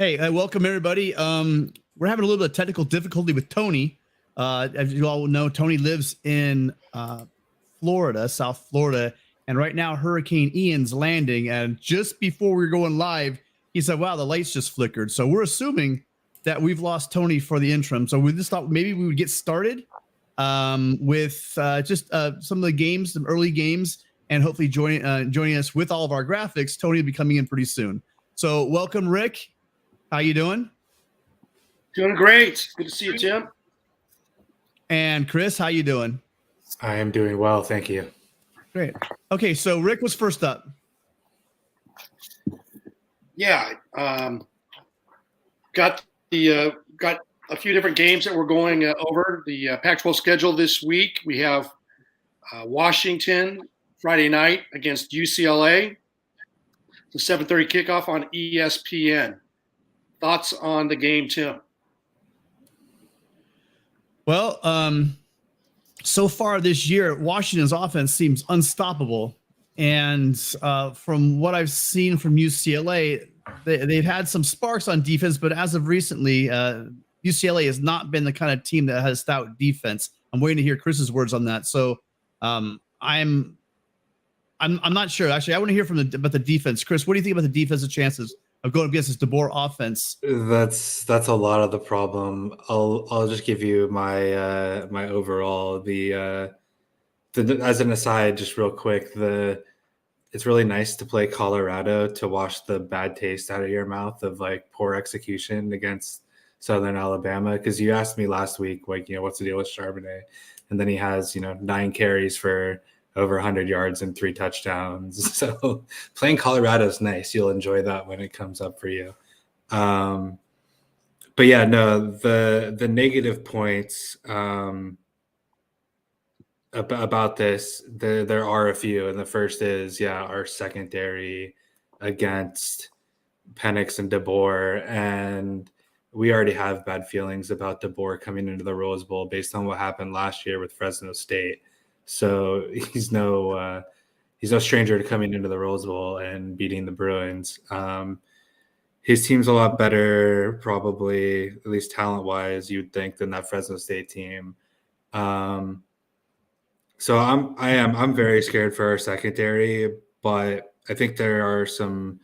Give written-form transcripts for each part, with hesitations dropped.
Hey, welcome everybody. We're having a little bit of technical difficulty with Tony. As you all know, Tony lives in Florida, South Florida, and right now Hurricane Ian's landing. And just before we were going live, he said, "Wow, the lights just flickered." So we're assuming that we've lost Tony for the interim. So we just thought maybe we would get started with just some of the games, some early games, and hopefully joining us with all of our graphics. Tony will be coming in pretty soon. So welcome, Rick. How you doing? Doing great. Good to see you, Tim. And Chris, how you doing? I am doing well, thank you. Great. Okay, so Rick was first up. Yeah, got a few different games that we're going over. The Pac-12 schedule this week. We have Washington Friday night against UCLA. It's a 7:30 kickoff on ESPN. Thoughts on the game, Tim? Well, so far this year, Washington's offense seems unstoppable. And from what I've seen from UCLA, they've had some sparks on defense, but as of recently, UCLA has not been the kind of team that has stout defense. I'm waiting to hear Chris's words on that. So I'm not sure. Actually, I want to hear about the defense. Chris, what do you think about the defensive chances of going against this DeBoer offense? That's a lot of the problem. I'll just give you my my overall the as an aside, just real quick. It's really nice to play Colorado to wash the bad taste out of your mouth of like poor execution against Southern Alabama. Because you asked me last week, like, what's the deal with Charbonnet, and then he has 9 carries for over 100 yards and 3 touchdowns. So playing Colorado is nice. You'll enjoy that when it comes up for you. But yeah, no, the negative points about this, there are a few. And the first is, our secondary against Penix and DeBoer. And we already have bad feelings about DeBoer coming into the Rose Bowl based on what happened last year with Fresno State. So he's no stranger to coming into the Rose Bowl and beating the Bruins. His team's a lot better, probably, at least talent-wise, you'd think, than that Fresno State team. So I'm very scared for our secondary, but I think there are some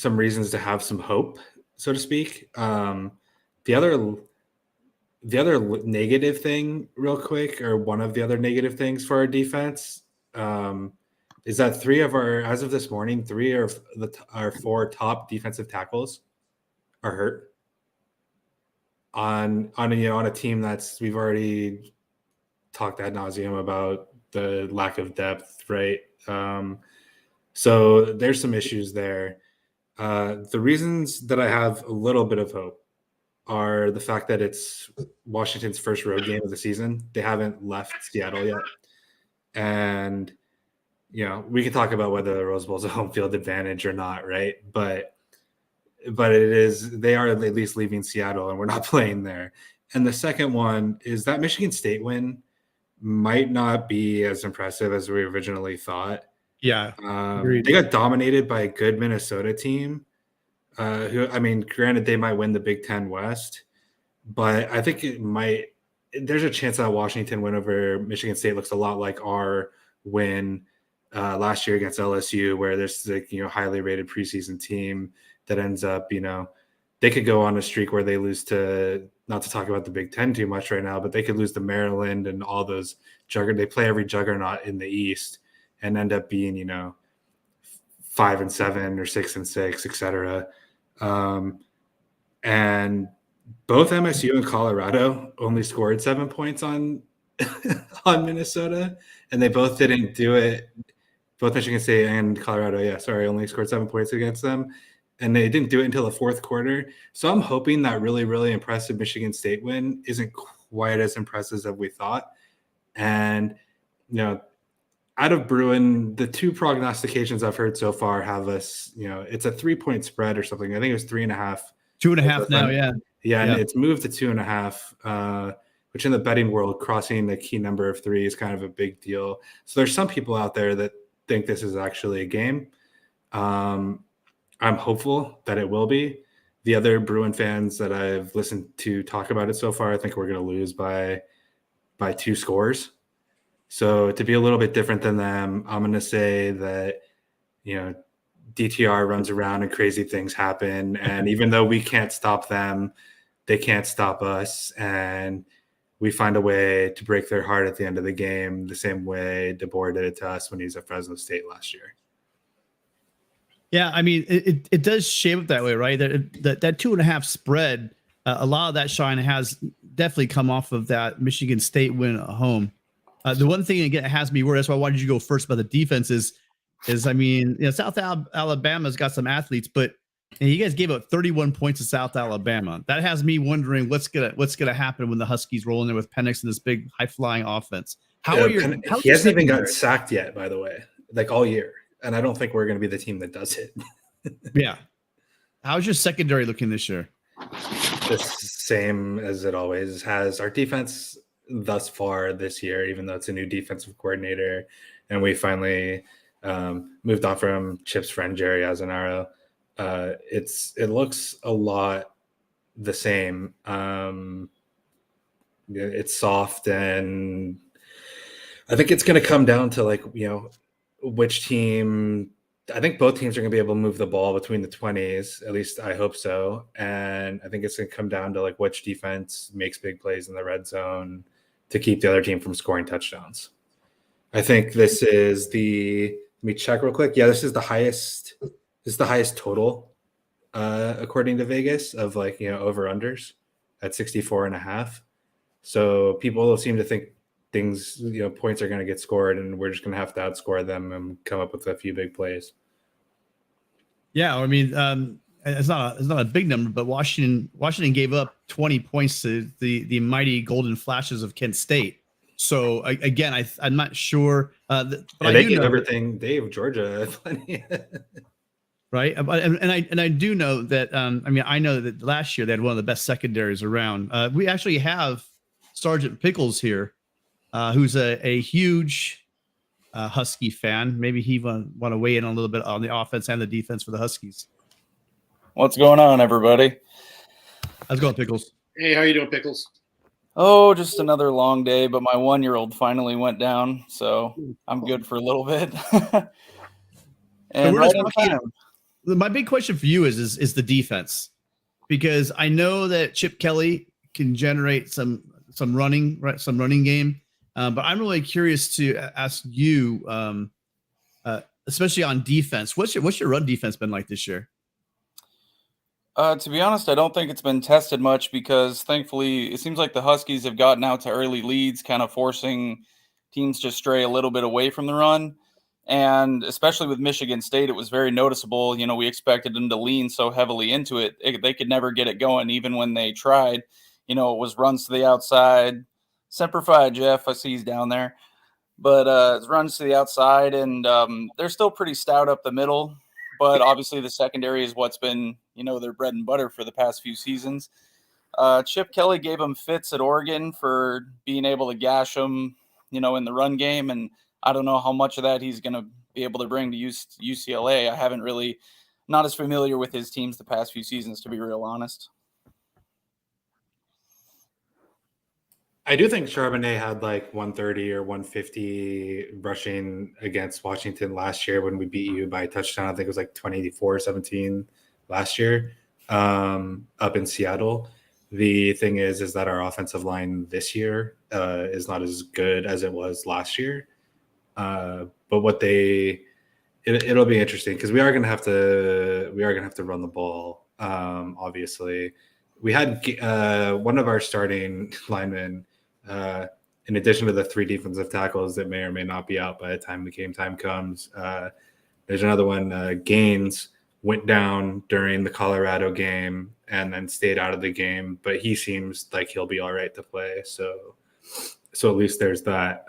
reasons to have some hope, so to speak. The other negative thing, real quick, or one of the other negative things for our defense, is that as of this morning, 3 of our 4 top defensive tackles are hurt on a team we've already talked ad nauseum about the lack of depth, right? So there's some issues there. The reasons that I have a little bit of hope are the fact that it's Washington's first road game of the season. They haven't left Seattle yet. And, we can talk about whether the Rose Bowl is a home field advantage or not, right? But they are at least leaving Seattle and we're not playing there. And the second one is that Michigan State win might not be as impressive as we originally thought. Yeah. They got dominated by a good Minnesota team. Granted, they might win the Big Ten West, but I think there's a chance that Washington win over Michigan State looks a lot like our win last year against LSU, where there's highly rated preseason team that ends up, they could go on a streak where they lose to, not to talk about the Big Ten too much right now, but they could lose to Maryland and all those they play every juggernaut in the East and end up being, 5-7 or 6-6, etc. And both MSU and Colorado only scored 7 points on Minnesota, and they both didn't do it. Both Michigan State and Colorado, only scored 7 points against them, and they didn't do it until the fourth quarter. So I'm hoping that really, really impressive Michigan State win isn't quite as impressive as we thought. And, out of Bruin, the 2 prognostications I've heard so far have us, it's a 3-point spread or something. I think it was 3.5. 2.5 now, yeah. Yeah, and it's moved to 2.5, which in the betting world, crossing the key number of 3 is kind of a big deal. So there's some people out there that think this is actually a game. I'm hopeful that it will be. the other Bruin fans that I've listened to talk about it so far, I think we're going to lose by 2 scores. So to be a little bit different than them, I'm going to say that, DTR runs around and crazy things happen. And even though we can't stop them, they can't stop us. And we find a way to break their heart at the end of the game, the same way DeBoer did it to us when he was at Fresno State last year. Yeah, I mean, it does shape up that way, right? That 2.5 spread, a lot of that shine has definitely come off of that Michigan State win at home. The one thing, again, it has me worried. That's why I wanted you to go first about the defense is I mean, South Alabama's got some athletes, but you guys gave up 31 points to South Alabama. That has me wondering what's gonna happen when the Huskies roll in there with Penix and this big high flying offense. He hasn't even gotten sacked yet, by the way, like all year. And I don't think we're going to be the team that does it. Yeah. How's your secondary looking this year? The same as it always has. Our defense thus far this year, even though it's a new defensive coordinator, and we finally moved on from Chip's friend Jerry Azanaro, it looks a lot the same. It's soft, and I think it's going to come down to which team. I think both teams are going to be able to move the ball between the 20s. At least I hope so. And I think it's going to come down to which defense makes big plays in the red zone to keep the other team from scoring touchdowns. I think this is let me check real quick. Yeah, this is the highest. This is the highest total according to Vegas of over unders at 64.5. So people seem to think things, points are going to get scored, and we're just going to have to outscore them and come up with a few big plays. Yeah, I mean, it's not a big number, but Washington gave up 20 points to the mighty Golden Flashes of Kent State. So again, I'm not sure. But they get everything. Dave, Georgia, plenty. Right, and I do know that. I know that last year they had one of the best secondaries around. We actually have Sergeant Pickles here. Who's a huge Husky fan. Maybe he want to weigh in a little bit on the offense and the defense for the Huskies. What's going on, everybody? How's it going, Pickles? Hey, how you doing, Pickles? Oh, just another long day, but my 1-year-old finally went down, so I'm good for a little bit. And right on time. My big question for you is the defense, because I know that Chip Kelly can generate some running game. But I'm really curious to ask you, especially on defense, what's your run defense been like this year? To be honest, I don't think it's been tested much because thankfully it seems like the Huskies have gotten out to early leads, kind of forcing teams to stray a little bit away from the run. And especially with Michigan State, it was very noticeable. We expected them to lean so heavily into it. They could never get it going, even when they tried. It was runs to the outside. Semper Fi, Jeff. I see he's down there. But it runs to the outside, and they're still pretty stout up the middle. But obviously the secondary is what's been, their bread and butter for the past few seasons. Chip Kelly gave them fits at Oregon for being able to gash them, in the run game. And I don't know how much of that he's going to be able to bring to UCLA. I haven't really, not as familiar with his teams the past few seasons, to be real honest. I do think Charbonnet had 130 or 150 rushing against Washington last year when we beat you by a touchdown. I think it was 24-17 last year up in Seattle. The thing is that our offensive line this year is not as good as it was last year. But it'll be interesting because we are going to have to run the ball. Obviously, we had one of our starting linemen. In addition to the 3 defensive tackles that may or may not be out by the time the game time comes, there's another one. Gaines went down during the Colorado game and then stayed out of the game, but he seems like he'll be all right to play. So at least there's that.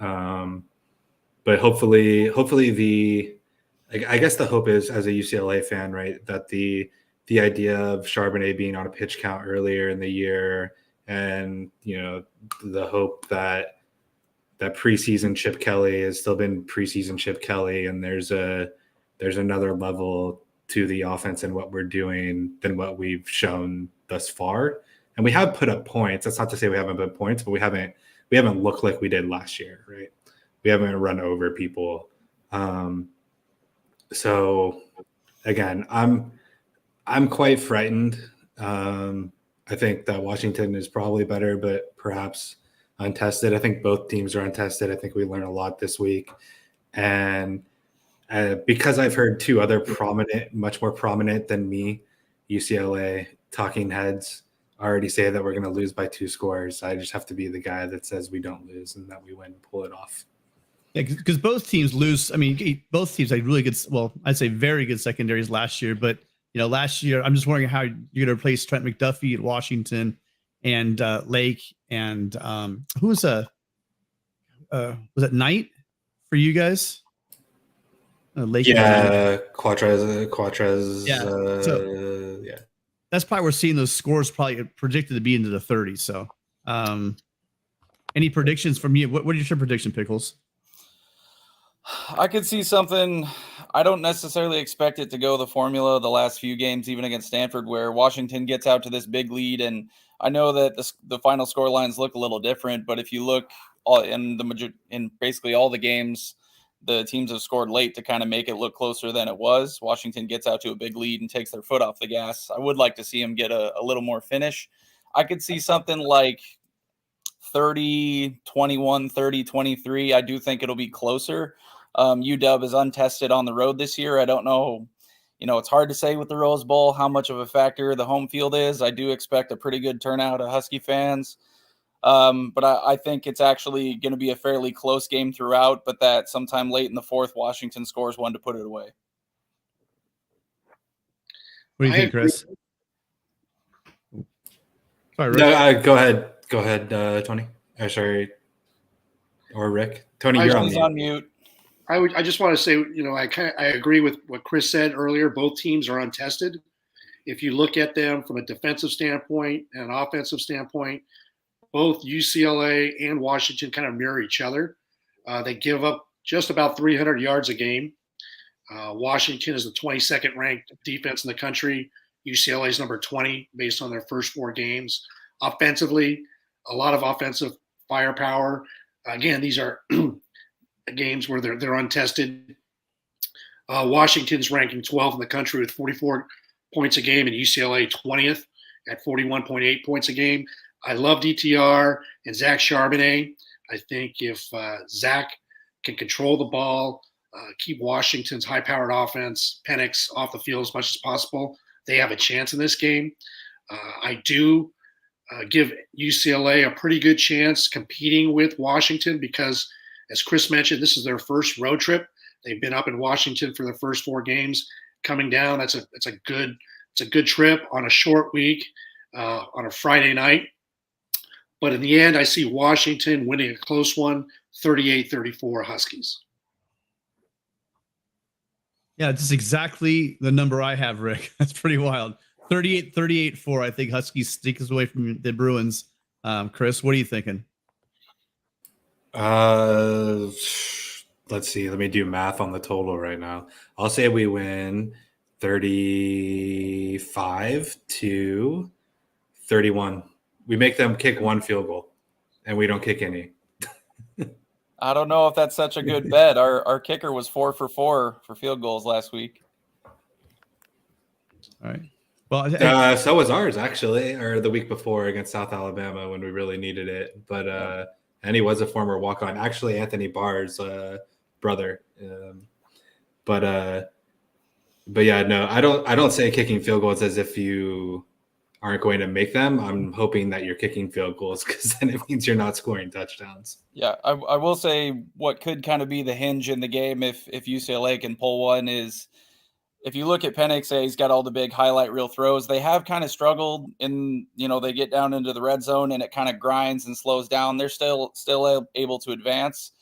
But hopefully I guess the hope is, as a UCLA fan, right, that the idea of Charbonnet being on a pitch count earlier in the year, and the hope that preseason Chip Kelly has still been preseason Chip Kelly, and there's another level to the offense and what we're doing than what we've shown thus far. And we have put up points. That's not to say we haven't put up points, but we haven't looked like we did last year, right? We haven't run over people. So again, I'm quite frightened. I think that Washington is probably better, but perhaps untested. I think both teams are untested. I think we learned a lot this week. And because I've heard two other much more prominent than me, UCLA talking heads already say that we're going to lose by 2 scores. I just have to be the guy that says we don't lose and that we win, pull it off. Yeah, because both teams lose. I mean, both teams had really good, well, I'd say very good secondaries last year. But, last year, I'm just wondering how you're going to replace Trent McDuffie at Washington and Lake. And who was was it Knight for you guys? Lake. Yeah, Quatrez. Yeah. That's probably we're seeing those scores probably predicted to be into the 30s. So, any predictions from you? What is your prediction, Pickles? I could see something. I don't necessarily expect it to go the formula the last few games, even against Stanford, where Washington gets out to this big lead. And I know that the final score lines look a little different, but if you look in basically all the games, the teams have scored late to kind of make it look closer than it was. Washington gets out to a big lead and takes their foot off the gas. I would like to see them get a little more finish. I could see something like 30-21, 30-23. I do think it'll be closer. UW is untested on the road this year. I don't know. It's hard to say with the Rose Bowl how much of a factor the home field is. I do expect a pretty good turnout of Husky fans. But I think it's actually going to be a fairly close game throughout, but that sometime late in the fourth, Washington scores one to put it away. What do you think, Chris? Sorry, Rick. No, go ahead, Tony. Sorry, or Rick. Tony, you're on mute. I just want to say, I agree with what Chris said earlier. Both teams are untested. If you look at them from a defensive standpoint and an offensive standpoint, both UCLA and Washington kind of mirror each other. They give up just about 300 yards a game. Washington is the 22nd ranked defense in the country. UCLA is number 20 based on their first 4 games. Offensively, a lot of offensive firepower. Again, these are games where they're untested. Washington's ranking 12th in the country with 44 points a game, and UCLA 20th at 41.8 points a game. I love DTR and Zach Charbonnet. I think if Zach can control the ball, keep Washington's high-powered offense, Penix, off the field as much as possible, they have a chance in this game. I do give UCLA a pretty good chance competing with Washington because, as Chris mentioned, this is their first road trip. They've been up in Washington for the first 4 games. Coming down, it's a good trip on a short week on a Friday night. But in the end, I see Washington winning a close one, 38-34 Huskies. Yeah, that's exactly the number I have, Rick. That's pretty wild. 38-38-4. I think Huskies sneaks away from the Bruins. Chris, what are you thinking? Let's see. Let me do math on the total right now. I'll say we win 35-31. We make them kick 1 field goal, and we don't kick any. I don't know if that's such a good bet. Our kicker was 4 for 4 for field goals last week. All right. Well, so was ours actually, or the week before against South Alabama when we really needed it. But and he was a former walk-on, actually Anthony Barr's brother. But yeah, no, I don't say kicking field goals as if you aren't going to make them. I'm hoping that you're kicking field goals because then it means you're not scoring touchdowns. Yeah, I will say what could kind of be the hinge in the game if UCLA can pull one is if you look at Penix, he's got all the big highlight reel throws. They have kind of struggled in, they get down into the red zone and it kind of grinds and slows down. They're still able to advance,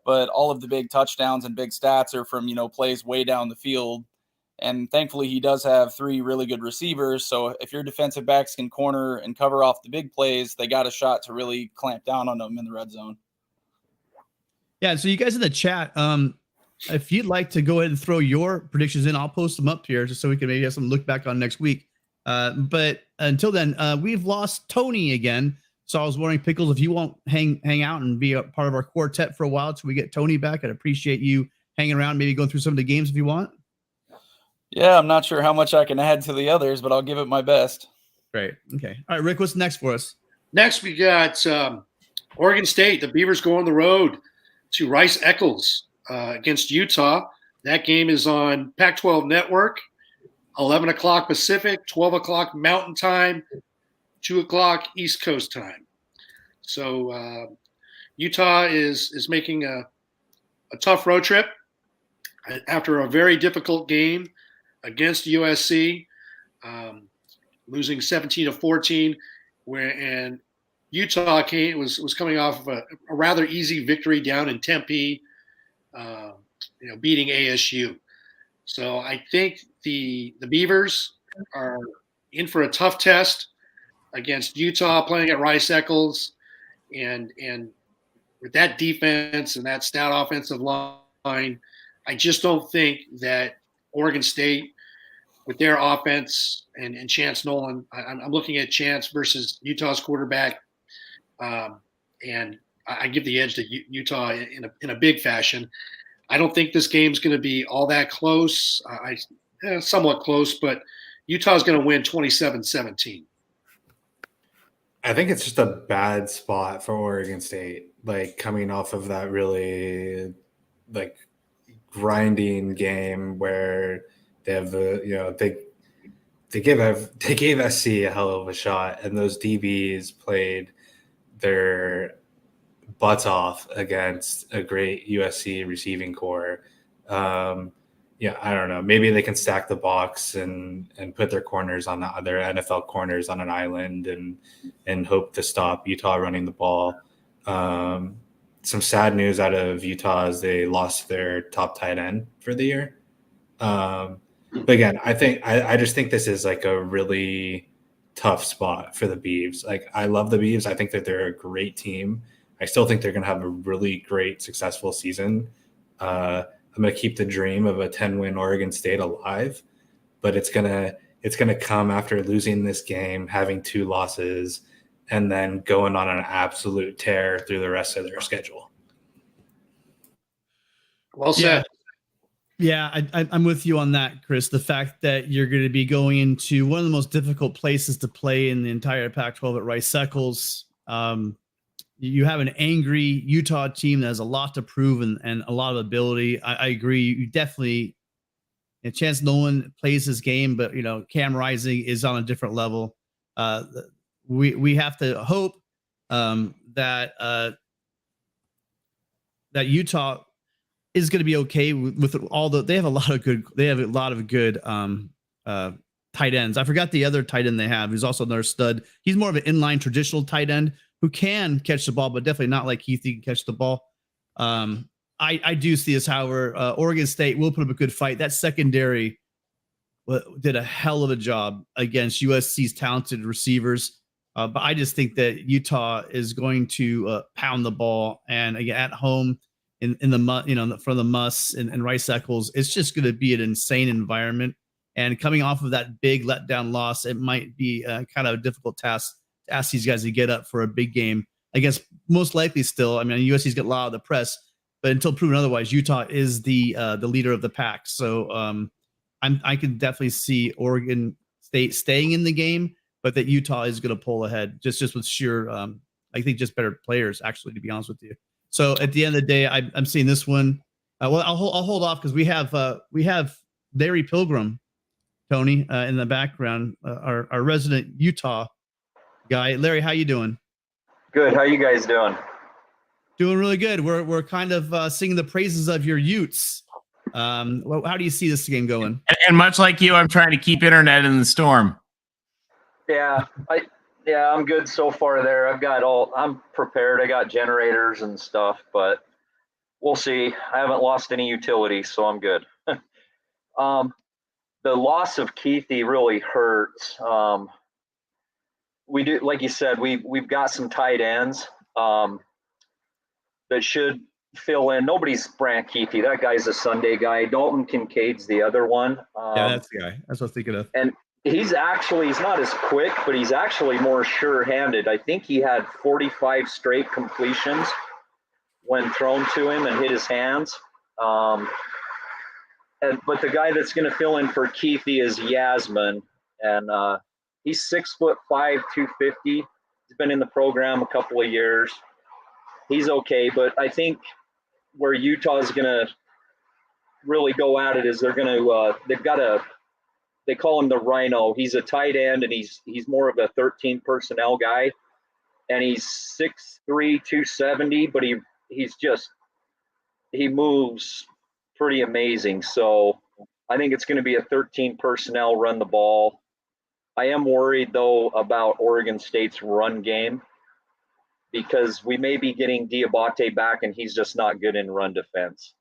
but all of the big touchdowns and big stats are from, plays way down the field. And thankfully, he does have 3 really good receivers. So if your defensive backs can corner and cover off the big plays, they got a shot to really clamp down on them in the red zone. Yeah. So you guys in the chat, if you'd like to go ahead and throw your predictions in, I'll post them up here just so we can maybe have some look back on next week. But until then, we've lost Tony again. So I was wondering, Pickles, if you won't hang out and be a part of our quartet for a while till we get Tony back, I'd appreciate you hanging around, maybe going through some of the games if you want. Yeah, I'm not sure how much I can add to the others, but I'll give it my best. Great. Okay. All right, Rick, what's next for us? Next, we got Oregon State. The Beavers go on the road to Rice-Eccles against Utah. That game is on Pac-12 Network, 11 o'clock Pacific, 12 o'clock Mountain Time, 2 o'clock East Coast Time. So Utah is making a tough road trip after a very difficult game against USC, losing 17-14, and Utah was coming off of a rather easy victory down in Tempe, beating ASU. So I think the Beavers are in for a tough test against Utah, playing at Rice-Eccles, and with that defense and that stout offensive line, I just don't think that Oregon State, with their offense and Chance Nolan, I'm looking at Chance versus Utah's quarterback, and I give the edge to Utah in a big fashion. I don't think this game's going to be all that close. Somewhat close, but Utah's going to win 27-17. I think it's just a bad spot for Oregon State, like coming off of that really like grinding game where they have they gave SC a hell of a shot, and those DBs played their butts off against a great USC receiving core. I don't know. Maybe they can stack the box and put their corners on their NFL corners on an island and hope to stop Utah running the ball. Some sad news out of Utah is they lost their top tight end for the year. But again, I just think this is like a really tough spot for the Beavs. Like, I love the Beavs. I think that they're a great team. I still think they're going to have a really great, successful season. I'm going to keep the dream of a 10-win Oregon State alive, but it's going to come after losing this game, having 2 losses, and then going on an absolute tear through the rest of their schedule. Well said. Yeah, I'm with you on that, Chris. The fact that you're going to be going into one of the most difficult places to play in the entire Pac-12 at Rice-Eccles. You have an angry Utah team that has a lot to prove and a lot of ability. I agree. You definitely, Chance Nolan plays his game, but Cam Rising is on a different level. We have to hope that Utah is going to be okay with all they have a lot of good tight ends. I forgot the other tight end they have, who's also another stud. He's more of an inline traditional tight end who can catch the ball, but definitely not like Keith. He can catch the ball. I do see this, however, Oregon State will put up a good fight. That secondary did a hell of a job against USC's talented receivers. But I just think that Utah is going to pound the ball, and again at home in the mud, for the Muss and Rice-Eccles, it's just going to be an insane environment. And coming off of that big letdown loss, it might be kind of a difficult task to ask these guys to get up for a big game. I guess most likely still. I mean, USC's got a lot of the press, but until proven otherwise, Utah is the leader of the pack. So I can definitely see Oregon State staying in the game, but that Utah is going to pull ahead just with sheer, I think, just better players, actually, to be honest with you. So at the end of the day, I'm seeing this one. Well, I'll hold off because we have Larry Pilgrim, Tony, in the background, our resident Utah guy. Larry, how you doing? Good. How you guys doing? Doing really good. We're kind of singing the praises of your Utes. How do you see this game going? And much like you, I'm trying to keep internet in the storm. Yeah, I'm good so far there. I'm prepared. I got generators and stuff, but we'll see. I haven't lost any utilities, so I'm good. The loss of Keithy really hurts. We do, like you said, we've got some tight ends that should fill in. Nobody's Brant Keefe. That guy's a Sunday guy. Dalton Kincaid's the other one. Yeah, that's the guy. That's what I was thinking of. And he's not as quick, but he's actually more sure-handed. I think he had 45 straight completions when thrown to him and hit his hands. But the guy that's going to fill in for Keefe is Yasmin, and he's 6'5", 250. He's been in the program a couple of years. He's okay, but I think where Utah's going to really go at it is they're going to they call him the Rhino. He's a tight end, and he's more of a 13 personnel guy, and he's 6'3", 270, but he moves pretty amazing. So I think it's going to be a 13 personnel run the ball. I am worried though about Oregon State's run game, because we may be getting Diabate back, and he's just not good in run defense.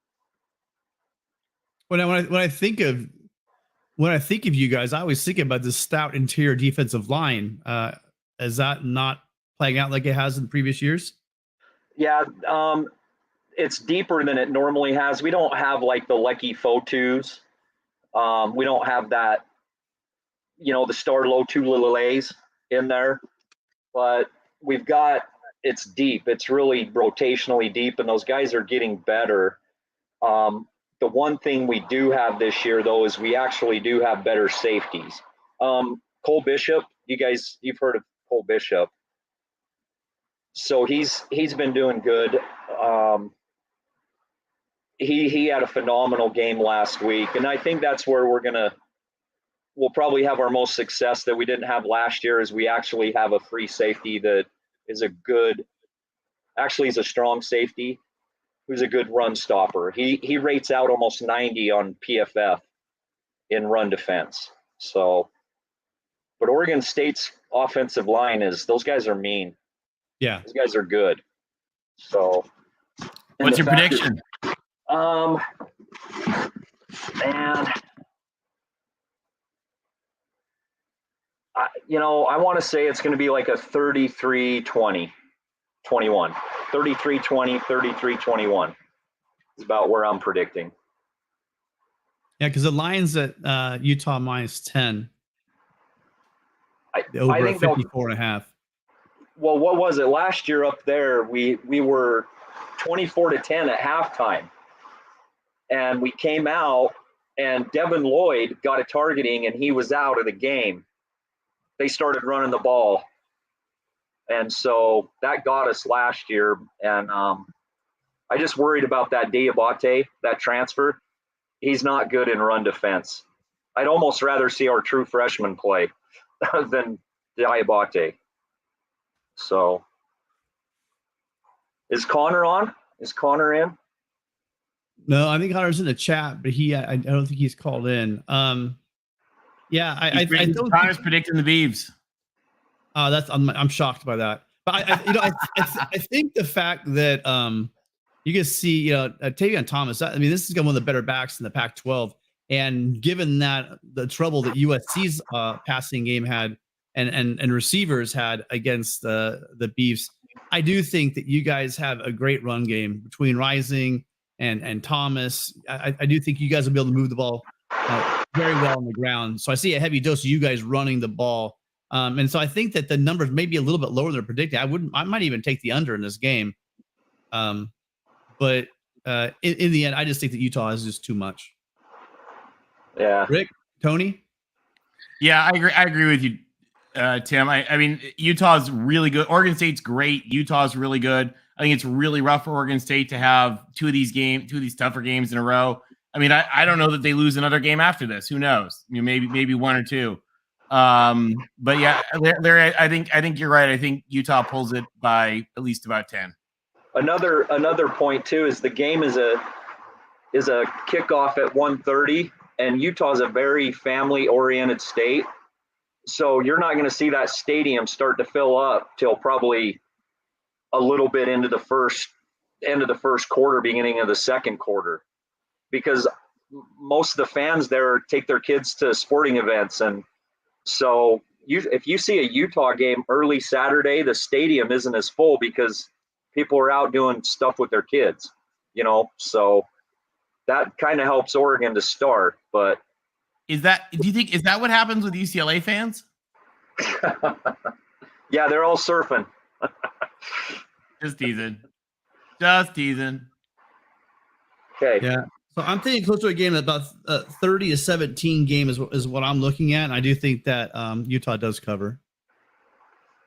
When I think of you guys, I always think about this stout interior defensive line. Is that not playing out like it has in previous years? Yeah, it's deeper than it normally has. We don't have like the Lecky Fotus. We don't have that, the Star Low Tululays in there, but we've got, it's deep. It's really rotationally deep, and those guys are getting better. The one thing we do have this year, though, is we actually do have better safeties. Cole Bishop, you've heard of Cole Bishop. So he's been doing good. He had a phenomenal game last week, and I think that's where we'll probably have our most success that we didn't have last year, is we actually have a free safety that is he's a strong safety who's a good run stopper. He rates out almost 90 on PFF in run defense. So, but Oregon State's offensive line those guys are mean. Yeah. Those guys are good. So. What's your prediction? Man, I want to say it's going to be like a 33-20, 21. 33-20, 33-21 is about where I'm predicting. Yeah, because the line's at Utah -10. Over I think 54.5. Well, what was it last year up there? We were 24-10 at halftime, and we came out, and Devin Lloyd got a targeting, and he was out of the game. They started running the ball, and so that got us last year. And I just worried about that Diabate, that transfer. He's not good in run defense. I'd almost rather see our true freshman play than Diabate. So, is Connor on? Is Connor in? No, I think Connor's in the chat, but I don't think he's called in. Yeah, I don't. Connor's predicting the Beavs. I'm shocked by that. But I think the fact that you can see Tavion Thomas. I mean, this is one of the better backs in the Pac-12, and given that the trouble that USC's passing game had and receivers had against the Beavs, I do think that you guys have a great run game between Rising and Thomas. I do think you guys will be able to move the ball very well on the ground. So I see a heavy dose of you guys running the ball. And so I think that the numbers may be a little bit lower than predicted. I might even take the under in this game. But in the end, I just think that Utah is just too much. Yeah. Rick, Tony? Yeah, I agree with you, Tim. I mean, Utah's really good. Oregon State's great. Utah's really good. I think it's really rough for Oregon State to have two of these tougher games in a row. I mean, I don't know that they lose another game after this. Who knows? I mean, maybe one or two. But yeah, I think you're right. I think Utah pulls it by at least about 10. Another point too is the game is a kickoff at 1:30, and Utah's a very family-oriented state. So you're not going to see that stadium start to fill up till probably a little bit into the first quarter, beginning of the second quarter, because most of the fans there take their kids to sporting events. And so if you see a Utah game early Saturday, the stadium isn't as full because people are out doing stuff with their kids. so that kind of helps Oregon to start. But do you think is that what happens with UCLA fans? yeah, they're all surfing. Just teasing. Okay. Yeah. So I'm thinking close to a game about 30-17 game is what I'm looking at. And I do think that Utah does cover.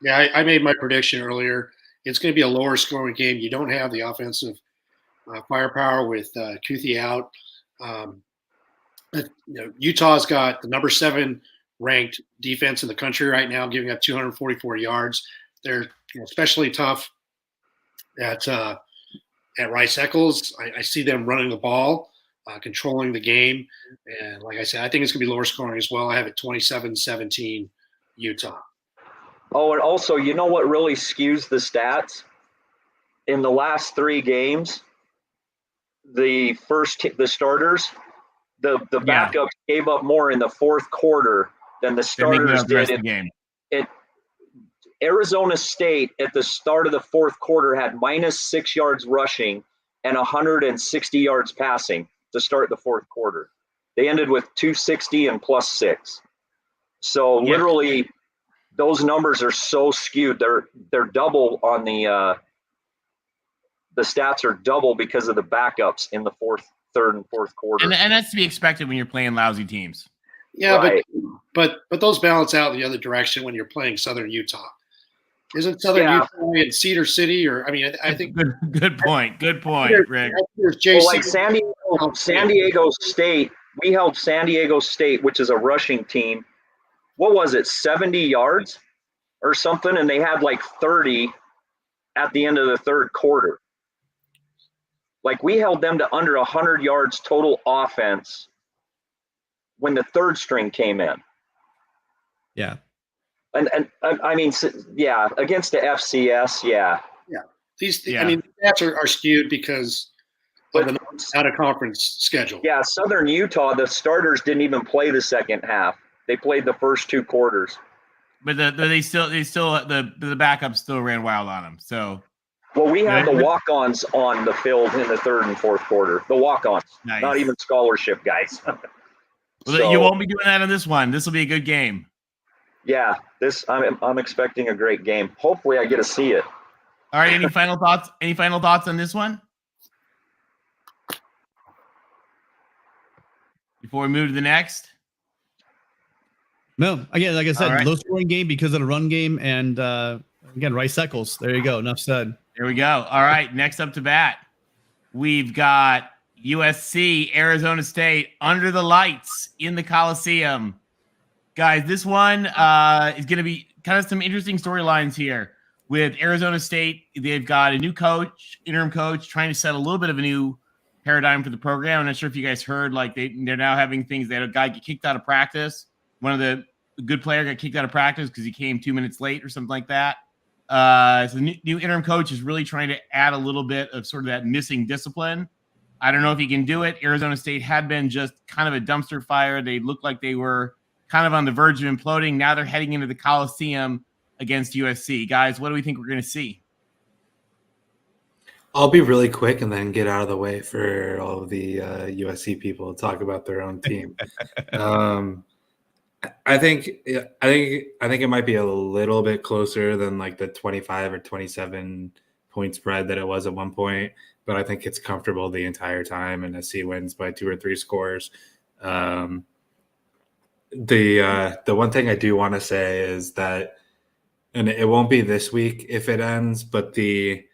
Yeah, I made my prediction earlier. It's going to be a lower scoring game. You don't have the offensive firepower with Kuthi out. Utah's got the number 7 ranked defense in the country right now, giving up 244 yards. They're especially tough at Rice Eccles. I see them running the ball, controlling the game. And like I said, I think it's going to be lower scoring as well. I have it 27-17 Utah. Oh, and also, you know what really skews the stats? In the last 3 games, the starters, the backups gave up more in the fourth quarter than the starters did in the game. Arizona State at the start of the fourth quarter had -6 yards rushing and 160 yards passing to start the fourth quarter. They ended with 260 and +6. So literally, those numbers are so skewed. They're double on the stats are double because of the backups in the third and fourth quarter. And that's to be expected when you're playing lousy teams. Yeah, right. but those balance out the other direction when you're playing Southern Utah. Isn't Southern Utah in Cedar City? Or I think good point. Good point, Rick. Well, like San Diego State, we held San Diego State, which is a rushing team. What was it, 70 yards or something? And they had like 30 at the end of the third quarter. Like, we held them to under 100 yards total offense when the third string came in. Yeah. And I mean, yeah, against the FCS, yeah. I mean, the stats are skewed because of the out-of-conference schedule. Yeah, Southern Utah, the starters didn't even play the second half. They played the first 2 quarters. But the backups still ran wild on them. So, well, we had the walk-ons on the field in the third and fourth quarter. The walk-ons, not even scholarship guys. Well, you won't be doing that on this one. This will be a good game. Yeah, I'm expecting a great game. Hopefully, I get to see it. All right. Any final thoughts? Any final thoughts on this one before we move to the next? No, again, like I said, low scoring game because of the run game, and again, Rice Eccles. There you go. Enough said. There we go. All right. Next up to bat, we've got USC, Arizona State, under the lights in the Coliseum. Guys, this one is going to be kind of some interesting storylines here. With Arizona State, they've got a new coach, interim coach, trying to set a little bit of a new paradigm for the program. I'm not sure if you guys heard, like they're now having things. They had a guy get kicked out of practice. One of the good player got kicked out of practice because he came 2 minutes late or something like that. So the new interim coach is really trying to add a little bit of sort of that missing discipline. I don't know if he can do it. Arizona State had been just kind of a dumpster fire. They looked like they were kind of on the verge of imploding. Now they're heading into the Coliseum against USC. Guys, what do we think we're going to see? I'll be really quick and then get out of the way for all of the USC people to talk about their own team. I think it might be a little bit closer than like the 25 or 27 point spread that it was at one point, but I think it's comfortable the entire time, and SC wins by 2 or 3 scores. The one thing I do want to say is that, and it won't be this week if it ends, but the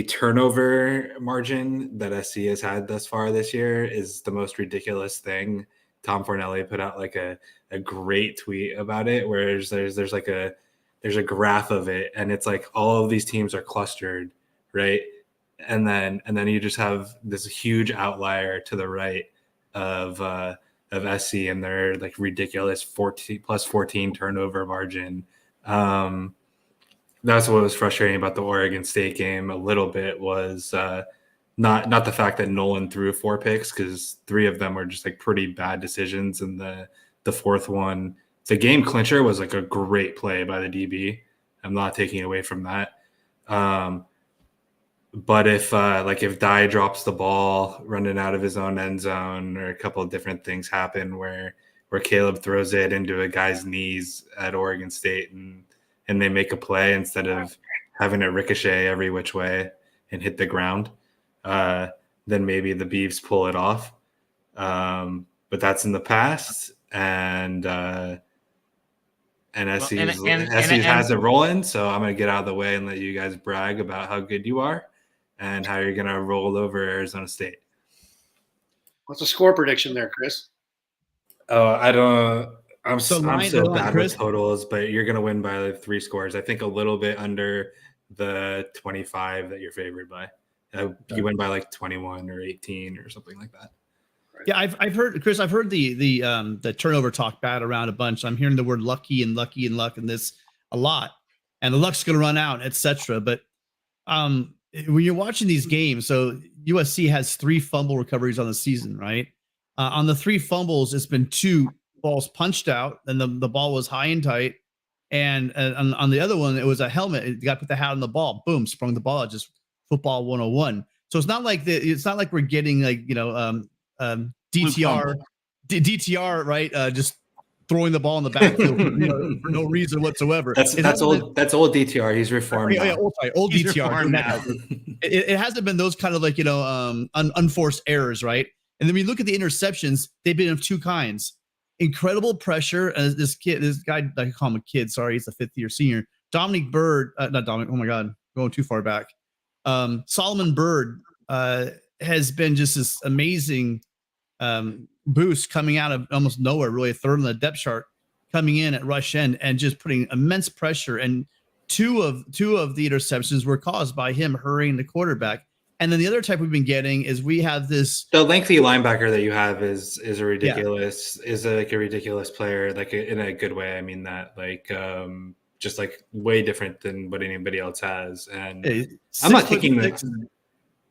turnover margin that SC has had thus far this year is the most ridiculous thing. Tom Fornelli put out like a great tweet about it, where there's a graph of it, and it's like all of these teams are clustered, right? And then you just have this huge outlier to the right of SC and their like ridiculous 14 turnover margin. That's what was frustrating about the Oregon State game a little bit, was not the fact that Nolan threw 4 picks, because 3 of them were just like pretty bad decisions, and the fourth one, the game clincher, was like a great play by the DB. I'm not taking away from that. But if Dye drops the ball running out of his own end zone, or a couple of different things happen where Caleb throws it into a guy's knees at Oregon State and they make a play instead of having it ricochet every which way and hit the ground, then maybe the Beavs pull it off. But that's in the past, and SU has it rolling. So I'm going to get out of the way and let you guys brag about how good you are and how you're going to roll over Arizona State. What's the score prediction there, Chris? Oh, I don't. I'm So so bad Chris, with totals, but you're going to win by like 3 scores. I think a little bit under the 25 that you're favored by. You win by like 21 or 18 or something like that. Yeah, I've heard, Chris. I've heard the turnover talk bat around a bunch. I'm hearing the word lucky and luck and this a lot, and the luck's going to run out, etc. But when you're watching these games, so USC has 3 fumble recoveries on the season, right? On the 3 fumbles, it's been 2 balls punched out, and the ball was high and tight. And on the other one, it was a helmet. The guy put the hat on the ball, boom, sprung the ball out, just football 101. So it's not like we're getting like DTR, right? Just throwing the ball in the backfield for no reason whatsoever. That's old DTR. He's reformed. Old He's DTR. reformed now. It hasn't been those kind of like unforced errors, right? And then when you look at the interceptions, they've been of 2 kinds. Incredible pressure. This guy, I call him a kid. Sorry, he's a 5th-year senior. Dominic Byrd, not Dominic. Oh my God, going too far back. Solomon Byrd has been just this amazing boost coming out of almost nowhere, really a third on the depth chart, coming in at rush end and just putting immense pressure. And two of the interceptions were caused by him hurrying the quarterback. And then the other type we've been getting is we have this. The lengthy linebacker that you have is a ridiculous player, like in a good way. I mean that just like way different than what anybody else has. And I'm not taking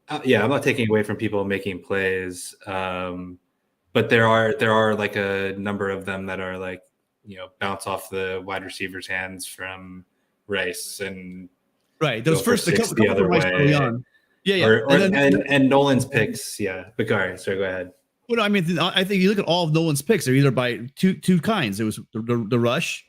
I'm not taking away from people making plays. But there are like a number of them that are like, bounce off the wide receiver's hands from Rice and right. Those first a couple the other way. Early on. Yeah. And Nolan's picks. Yeah. But go ahead. Well, I mean, I think you look at all of Nolan's picks, they're either by two kinds. It was the rush,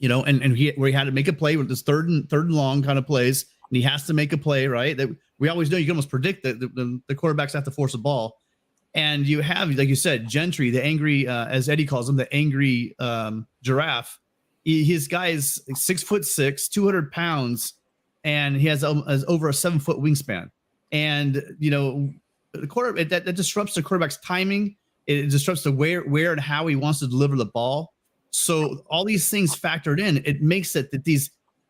and he had to make a play with this third and long kind of plays, and he has to make a play, right? That we always know you can almost predict that the quarterbacks have to force a ball. And you have, like you said, Gentry, the angry, as Eddie calls him, the angry giraffe. His guy is 6'6", 200 pounds, and he has over a 7-foot wingspan. And the quarterback that disrupts the quarterback's timing. It disrupts the where and how he wants to deliver the ball. So all these things factored in, it makes it that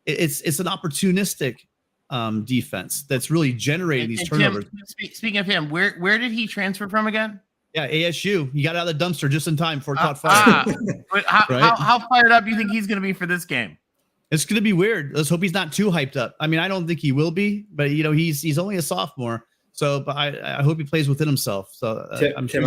it's an opportunistic defense that's really generating these turnovers. Tim, speaking of him, where did he transfer from again? Yeah, ASU. He got out of the dumpster just in time for caught fire. But how fired up do you think he's going to be for this game? It's going to be weird. Let's hope he's not too hyped up. I mean, I don't think he will be, but he's only a sophomore. So, but I hope he plays within himself. So I'm sure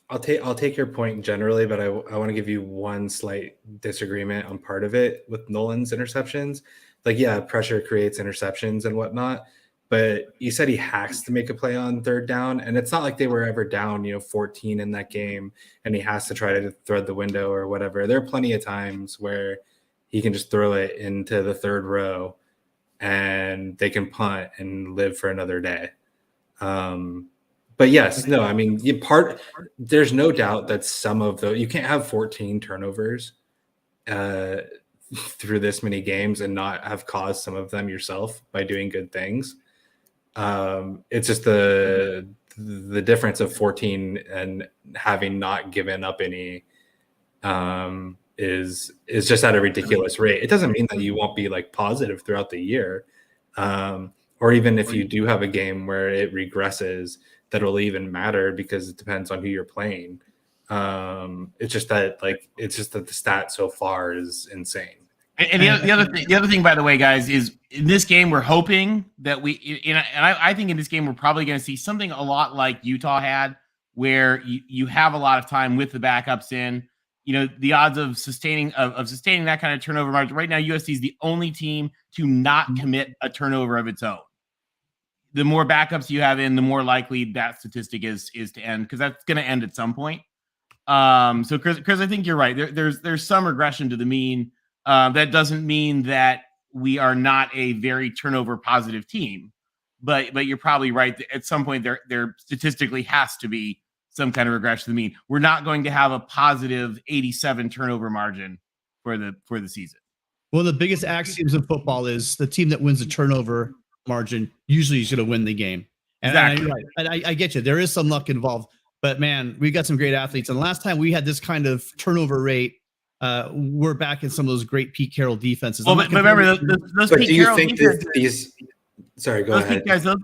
I'll take your point generally, but I want to give you one slight disagreement on part of it with Nolan's interceptions. Like, yeah, pressure creates interceptions and whatnot, but you said he has to make a play on 3rd down, and it's not like they were ever down, 14 in that game, and he has to try to thread the window or whatever. There are plenty of times where he can just throw it into the 3rd row, and they can punt and live for another day. But yes, no, I mean, there's no doubt that some of you can't have 14 turnovers through this many games and not have caused some of them yourself by doing good things. It's just the difference of 14 and having not given up any is just at a ridiculous rate. It doesn't mean that you won't be like positive throughout the year. Or even if you do have a game where it regresses, that'll even matter because it depends on who you're playing. It's just that the stat so far is insane. And the other thing, by the way, guys, is in this game we're hoping that I think in this game we're probably going to see something a lot like Utah had, where you have a lot of time with the backups in. The odds of sustaining that kind of turnover margin right now. USC is the only team to not commit a turnover of its own. the more backups you have in, the more likely that statistic is to end, because that's going to end at some point. So Chris, I think you're right. There's some regression to the mean. That doesn't mean that we are not a very turnover positive team, but you're probably right. At some point, there statistically has to be some kind of regression to the mean. We're not going to have a positive 87 turnover margin for the season. One of the biggest axioms in football is the team that wins the turnover margin usually is going to win the game. And Exactly. I get you. There is some luck involved, but man, we got some great athletes. And the last time we had this kind of turnover rate, we're back in some of those great Pete Carroll defenses. Well, but remember those Pete Carroll defenses. Sorry, go ahead.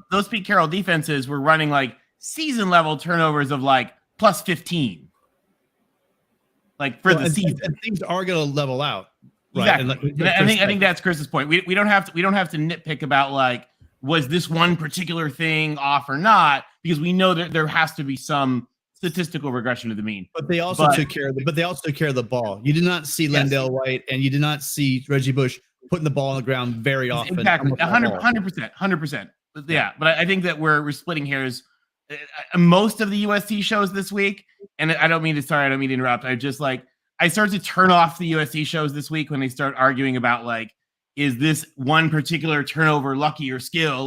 Those Pete Carroll defenses were running like season level turnovers of like plus 15, like for the season. And things are going to level out. Right. Exactly. And I think that's Chris's point. We don't have to nitpick about like, was this one particular thing off or not, because we know that there has to be some statistical regression to the mean. But they also took care of the ball. You did not see Lendell White and you did not see Reggie Bush putting the ball on the ground very often. Exactly. 100%. Yeah. But I think that we're splitting hairs. Most of the USC shows this week, and I don't mean to interrupt. I start to turn off the USC shows this week when they start arguing about like, is this one particular turnover lucky or skill?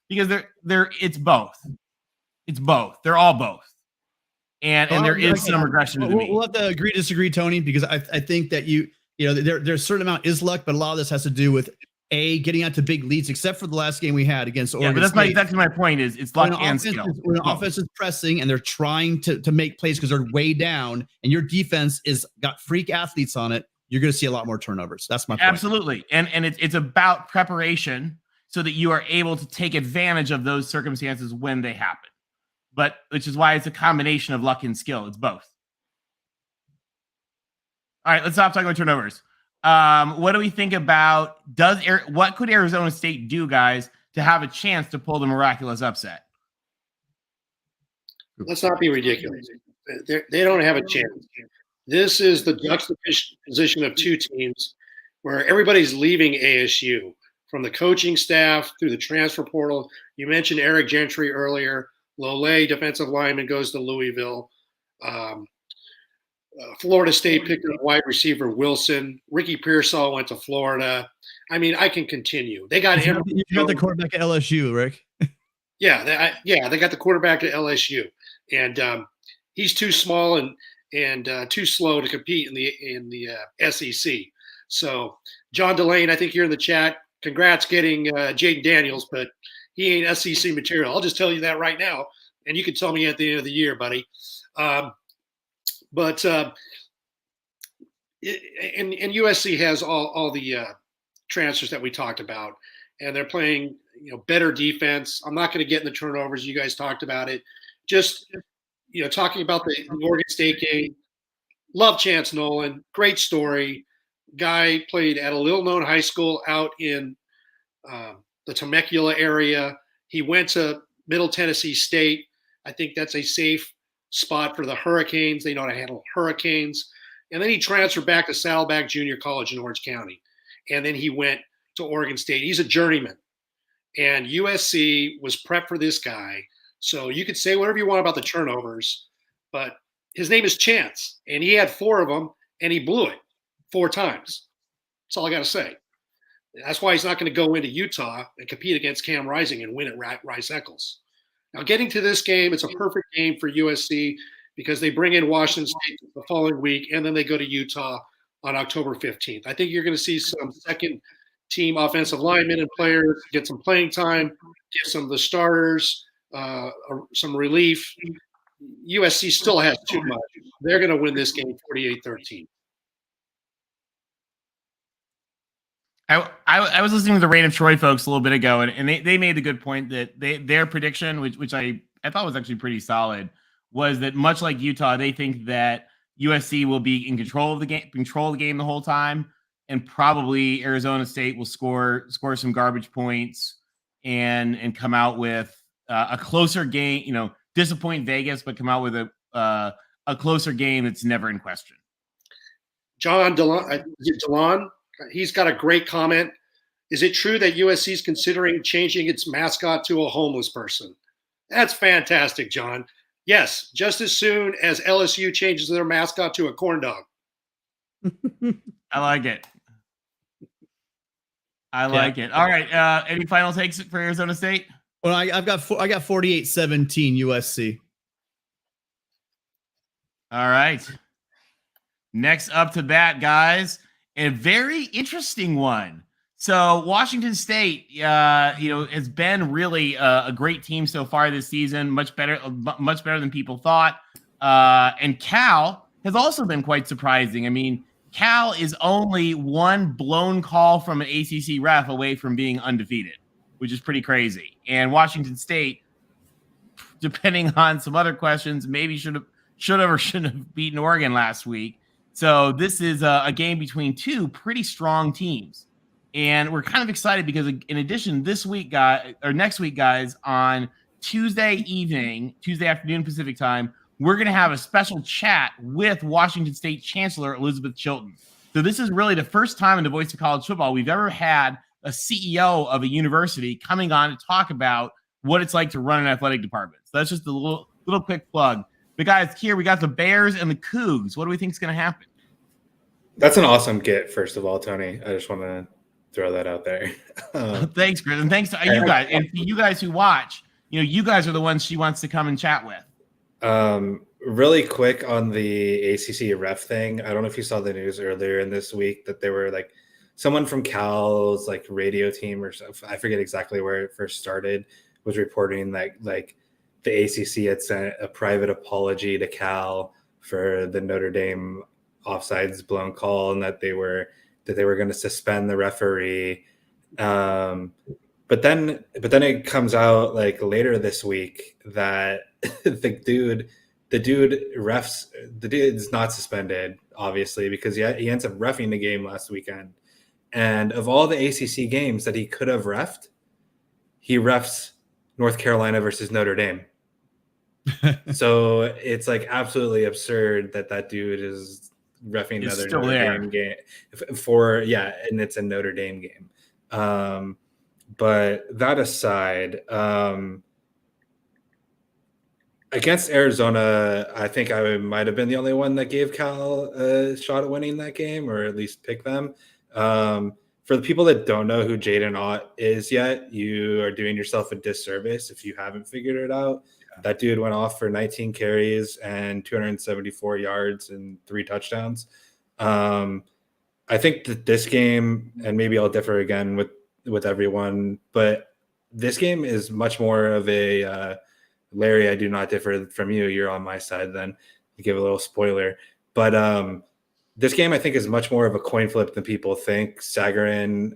Because it's both. It's both. They're all both. And there is some regression to the mean. We'll have to agree, disagree, Tony, because I think that there's a certain amount is luck, but a lot of this has to do with getting out to big leads, except for the last game we had against Oregon. But that's exactly my point. Is it's luck and skill. When an offense is pressing and they're trying to make plays because they're way down, and your defense is got freak athletes on it, you're going to see a lot more turnovers. That's my point. Absolutely, and it's about preparation so that you are able to take advantage of those circumstances when they happen. But which is why it's a combination of luck and skill. It's both. All right, let's stop talking about turnovers. What do we think about what could Arizona State do, guys, to have a chance to pull the miraculous upset? Let's not be ridiculous. They don't have a chance. This is the juxtaposition of two teams where everybody's leaving ASU, from the coaching staff through the transfer portal. You mentioned Eric Gentry earlier. Lole, defensive lineman, goes to Louisville. Florida State picked up wide receiver Wilson. Ricky Pearsall went to Florida. I mean, I can continue. They got him. You got the quarterback at LSU, Rick. Yeah, they got the quarterback at LSU, and he's too small and too slow to compete in the SEC. So, John Delane, I think you're in the chat. Congrats getting Jaden Daniels, but he ain't SEC material. I'll just tell you that right now, and you can tell me at the end of the year, buddy. But USC has all the transfers that we talked about, and they're playing better defense. I'm not going to get in the turnovers. You guys talked about it. Just talking about the Oregon State game. Love Chance Nolan. Great story. Guy played at a little-known high school out in the Temecula area. He went to Middle Tennessee State. I think that's a safe spot for the Hurricanes. They know how to handle hurricanes. And then he transferred back to Saddleback Junior College in Orange County. And then he went to Oregon State. He's a journeyman. And USC was prepped for this guy. So you could say whatever you want about the turnovers, but his name is Chance. And he had 4 of them, and he blew it 4 times. That's all I got to say. That's why he's not going to go into Utah and compete against Cam Rising and win at Rice-Eccles. Now, getting to this game, it's a perfect game for USC because they bring in Washington State the following week, and then they go to Utah on October 15th. I think you're going to see some second-team offensive linemen and players get some playing time, get some of the starters, some relief. USC still has too much. They're going to win this game 48-13. I was listening to the Reign of Troy folks a little bit ago, and they made the good point that their prediction, which I thought was actually pretty solid, was that much like Utah, they think that USC will be in control of the game the whole time, and probably Arizona State will score some garbage points and come out with a closer game. Disappoint Vegas, but come out with a closer game that's never in question. John DeLon, he's got a great comment. Is it true that USC is considering changing its mascot to a homeless person? That's fantastic, John. Yes, just as soon as LSU changes their mascot to a corn dog. I like it. I like it. All right. Any final takes for Arizona State? Well, I got 48-17 USC. All right. Next up to bat, guys, a very interesting one. So Washington State, has been really a great team so far this season, much better than people thought. And Cal has also been quite surprising. I mean, Cal is only one blown call from an ACC ref away from being undefeated, which is pretty crazy. And Washington State, depending on some other questions, maybe should have or shouldn't have beaten Oregon last week. So this is a game between two pretty strong teams. And we're kind of excited because in addition, next week, guys, on Tuesday afternoon Pacific time, we're going to have a special chat with Washington State Chancellor Elizabeth Chilton. So this is really the first time in the Voice of College Football we've ever had a CEO of a university coming on to talk about what it's like to run an athletic department. So that's just a little quick plug. But guys, here we got the Bears and the Cougs. What do we think is going to happen? That's an awesome get, first of all, Tony. I just want to throw that out there. Thanks, Chris, and thanks to you guys. And you guys who watch, you guys are the ones she wants to come and chat with. Really quick on the ACC ref thing. I don't know if you saw the news earlier in this week that there were like someone from Cal's like radio team or something. I forget exactly where it first started, was reporting that like the ACC had sent a private apology to Cal for the Notre Dame offsides blown call, and that they were going to suspend the referee. But then it comes out like later this week that the dude's not suspended, obviously, because he ends up reffing the game last weekend. And of all the ACC games that he could have reffed, he refs North Carolina versus Notre Dame. So it's like absolutely absurd that dude is reffing another Notre Dame game and it's a Notre Dame game. But that aside, against Arizona, I think I might have been the only one that gave Cal a shot at winning that game, or at least pick them. For the people that don't know who Jaden Ott is yet, you are doing yourself a disservice if you haven't figured it out. Yeah. That dude went off for 19 carries and 274 yards and 3 touchdowns. I think that this game, and maybe I'll differ again with everyone, but this game is much more of a Larry, I do not differ from you. You're on my side then. To give a little spoiler. But this game, I think, is much more of a coin flip than people think. Sagarin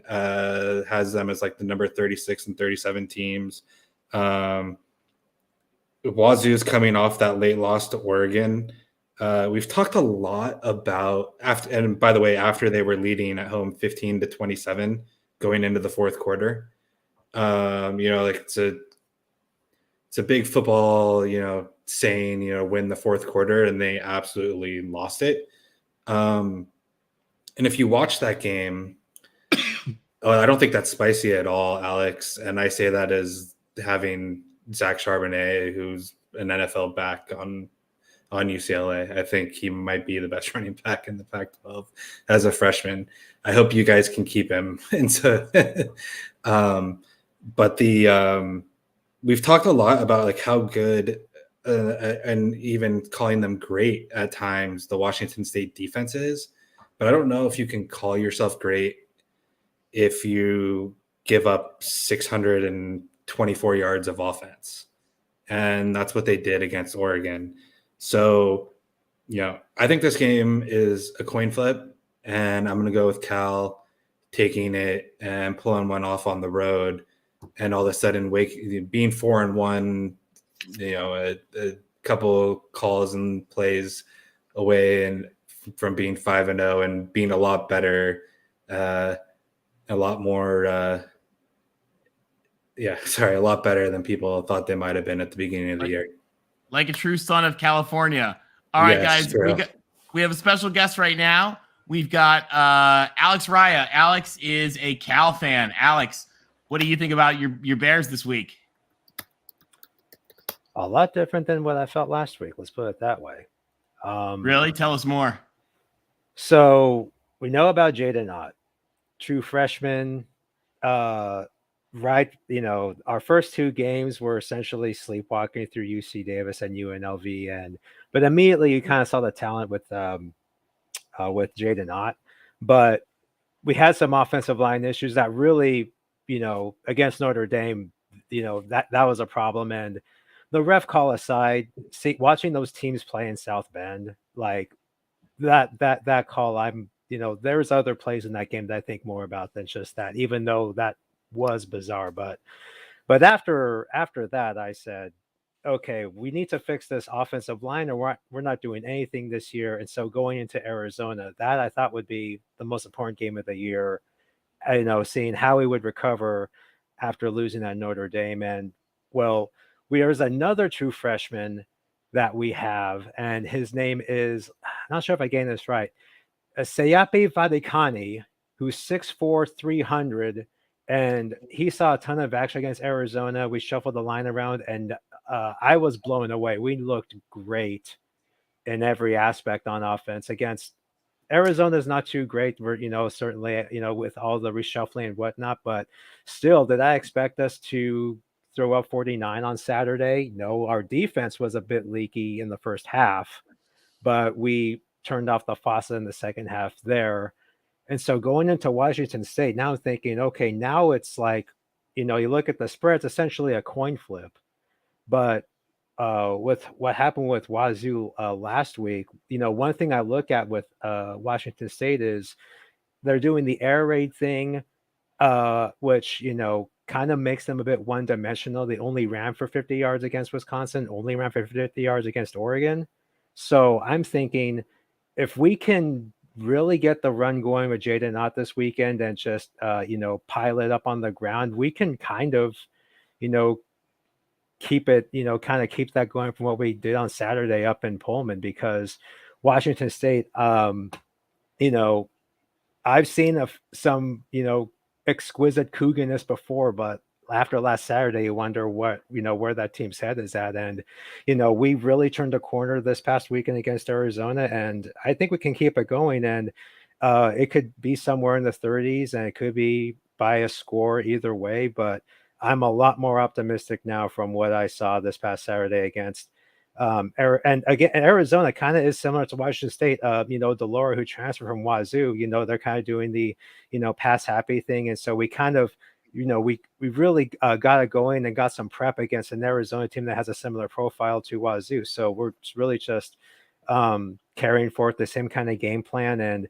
has them as like the number 36 and 37 teams. Wazoo's coming off that late loss to Oregon. We've talked a lot about after they were leading at home 15-27 going into the fourth quarter. It's a big football, saying, win the fourth quarter, and they absolutely lost it. And if you watch that game, I don't think that's spicy at all, Alex. And I say that as having Zach Charbonnet, who's an NFL back on UCLA. I think he might be the best running back in the Pac-12 as a freshman. I hope you guys can keep him. But we've talked a lot about like how good and even calling them great at times the Washington State defense is, but I don't know if you can call yourself great if you give up 624 yards of offense. And that's what they did against Oregon. So, I think this game is a coin flip, and I'm going to go with Cal taking it and pulling one off on the road. And all of a sudden, being 4-1, a couple calls and plays away, and from being 5-0 and being a lot better, a lot better than people thought they might have been at the beginning of the year. Like a true son of California. All right, guys, we have a special guest right now. we've got Alex Raya. Alex is a Cal fan. Alex, what do you think about your Bears this week? A lot different than what I felt last week. Let's put it that way. Really? Tell us more. So we know about Jaden Ott, true freshman. Right, our first 2 games were essentially sleepwalking through UC Davis and UNLV, but immediately you kind of saw the talent with Jaden Ott. But we had some offensive line issues that really, against Notre Dame, that was a problem. And the ref call aside, watching those teams play in South Bend, like that call, there's other plays in that game that I think more about than just that, even though that was bizarre. But after that, I said, okay, we need to fix this offensive line, or we're not doing anything this year. And so going into Arizona, that I thought would be the most important game of the year. Seeing how he would recover after losing at Notre Dame. And well, there's another true freshman that we have, and his name is, I'm not sure if I getting this right, Sayape Vadikani, who's 6'4", 300, and he saw a ton of action against Arizona. We shuffled the line around, and I was blown away. We looked great in every aspect on offense. Against Arizona is not too great. We're, certainly, with all the reshuffling and whatnot, but still, did I expect us to throw up 49 on Saturday? No, our defense was a bit leaky in the first half, but we turned off the faucet in the second half there. And so going into Washington State, now I'm thinking, okay, now it's like, you look at the spread, it's essentially a coin flip. But with what happened with Wazoo last week, one thing I look at with Washington State is they're doing the air raid thing, which, kind of makes them a bit one-dimensional. They only ran for 50 yards against Wisconsin, only ran for 50 yards against Oregon. So I'm thinking if we can really get the run going with Jaden Ott this weekend and just, pile it up on the ground, we can kind of, keep it, kind of keep that going from what we did on Saturday up in Pullman, because Washington State, I've seen some, exquisite Cougarness before, but after last Saturday, you wonder what, where that team's head is at. And, we really turned a corner this past weekend against Arizona, and I think we can keep it going. And it could be somewhere in the 30s, and it could be by a score either way. But I'm a lot more optimistic now from what I saw this past Saturday against and again, Arizona kind of is similar to Washington State. Delora, who transferred from Wazoo, they're kind of doing the, pass happy thing. And so we kind of, we really got it going and got some prep against an Arizona team that has a similar profile to Wazoo. So we're really just carrying forth the same kind of game plan and,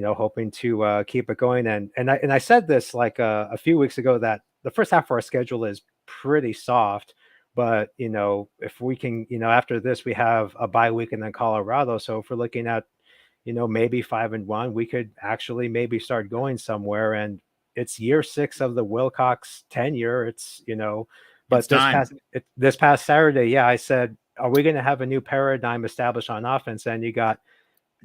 hoping to keep it going. And I said this like a few weeks ago that the first half of our schedule is pretty soft. But, if we can, after this, we have a bye week and then Colorado. So if we're looking at, maybe 5-1, we could actually maybe start going somewhere. And it's year 6 of the Wilcox tenure. It's, but this past Saturday, yeah, I said, are we going to have a new paradigm established on offense? And you got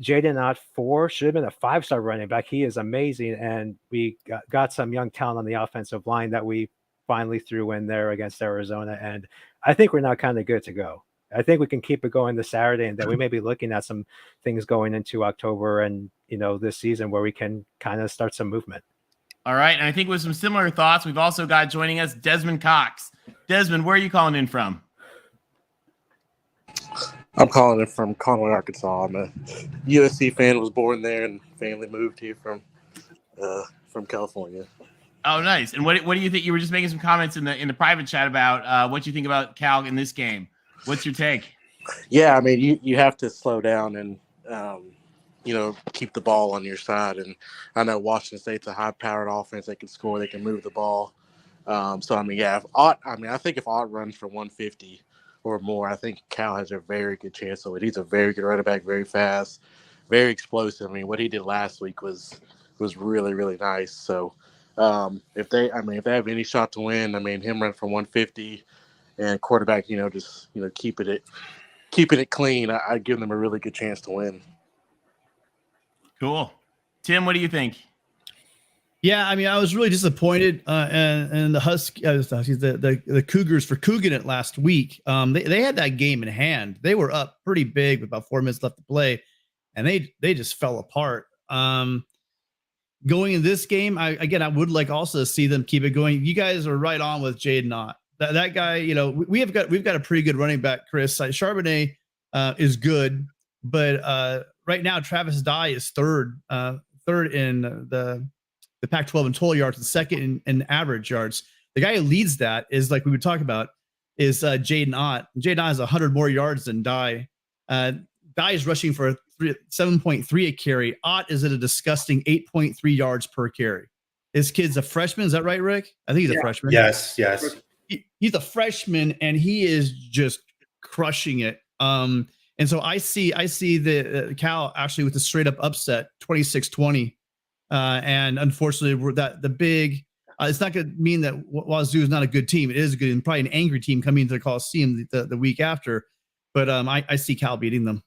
Jaden Ott 4, should have been a 5-star running back. He is amazing. And we got some young talent on the offensive line that we finally threw in there against Arizona. And I think we're now kind of good to go. I think we can keep it going this Saturday, and then we may be looking at some things going into October and, this season where we can kind of start some movement. All right. And I think with some similar thoughts, we've also got joining us Desmond Cox. Desmond, where are you calling in from? I'm calling it from Cardinal, Arkansas. I'm a USC fan, was born there, and family moved here from California. Oh, nice. And what do you think? You were just making some comments in the private chat about what you think about Cal in this game. What's your take? Yeah, I mean, you have to slow down and keep the ball on your side. And I know Washington State's a high-powered offense. They can score. They can move the ball. So I mean, yeah. I think if Ott runs for 150 or more, I think Cal has a very good chance of it. He's a very good running back, very fast, very explosive. I mean, what he did last week was really, really nice. So. If they have any shot to win, I mean, him run for 150 and quarterback, keeping it clean, I'd give them a really good chance to win. Cool. Tim, what do you think? Yeah, I mean, I was really disappointed, and the the Cougars for Coogan it last week. They had that game in hand. They were up pretty big with about 4 minutes left to play, and they just fell apart. Going in this game, I would like also to see them keep it going. You guys are right on with Jaden Ott. That guy, you know, we've got a pretty good running back, Chris. Charbonnet is good, but right now Travis Dye is third in the Pac-12 in total yards and second in average yards. The guy who leads that is, like we would talk about, is Jaden Ott. Jaden Ott has 100 more yards than Dye. Dye is rushing for 7.3 a carry. Ott is at a disgusting 8.3 yards per carry. This kid's a freshman. Is that right, Rick? I think he's a freshman. Yes. He's a freshman, and he is just crushing it. And so I see the Cal actually with a straight up upset, 26-20. And unfortunately, we're the big. It's not going to mean that Wazoo is not a good team. It is a good and probably an angry team coming into the Coliseum the week after. But I see Cal beating them.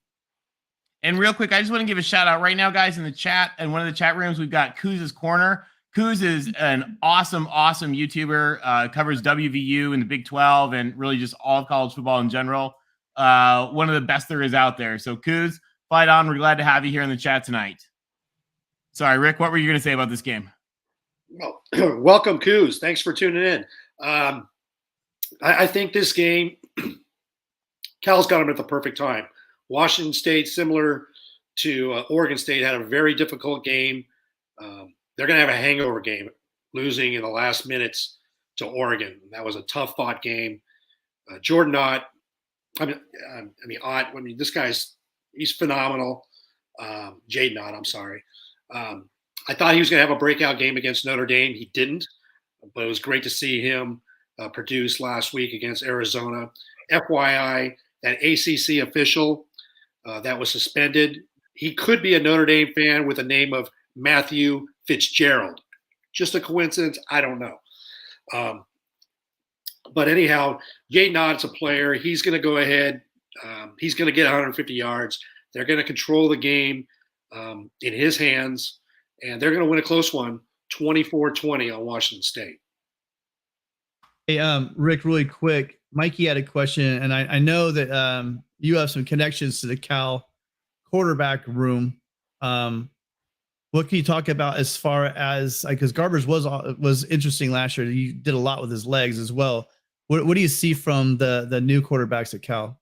And real quick, I just want to give a shout out right now, guys, in the chat. And one of the chat rooms, we've got Kuz's Corner. Kuz is an awesome YouTuber, covers WVU and the Big 12 and really just all of college football in general. One of the best there is out there. So Kuz, fight on. We're glad to have you here in the chat tonight. Sorry, Rick, what were you going to say about this game? Well, welcome, Kuz. Thanks for tuning in. I think this game, Cal's got them at the perfect time. Washington State, similar to Oregon State, had a very difficult game. They're going to have a hangover game, losing in the last minutes to Oregon. That was a tough-fought game. Jordan Ott, Ott. This he's phenomenal. Jaden Ott, I'm sorry. I thought he was going to have a breakout game against Notre Dame. He didn't, but it was great to see him produce last week against Arizona. FYI, that ACC official that was suspended, he could be a Notre Dame fan with the name of Matthew Fitzgerald. Just a coincidence? I don't know. But anyhow, Jaden Ott's a player. He's going to go ahead. He's going to get 150 yards. They're going to control the game in his hands, and they're going to win a close one, 24-20 on Washington State. Hey, Rick, really quick. Mikey had a question, and I know that you have some connections to the Cal quarterback room. What can you talk about as far as, because Garbers was interesting last year. You did a lot with his legs as well. What do you see from the new quarterbacks at Cal?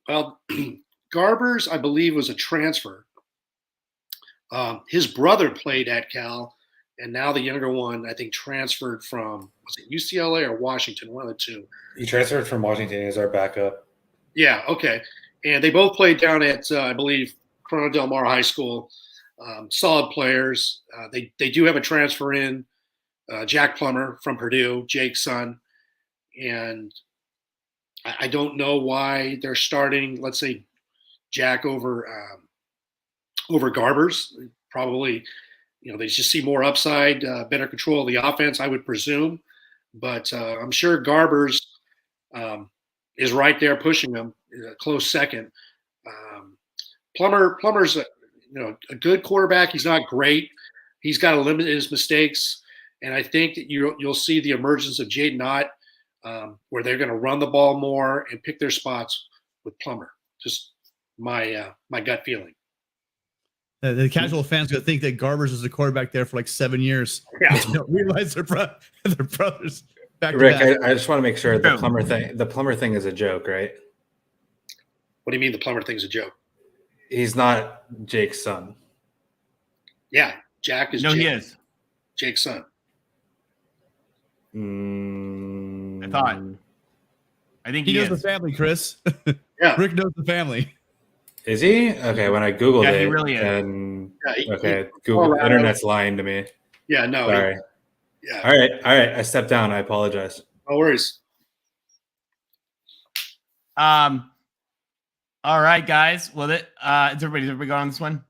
Well, Garbers, I believe, was a transfer. His brother played at Cal, and now the younger one, I think, transferred from, was it UCLA or Washington, one of the two. He transferred from Washington as our backup. Yeah, okay. And they both played down at, I believe, Corona Del Mar High School. Solid players. They do have a transfer in, Jack Plummer from Purdue, Jake's son. And I don't know why they're starting, let's say, Jack over Garbers. Probably, they just see more upside, better control of the offense, I would presume. But I'm sure Garbers is right there pushing them, a close second. Plummer's a good quarterback. He's not great. He's got to limit his mistakes. And I think that you'll see the emergence of Jaden Ott, where they're going to run the ball more and pick their spots with Plummer. Just my gut feeling. The casual fans going to think that Garbers was the quarterback there for like 7 years. Yeah. They don't realize they're brothers. Back Rick, to back. I just want to make sure the Plummer thing is a joke, right? What do you mean the Plummer thing's a joke? He's not Jake's son. Yeah, Jack is. No, he is. Jake's son. I thought. I think He knows is. the family, Chris. Yeah. Rick knows the family. Is he? Okay, when I Googled it. He really is. And, Yeah, Google Internet's lying to me. Yeah, no. Sorry. Yeah. All right. I stepped down. I apologize. No worries. All right, guys. Well, is everybody going on this one?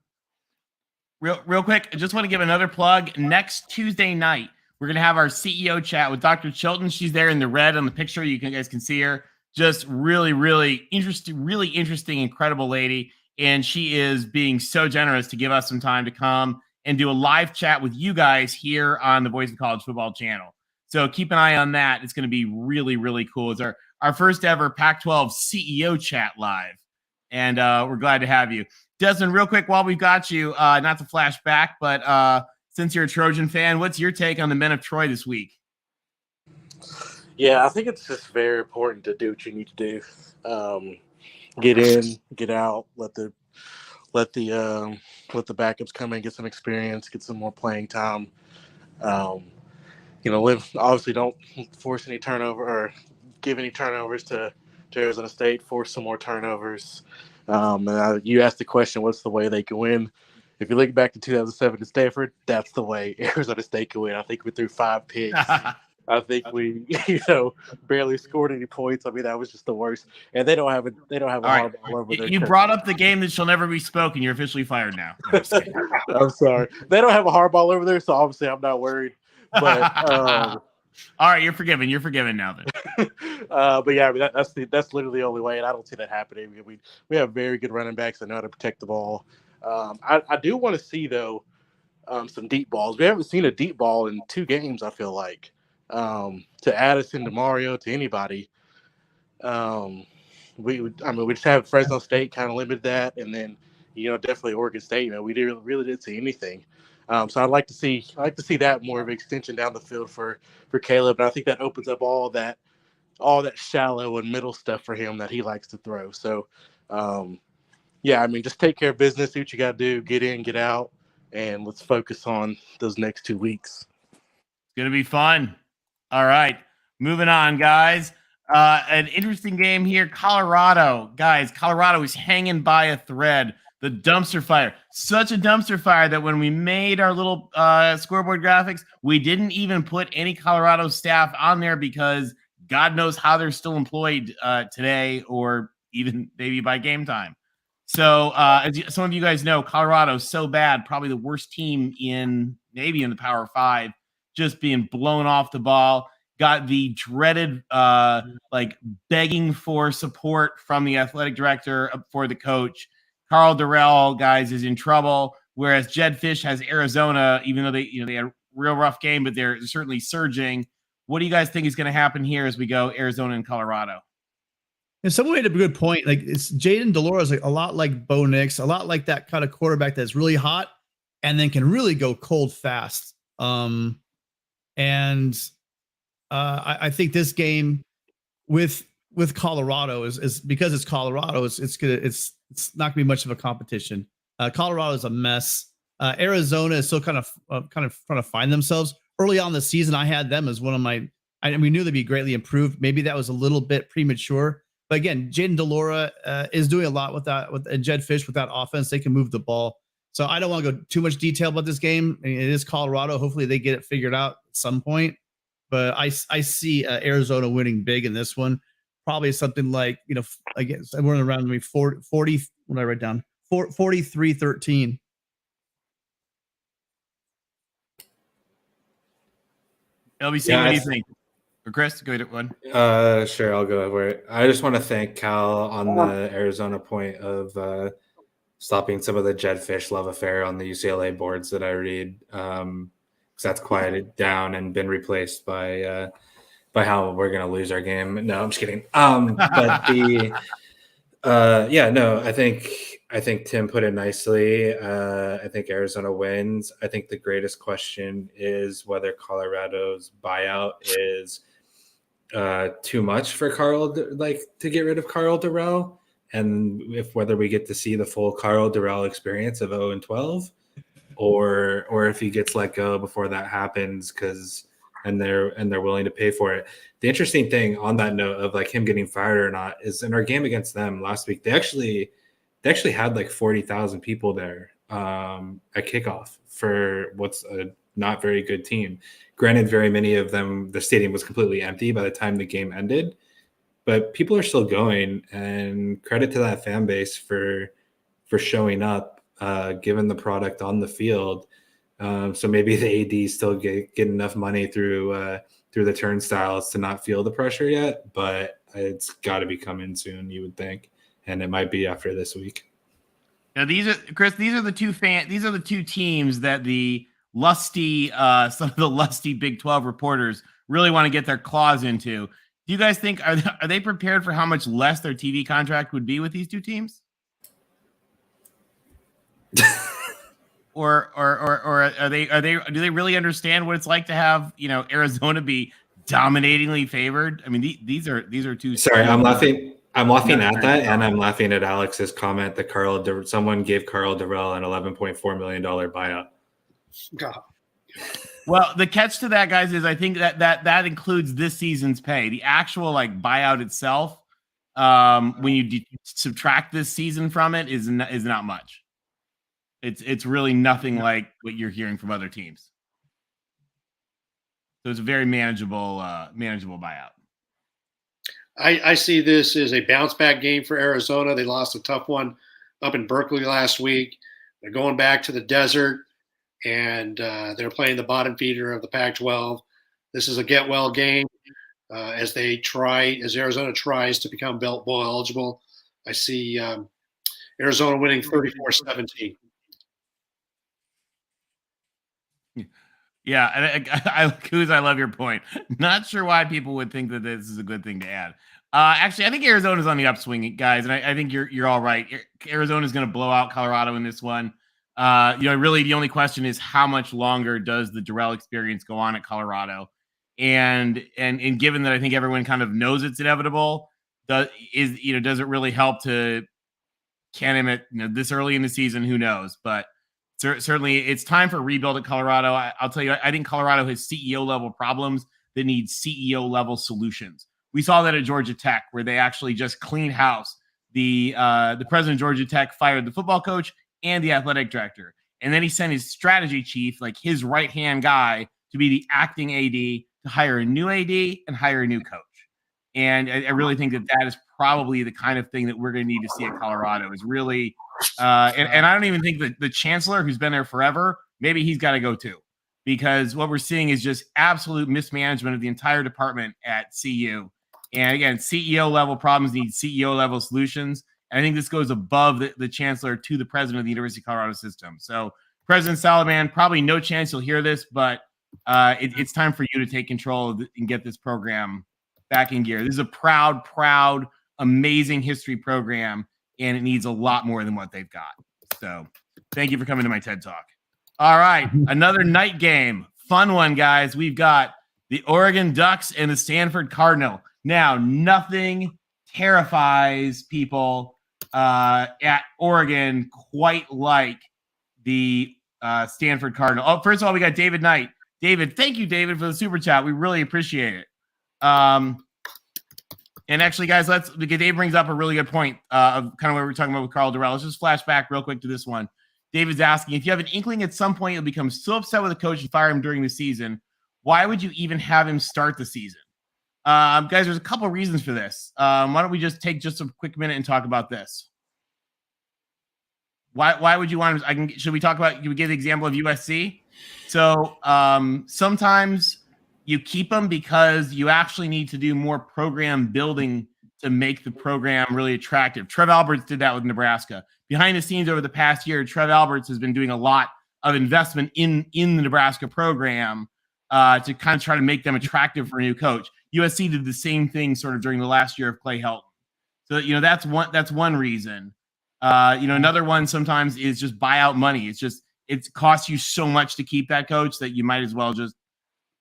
Real quick, I just want to give another plug. Next Tuesday night, we're going to have our CEO chat with Dr. Chilton. She's there in the red on the picture. You guys can see her. Just really, really interesting, incredible lady. and she is being so generous to give us some time to come and do a live chat with you guys here on the Voice of College Football channel. So keep an eye on that. It's going to be really, really cool. It's our first ever Pac-12 CEO chat live, and we're glad to have you. Desmond, real quick, while we've got you, not to flash back, but since you're a Trojan fan, what's your take on the men of Troy this week? Yeah, I think it's just very important to do what you need to do. Get in, get out, let the backups come in, get some experience, get some more playing time. Obviously don't force any turnover or give any turnovers to Arizona State, force some more turnovers. You asked the question, what's the way they can win? If you look back to 2007 to Stanford, that's the way Arizona State can win. I think we threw 5 picks. I think we, barely scored any points. I mean, that was just the worst. And they don't have a hardball over there. You brought up the game that shall never be spoken. You're officially fired now. I'm sorry. They don't have a hardball over there, so obviously I'm not worried. But all right, you're forgiven. You're forgiven now then. But yeah, I mean, that's literally the only way, and I don't see that happening. We have very good running backs that know how to protect the ball. I do want to see though some deep balls. We haven't seen a deep ball in 2 games. I feel like. To Addison, to Mario, to anybody. We just have Fresno State kind of limited that, and then definitely Oregon State. We really didn't see anything. So I'd like to see that more of an extension down the field for Caleb, and I think that opens up all that shallow and middle stuff for him that he likes to throw. So just take care of business, do what you got to do, get in, get out, and let's focus on those next 2 weeks. It's gonna be fun. All right, moving on, guys. An interesting game here. Colorado, guys. Colorado is hanging by a thread. The dumpster fire. Such a dumpster fire that when we made our little scoreboard graphics, we didn't even put any Colorado staff on there because God knows how they're still employed today or even maybe by game time. So as some of you guys know, Colorado's so bad, probably the worst team in the Power 5. Just being blown off the ball, got the dreaded begging for support from the athletic director for the coach. Carl Durrell, guys, is in trouble, whereas Jed Fish has Arizona, even though they had a real rough game, but they're certainly surging. What do you guys think is going to happen here as we go Arizona and Colorado? And someone made a good point. Like, it's Jaden Delora a lot like Bo Nix, a lot like that kind of quarterback that's really hot and then can really go cold fast. I think this game with Colorado is because it's Colorado. It's not gonna be much of a competition. Colorado is a mess. Arizona is still kind of trying to find themselves. Early on in the season, I had them as one of my. We knew they'd be greatly improved. Maybe that was a little bit premature. But again, Jaden Delora is doing a lot with that. With Jed Fish with that offense, they can move the ball. So I don't want to go too much detail about this game. It is Colorado. Hopefully they get it figured out at some point. But I see Arizona winning big in this one. Probably something like, I guess I'm running around me 40, what did I write down? 43-13. LBC, what do you think? Or Chris, go ahead. One. Sure, I'll go over it. I just want to thank Cal on the Arizona point of stopping some of the Jed Fish love affair on the UCLA boards that I read, because that's quieted down and been replaced by how we're going to lose our game. No, I'm just kidding. But I think Tim put it nicely. I think Arizona wins. I think the greatest question is whether Colorado's buyout is too much for to get rid of Carl Durrell, and whether we get to see the full Carl Durrell experience of 0-12, or if he gets let go before that happens and they're willing to pay for it. The interesting thing on that note of him getting fired or not is in our game against them last week, they actually had 40,000 people there at kickoff for what's a not very good team. Granted, very many of them, the stadium was completely empty by the time the game ended, but people are still going, and credit to that fan base for showing up, given the product on the field. So maybe the AD still get enough money through the turnstiles to not feel the pressure yet, but it's got to be coming soon, you would think, and it might be after this week. Now these are Chris. These are the two teams that the lusty, some of the lusty Big 12 reporters really want to get their claws into. Do you guys think are they prepared for how much less their TV contract would be with these two teams? or are they do they really understand what it's like to have Arizona be dominatingly favored? I mean, these are two. Sorry, I'm laughing at that, and I'm laughing at Alex's comment that someone gave Carl Durrell an $11.4 million buyout. God. Well, the catch to that, guys, is I think that includes this season's pay. The actual buyout itself, when you subtract this season from it, is not much. It's really nothing like what you're hearing from other teams. So it's a very manageable buyout. I see this as a bounce back game for Arizona. They lost a tough one up in Berkeley last week. They're going back to the desert, and they're playing the bottom feeder of the Pac-12. This is a get well game as Arizona tries to become Belt Bowl eligible. I see Arizona winning 34-17. Yeah, I love your point. Not sure why people would think that this is a good thing to add. Actually, I think Arizona's on the upswing, guys, and I think you're all right. Arizona's going to blow out Colorado in this one. Really, the only question is how much longer does the Durrell experience go on at Colorado, and given that I think everyone kind of knows it's inevitable, does it really help to can him at this early in the season? Who knows, but. Certainly, it's time for a rebuild at Colorado. I'll tell you, I think Colorado has CEO level problems that need CEO level solutions. We saw that at Georgia Tech, where they actually just cleaned house. The president of Georgia Tech fired the football coach and the athletic director, and then he sent his strategy chief, like his right hand guy, to be the acting AD to hire a new AD and hire a new coach. And I really think that is probably the kind of thing that we're going to need to see at Colorado. Is really. And I don't even think that the chancellor, who's been there forever, maybe he's got to go too, because what we're seeing is just absolute mismanagement of the entire department at CU. And again, CEO level problems need CEO level solutions. And I think this goes above the chancellor to the president of the University of Colorado system. So President Salaman, probably no chance you'll hear this, but it's time for you to take control and get this program back in gear. This is a proud, amazing history program, and it needs a lot more than what they've got. So thank you for coming to my TED Talk. All right, another night game. Fun one, guys. We've got the Oregon Ducks and the Stanford Cardinal. Now, nothing terrifies people at Oregon quite like the Stanford Cardinal. Oh, first of all, we got David Knight. David, thank you, David, for the super chat. We really appreciate it. And actually, guys, Dave brings up a really good point of kind of what we were talking about with Carl Durrell. Let's just flash back real quick to this one. David's asking, if you have an inkling at some point you'll become so upset with a coach and fire him during the season, why would you even have him start the season? Guys, there's a couple of reasons for this. Why don't we just take just a quick minute and talk about this? Why would you want him? Should we talk about, can we give the example of USC? So sometimes you keep them because you actually need to do more program building to make the program really attractive. Trev Alberts did that with Nebraska. Behind the scenes over the past year, Trev Alberts has been doing a lot of investment in the Nebraska program to kind of try to make them attractive for a new coach. USC did the same thing sort of during the last year of Clay Helton. So, that's one reason. Another one sometimes is just buyout money. It costs you so much to keep that coach that you might as well just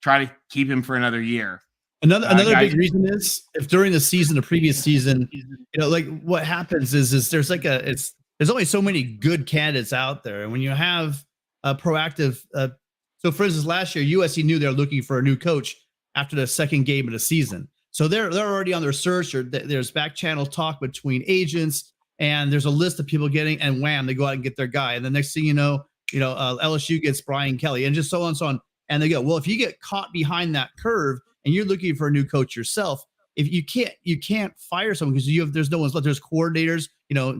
try to keep him for another year. Another big reason is if during the previous season, what happens is there's there's only so many good candidates out there. And when you have a proactive, so for instance, last year, USC knew they're looking for a new coach after the second game of the season. So they're already on their search, or there's back channel talk between agents, and there's a list of people getting, and wham, they go out and get their guy. And the next thing you know, LSU gets Brian Kelly, and just so on and so on. And they go, well, if you get caught behind that curve and you're looking for a new coach yourself, if you can't fire someone because there's no one's left. There's coordinators,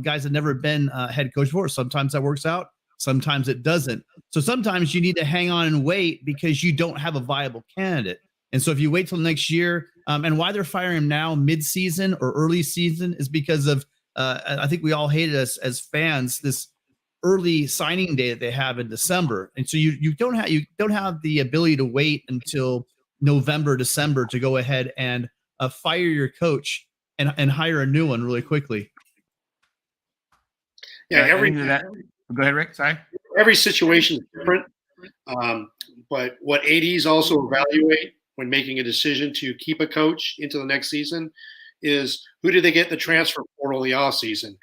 guys that never been head coach before. Sometimes that works out, sometimes it doesn't. So sometimes you need to hang on and wait because you don't have a viable candidate. And so if you wait till next year, and why they're firing him now mid-season or early season is because of I think we all hated us as fans, this early signing day that they have in December, and so you don't have the ability to wait until November, December to go ahead and fire your coach and hire a new one really quickly. Yeah, Go ahead, Rick. Sorry. Every situation is different. But what ADs also evaluate when making a decision to keep a coach into the next season is who did they get in the transfer portal the offseason?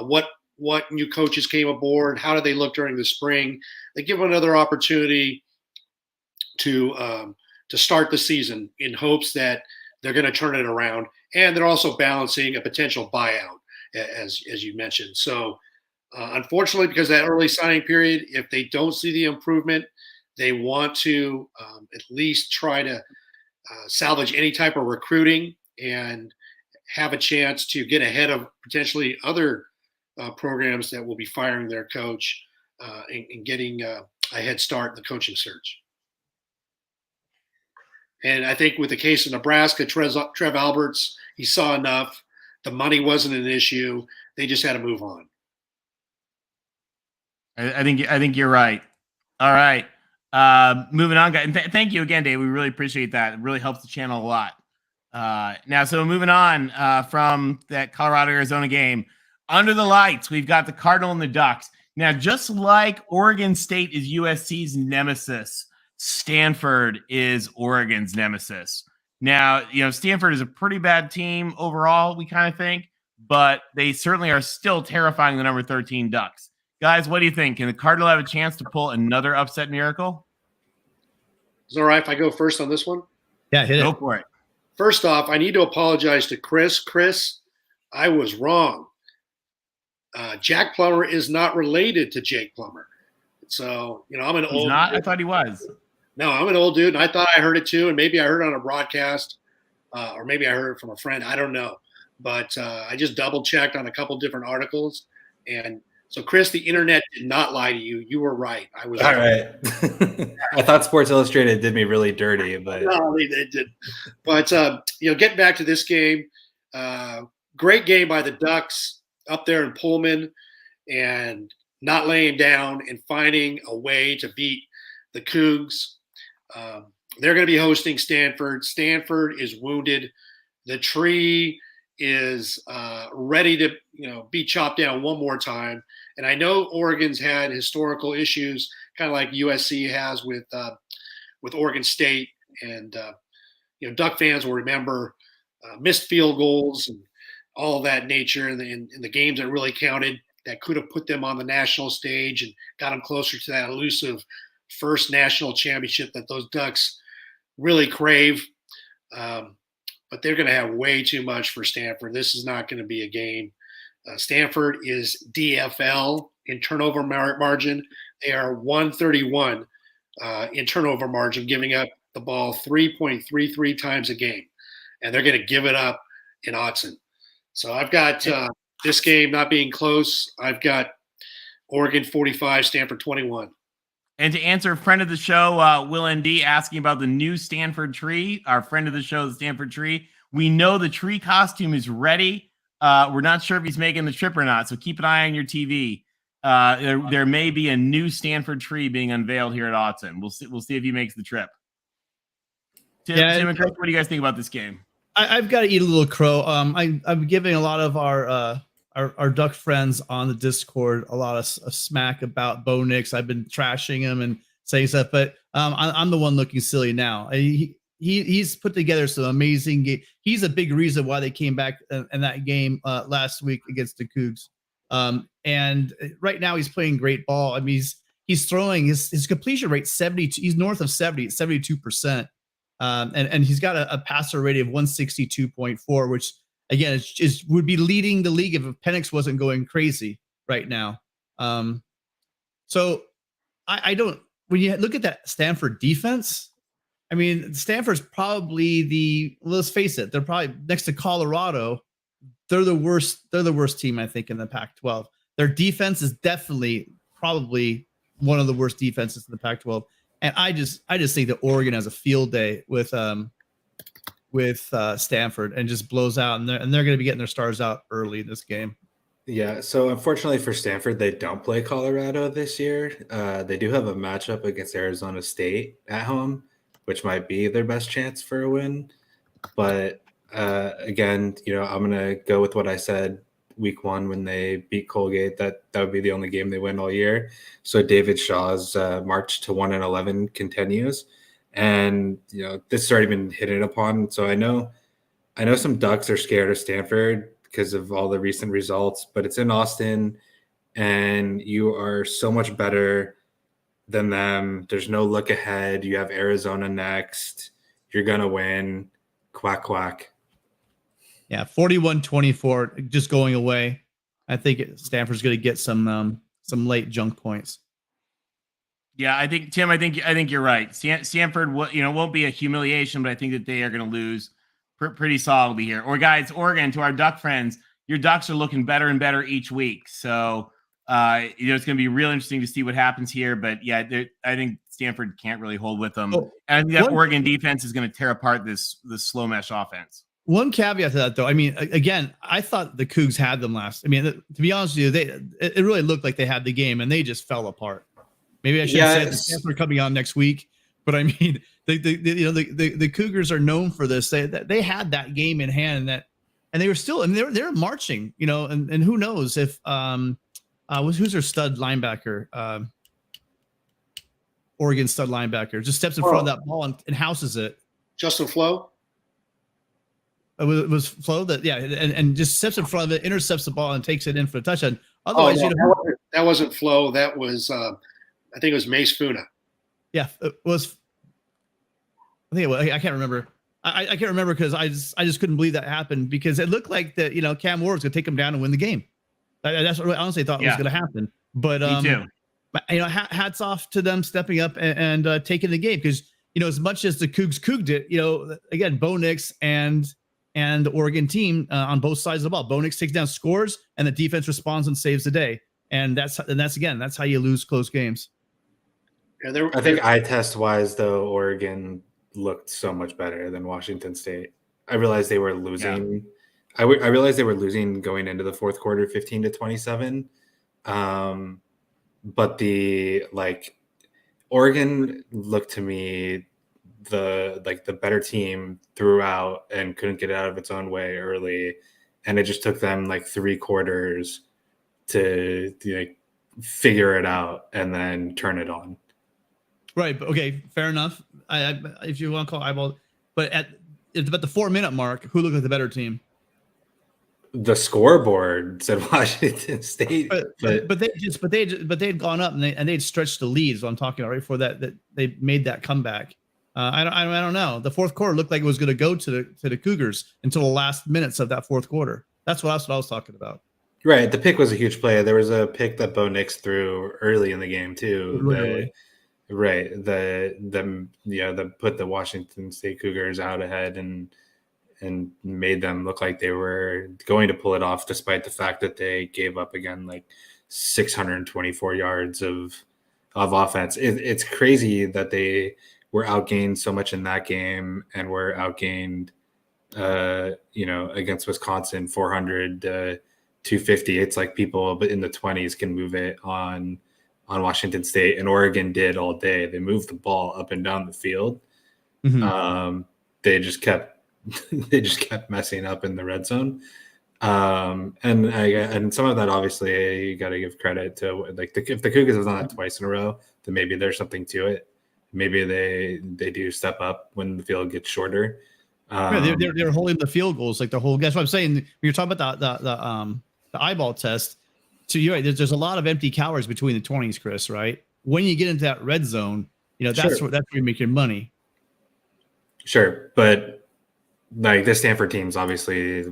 What new coaches came aboard? How did they look during the spring? They give them another opportunity to start the season in hopes that they're going to turn it around, and they're also balancing a potential buyout, as you mentioned. So, unfortunately, because of that early signing period, if they don't see the improvement, they want to at least try to salvage any type of recruiting and have a chance to get ahead of potentially other programs that will be firing their coach and getting a head start in the coaching search. And I think with the case of Nebraska, Trev Alberts, he saw enough. The money wasn't an issue. They just had to move on. I think you're right. All right. Moving on, guys. Thank you again, Dave. We really appreciate that. It really helps the channel a lot. Now, so moving on from that Colorado-Arizona game, under the lights, we've got the Cardinal and the Ducks. Now, just like Oregon State is USC's nemesis, Stanford is Oregon's nemesis. Now, Stanford is a pretty bad team overall, we kind of think, but they certainly are still terrifying the number 13 Ducks. Guys, what do you think? Can the Cardinal have a chance to pull another upset miracle? Is it all right if I go first on this one? Yeah, hit it. Go for it. First off, I need to apologize to Chris. Chris, I was wrong. Jack Plummer is not related to Jake Plummer. So, I'm an old. Not? I thought he was. No, I'm an old dude, and I thought I heard it too, and maybe I heard it on a broadcast, or maybe I heard it from a friend. I don't know, but I just double checked on a couple different articles, and so Chris, the internet did not lie to you. You were right. I was all right. I thought Sports Illustrated did me really dirty, but no, they did. But getting back to this game, great game by the Ducks up there in Pullman, and not laying down and finding a way to beat the Cougs. They're going to be hosting Stanford. Stanford is wounded. The tree is ready to be chopped down one more time. And I know Oregon's had historical issues, kind of like USC has with Oregon State. And Duck fans will remember missed field goals and all of that nature in the games that really counted, that could have put them on the national stage and got them closer to that elusive first national championship that those Ducks really crave. But they're going to have way too much for Stanford. This is not going to be a game. Stanford is DFL in turnover margin. They are 131 in turnover margin, giving up the ball 3.33 times a game. And they're going to give it up in Autzen. So I've got this game not being close. I've got Oregon 45, Stanford 21. And to answer a friend of the show, Will ND, asking about the new Stanford tree, our friend of the show, the Stanford tree. We know the tree costume is ready. We're not sure if he's making the trip or not, so keep an eye on your TV. There may be a new Stanford tree being unveiled here at Autzen. We'll see if he makes the trip. Tim and Chris, what do you guys think about this game? I've got to eat a little crow. I'm giving a lot of our Duck friends on the Discord a lot of smack about Bo Nix. I've been trashing him and saying stuff, but I'm the one looking silly now. He's put together some amazing game. He's a big reason why they came back in that game last week against the Cougs. And right now he's playing great ball. I mean, he's throwing his completion rate 72. He's north of 72%. And he's got a passer rating of 162.4, which again would be leading the league if Penix wasn't going crazy right now. So I don't. When you look at that Stanford defense, I mean, Stanford's probably let's face it, they're probably next to Colorado. They're the worst. They're the worst team, I think, in the Pac-12. Their defense is definitely probably one of the worst defenses in the Pac-12. And I just think that Oregon has a field day with Stanford and just blows out, and they're going to be getting their stars out early in this game. Yeah, so unfortunately for Stanford, they don't play Colorado this year. They do have a matchup against Arizona State at home, which might be their best chance for a win. But again, I'm gonna go with what I said week 1 when they beat Colgate. That would be the only game they win all year. So David Shaw's march to 1-11 continues, and this has already been hit upon. So I know some Ducks are scared of Stanford because of all the recent results, but it's in Austin and you are so much better than them. There's no look ahead. You have Arizona next. You're going to win. Quack, quack. Yeah, 41-24, just going away. I think Stanford's going to get some late junk points. Yeah, I think Tim. I think you're right. Stanford, won't be a humiliation, but I think that they are going to lose pretty solidly here. Or guys, Oregon, to our Duck friends, your Ducks are looking better and better each week. So it's going to be real interesting to see what happens here. But yeah, I think Stanford can't really hold with them. Oh, and I think that Oregon defense is going to tear apart this slow mesh offense. One caveat to that, though, I mean, again, I thought the Cougs had them last. I mean, to be honest with you, it really looked like they had the game, and they just fell apart. Maybe I should have said Stanford coming on next week, but I mean, the Cougars are known for this. They had that game in hand, and they were still, and they're marching, and who knows if who's their stud linebacker, Oregon stud linebacker, just steps in front of that ball and houses it. Justin Flo. It was Flo and just steps in front of it, intercepts the ball, and takes it in for a touchdown. Otherwise, that wasn't Flo. That was I think it was Mace Funa. Yeah, it was. I think I can't remember. I can't remember because I just couldn't believe that happened because it looked like that Cam Ward was going to take him down and win the game. That's what I honestly thought was going to happen. But me too. Hats off to them stepping up and taking the game because as much as the Cougs couged it, again, Bo Nix and the Oregon team on both sides of the ball. Bo Nix takes down scores and the defense responds and saves the day. And that's how you lose close games. Yeah, I think eye test wise though, Oregon looked so much better than Washington State. I realized they were losing. Yeah. I realized they were losing going into the fourth quarter, 15-27. But the Oregon looked to me the better team throughout and couldn't get out of its own way early, and it just took them 3 quarters to figure it out and then turn it on. Right. Okay. Fair enough. If you want to call eyeball, but at about the 4-minute mark, who looked like the better team? The scoreboard said Washington State, but they had gone up and they'd stretched the lead. Is what I'm talking about right before that they made that comeback. I don't know. The fourth quarter looked like it was going to go to the Cougars until the last minutes of that fourth quarter. That's what I was talking about. Right. The pick was a huge play. There was a pick that Bo Nix threw early in the game too. Really? Right. That put the Washington State Cougars out ahead and made them look like they were going to pull it off, despite the fact that they gave up again 624 yards of offense. It's crazy that they were outgained so much in that game and were outgained against Wisconsin 400 250. It's like people in the 20s can move it on Washington State, and Oregon did all day. They moved the ball up and down the field. Mm-hmm. They just kept messing up in the red zone. And some of that, obviously, you got to give credit to if the Cougars have done that twice in a row, then maybe there's something to it. Maybe they do step up when the field gets shorter. They're holding the field goals the whole. That's what I'm saying. When you're talking about the eyeball test, so you're right. There's a lot of empty calories between the 20s, Chris. Right? When you get into that red zone, that's where you make your money. Sure, but the Stanford teams, obviously,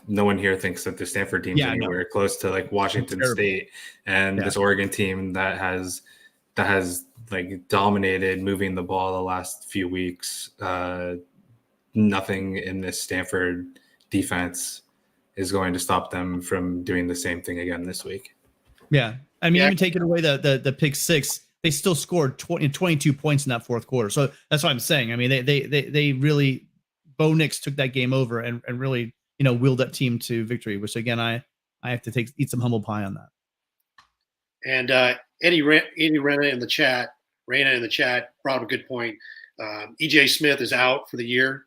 no one here thinks that the Stanford team's anywhere close to Washington State and this Oregon team that has dominated moving the ball the last few weeks. Nothing in this Stanford defense is going to stop them from doing the same thing again this week. Yeah. I mean, even taking away the pick six, they still scored 22 points in that fourth quarter. So that's what I'm saying. I mean, they really, Bo Nix took that game over and really, willed that team to victory, which again, I I have to eat some humble pie on that. And Eddie Rena in the chat brought up a good point. EJ Smith is out for the year.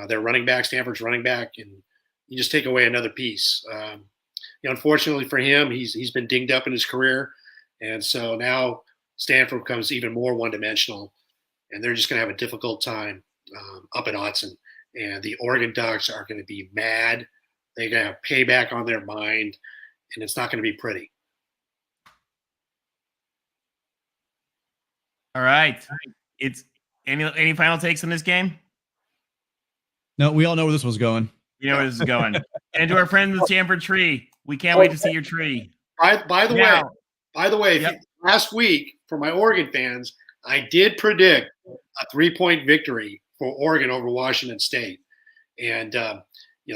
Their running back, Stanford's running back, and you just take away another piece. Unfortunately for him, he's been dinged up in his career, and so now Stanford becomes even more one-dimensional, and they're just going to have a difficult time up at Autzen. And the Oregon Ducks are going to be mad. They're going to have payback on their mind, and it's not going to be pretty. All right. It's any final takes on this game? No, we all know where this was going. You know where this is going. And to our friend in the Stanford tree, we can't wait to see your tree. By the way, Yep. last week for my Oregon fans, I did predict a 3-point victory for Oregon over Washington State, and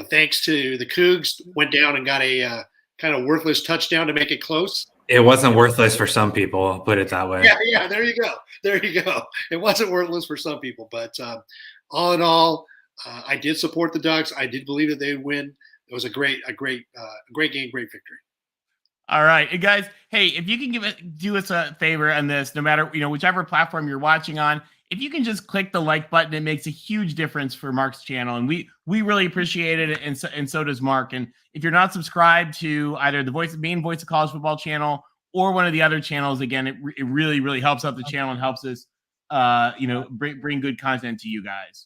thanks to the Cougs, went down and got a kind of worthless touchdown to make it close. It wasn't worthless for some people, I'll put it that way. Yeah. There you go. It wasn't worthless for some people, but all in all, I did support the Ducks. I did believe that they would win. It was a great game, great victory. All right, and guys. Hey, if you can do us a favor on this, no matter whichever platform you're watching on, if you can just click the like button, it makes a huge difference for Mark's channel, and we really appreciate it, and so does Mark. And if you're not subscribed to either the main Voice of College Football channel or one of the other channels, again, it really helps out the channel and helps us, bring good content to you guys.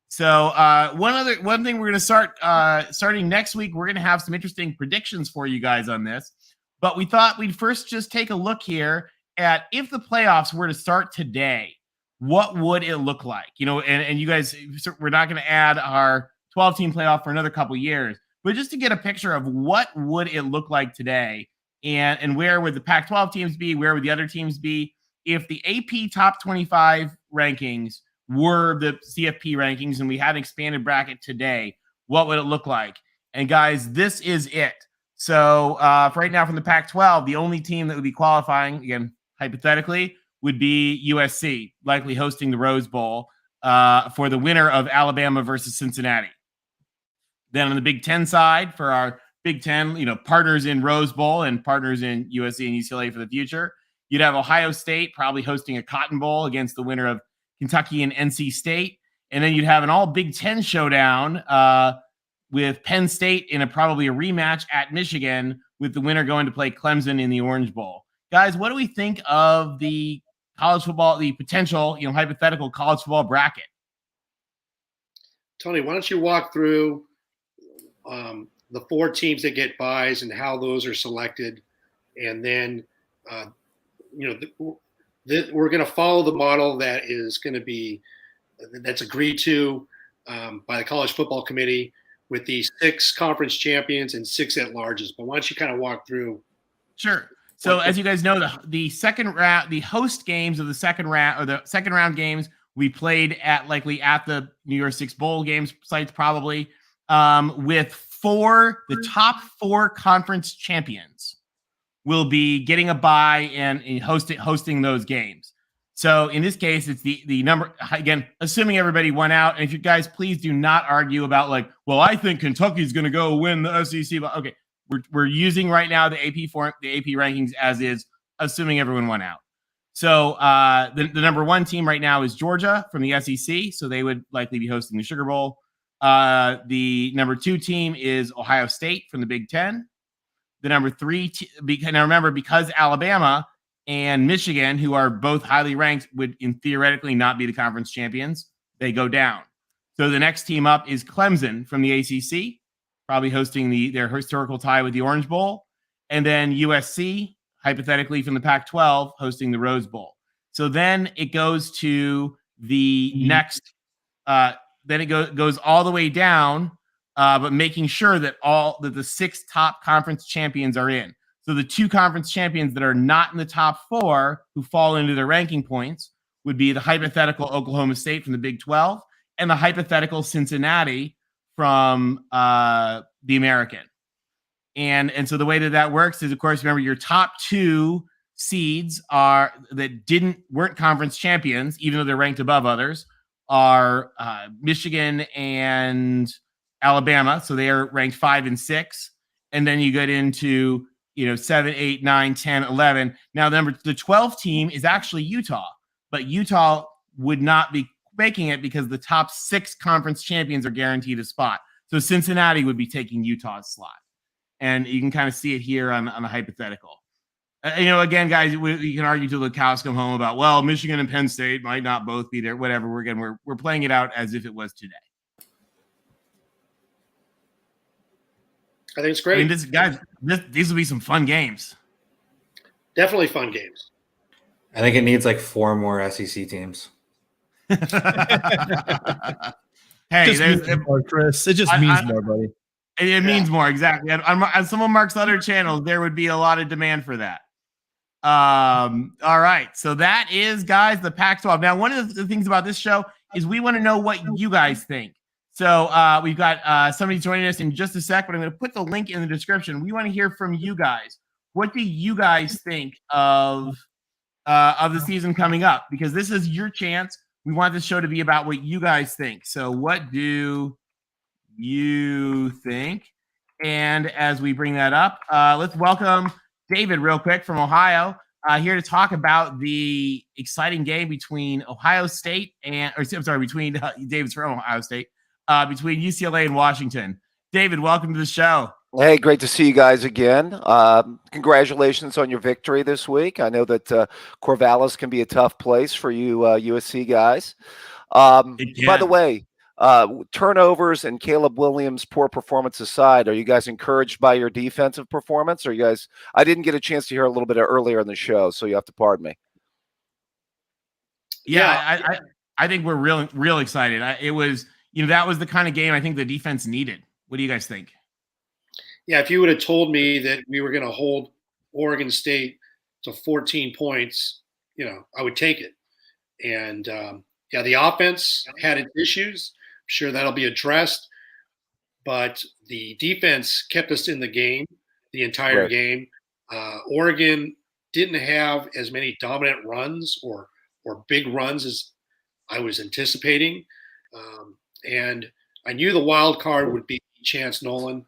So one thing we're going to starting next week, we're going to have some interesting predictions for you guys on this. But we thought we'd first just take a look here at if the playoffs were to start today, what would it look like? And you guys, we're not going to add our 12-team playoff for another couple years, but just to get a picture of what would it look like today, and where would the Pac-12 teams be, where would the other teams be if the AP top 25 rankings were the CFP rankings and we had an expanded bracket today, what would it look like? And guys, this is it. So for right now from the Pac-12, the only team that would be qualifying, again, hypothetically, would be USC, likely hosting the Rose Bowl for the winner of Alabama versus Cincinnati. Then on the Big Ten side, for our Big Ten, partners in Rose Bowl and partners in USC and UCLA for the future, you'd have Ohio State probably hosting a Cotton Bowl against the winner of Kentucky and NC State. And then you'd have an all Big Ten showdown with Penn State in probably a rematch at Michigan, with the winner going to play Clemson in the Orange Bowl. Guys, what do we think of the college football, the potential, hypothetical college football bracket? Tony, why don't you walk through the 4 teams that get buys and how those are selected, and then we're going to follow the model that's agreed to by the College Football Committee, with the 6 conference champions and 6 at-larges. But why don't you kind of walk through? Sure. So as you guys know, the second round, the host games of the second round, or the second round games, we played likely at the New Year's Six Bowl games sites, probably, with the top 4 conference champions will be getting a bye and hosting those games. So in this case, it's the number, again, assuming everybody went out. And if you guys, please do not argue about I think Kentucky's going to go win the SEC. But okay, we're using right now the AP rankings as is, assuming everyone went out. So the number 1 team right now is Georgia from the SEC. So they would likely be hosting the Sugar Bowl. The number 2 team is Ohio State from the Big Ten. The number 3, now remember, because Alabama and Michigan, who are both highly ranked, would theoretically not be the conference champions, they go down. So the next team up is Clemson from the ACC, probably hosting their historical tie with the Orange Bowl. And then USC, hypothetically from the Pac-12, hosting the Rose Bowl. So then it goes to the next, then it goes all the way down, but making sure that the 6 top conference champions are in. So the 2 conference champions that are not in the top 4, who fall into their ranking points, would be the hypothetical Oklahoma State from the Big 12 and the hypothetical Cincinnati from the American. And so the way that works is, of course, remember, your top 2 seeds weren't conference champions, even though they're ranked above others, are Michigan and Alabama. So they are ranked 5 and 6. and then you get into 7, 8, 9, 10, 11. Now the 12th team is actually Utah, but Utah would not be making it because the top 6 conference champions are guaranteed a spot. So Cincinnati would be taking Utah's slot, and you can kind of see it here on a hypothetical. Again, guys, we can argue till the cows come home about, well, Michigan and Penn State might not both be there. Whatever. We're playing it out as if it was today. I think it's great. I mean, these will be some fun games. Definitely fun games. I think it needs like 4 more SEC teams. Hey, there's more, Chris. It just means more, buddy. It means more, exactly. On some of Mark's other channels, there would be a lot of demand for that. All right. So that is, guys, the Pac-12. Now, one of the things about this show is we want to know what you guys think. So we've got somebody joining us in just a sec, but I'm going to put the link in the description. We want to hear from you guys. What do you guys think of the season coming up? Because this is your chance. We want this show to be about what you guys think. So what do you think? And as we bring that up, let's welcome David real quick from Ohio, here to talk about the exciting game between Ohio State between David's from Ohio State, between UCLA and Washington. David, welcome to the show. Hey, great to see you guys again. Congratulations on your victory this week. I know that Corvallis can be a tough place for you USC guys. By the way, turnovers and Caleb Williams' poor performance aside, are you guys encouraged by your defensive performance? Or you guys? I didn't get a chance to hear a little bit earlier in the show, so you have to pardon me. Yeah, I think we're real excited. It was, that was the kind of game I think the defense needed. What do you guys think? Yeah, if you would have told me that we were going to hold Oregon State to 14 points, I would take it. And the offense had its issues. I'm sure that'll be addressed. But the defense kept us in the game the entire game. Oregon didn't have as many dominant runs or big runs as I was anticipating. And I knew the wild card would be Chance Nolan.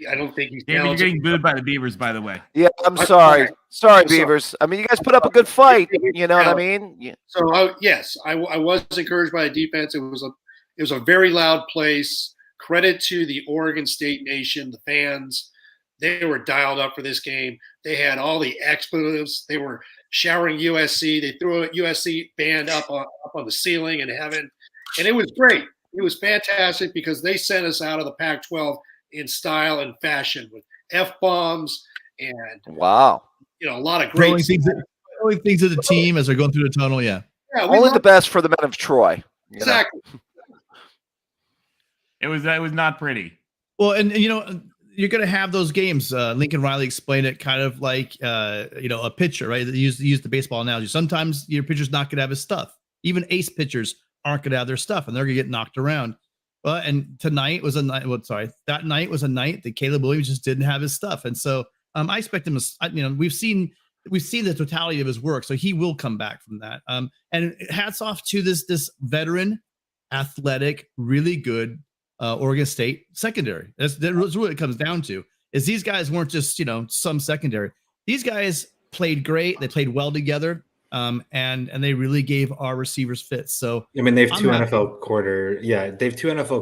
I don't think he's David, you're getting booed by the Beavers, by the way. Yeah, I'm sorry. Sorry, Beavers. I mean, you guys put up a good fight. You know what I mean? Yeah. So yes, I was encouraged by the defense. It was a very loud place. Credit to the Oregon State Nation, the fans. They were dialed up for this game. They had all the expletives. They were showering USC. They threw a USC band up on the ceiling in heaven, and it was great. It was fantastic because they sent us out of the Pac-12 in style and fashion with F-bombs and a lot of great throwing things at the team as they're going through the tunnel. Yeah, only the best for the men of Troy. Exactly. It was not pretty. Well, and you're going to have those games. Lincoln Riley explained it kind of like a pitcher, right? Use the baseball analogy. Sometimes your pitcher's not going to have his stuff. Even ace pitchers aren't going to have their stuff, and they're going to get knocked around. And tonight was a night. That night was a night that Caleb Williams just didn't have his stuff, and so I expect him to. We've seen the totality of his work, so he will come back from that. And hats off to this veteran, athletic, really good Oregon State secondary. That's what it comes down to. Is these guys weren't just some secondary. These guys played great. They played well together. And they really gave our receivers fits. So I mean, they have two NFL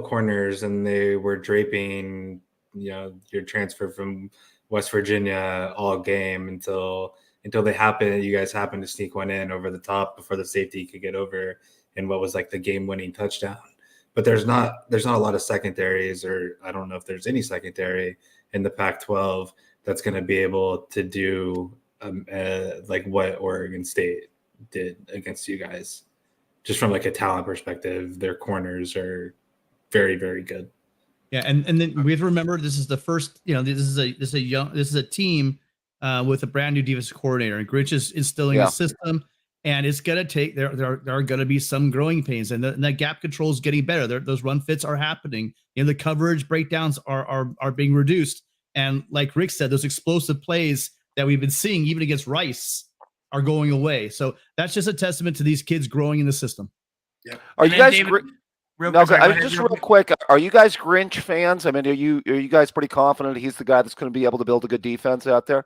corners, and they were draping, your transfer from West Virginia all game until you guys happened to sneak one in over the top before the safety could get over in what was like the game-winning touchdown. But there's not a lot of secondaries, or I don't know if there's any secondary in the Pac-12 that's going to be able to do like what Oregon State did against you guys. Just from like a talent perspective, their corners are very, very good. Yeah, and then we have to remember this is the first. This is a team with a brand new defensive coordinator, and Grinch is instilling a system, and it's gonna take. There are gonna be some growing pains, and that gap control is getting better. Those run fits are happening. The coverage breakdowns are being reduced, and like Rick said, those explosive plays that we've been seeing even against Rice are going away. So that's just a testament to these kids growing in the system. Yeah. Are you guys? Real, No, sorry, go ahead, just real quick. Are you guys Grinch fans? I mean, are you guys pretty confident he's the guy that's going to be able to build a good defense out there?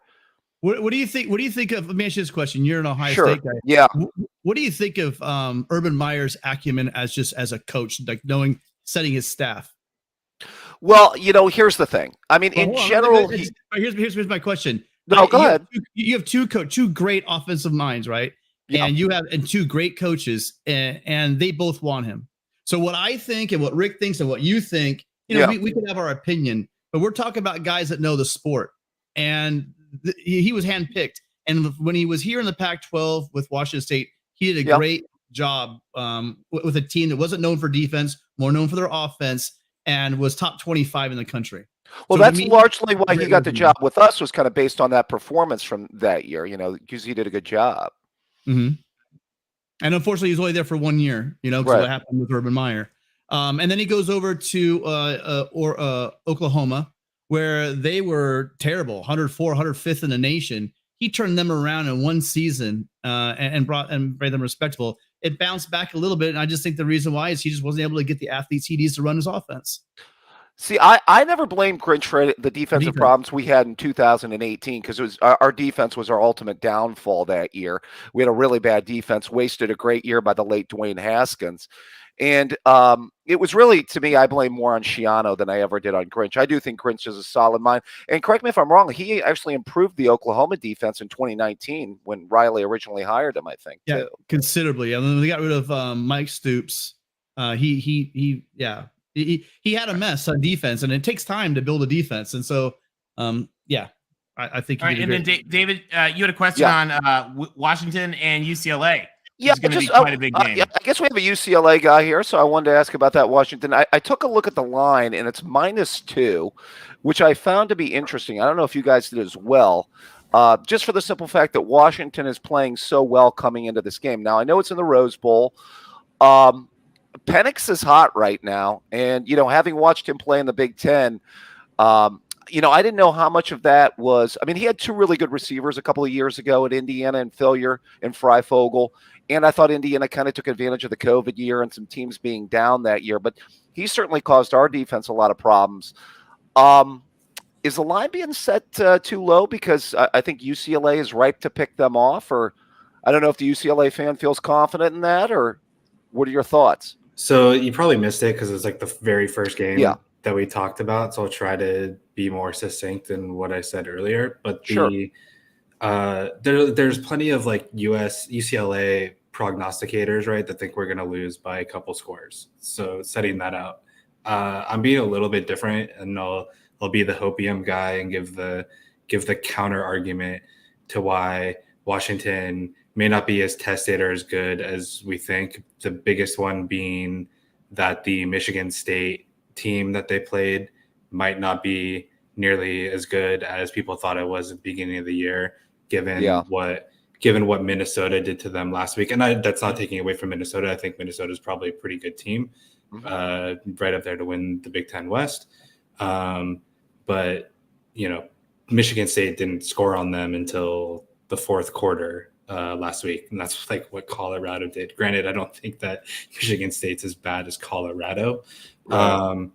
What do you think? What do you think of? Let me ask you this question. You're an Ohio Sure. State guy. Yeah. What do you think of Urban Meyer's acumen as a coach, like setting his staff? Well, here's the thing. I mean, in general, here's my question. No, go ahead. You have two great offensive minds, right? Yeah. And you have two great coaches, and they both want him. So what I think and what Rick thinks and what you think, we can have our opinion, but we're talking about guys that know the sport. And he was handpicked. And when he was here in the Pac-12 with Washington State, he did a great job with a team that wasn't known for defense, more known for their offense, and was top 25 in the country. Well, so that's largely why he got the job with us, was kind of based on that performance from that year, because he did a good job. Mm-hmm. And unfortunately, he was only there for 1 year, because what happened with Urban Meyer. And then he goes over to Oklahoma, where they were terrible, 104, 105th in the nation. He turned them around in one season and made them respectable. It bounced back a little bit, and I just think the reason why is he just wasn't able to get the athletes he needs to run his offense. See, I never blamed Grinch for the defensive problems we had in 2018, because it was our defense was our ultimate downfall that year. We had a really bad defense, wasted a great year by the late Dwayne Haskins. And it was really, to me, I blame more on Schiano than I ever did on Grinch. I do think Grinch is a solid mind. And correct me if I'm wrong, he actually improved the Oklahoma defense in 2019 when Riley originally hired him, I think. Yeah, too. Considerably. And then they got rid of Mike Stoops. He had a mess on defense, and it takes time to build a defense. And so, I think. All right, and then David, you had a question on Washington and UCLA. Yeah, it's going to be quite a big game. I guess we have a UCLA guy here, so I wanted to ask about that Washington. I took a look at the line, and it's -2, which I found to be interesting. I don't know if you guys did as well, just for the simple fact that Washington is playing so well coming into this game. Now, I know it's in the Rose Bowl. Penix is hot right now, and having watched him play in the Big Ten, I didn't know how much of that was. I mean, he had two really good receivers a couple of years ago at Indiana, and Fillier and Freifogel, and I thought Indiana kind of took advantage of the COVID year and some teams being down that year. But he certainly caused our defense a lot of problems. Is the line being set too low? Because I think UCLA is ripe to pick them off, or I don't know if the UCLA fan feels confident in that, or what are your thoughts? So you probably missed it because it's like the very first game that we talked about. So I'll try to be more succinct than what I said earlier. But there's plenty of like UCLA prognosticators, right, that think we're going to lose by a couple scores. So setting that out, I'm being a little bit different, and I'll be the hopium guy and give the counter argument to why Washington may not be as tested or as good as we think. The biggest one being that the Michigan State team that they played might not be nearly as good as people thought it was at the beginning of the year, given what Minnesota did to them last week. And that's not taking away from Minnesota. I think Minnesota is probably a pretty good team, right up there to win the Big Ten West. But Michigan State didn't score on them until the fourth quarter last week, and that's like what Colorado did. Granted, I don't think that Michigan State's as bad as Colorado. Right.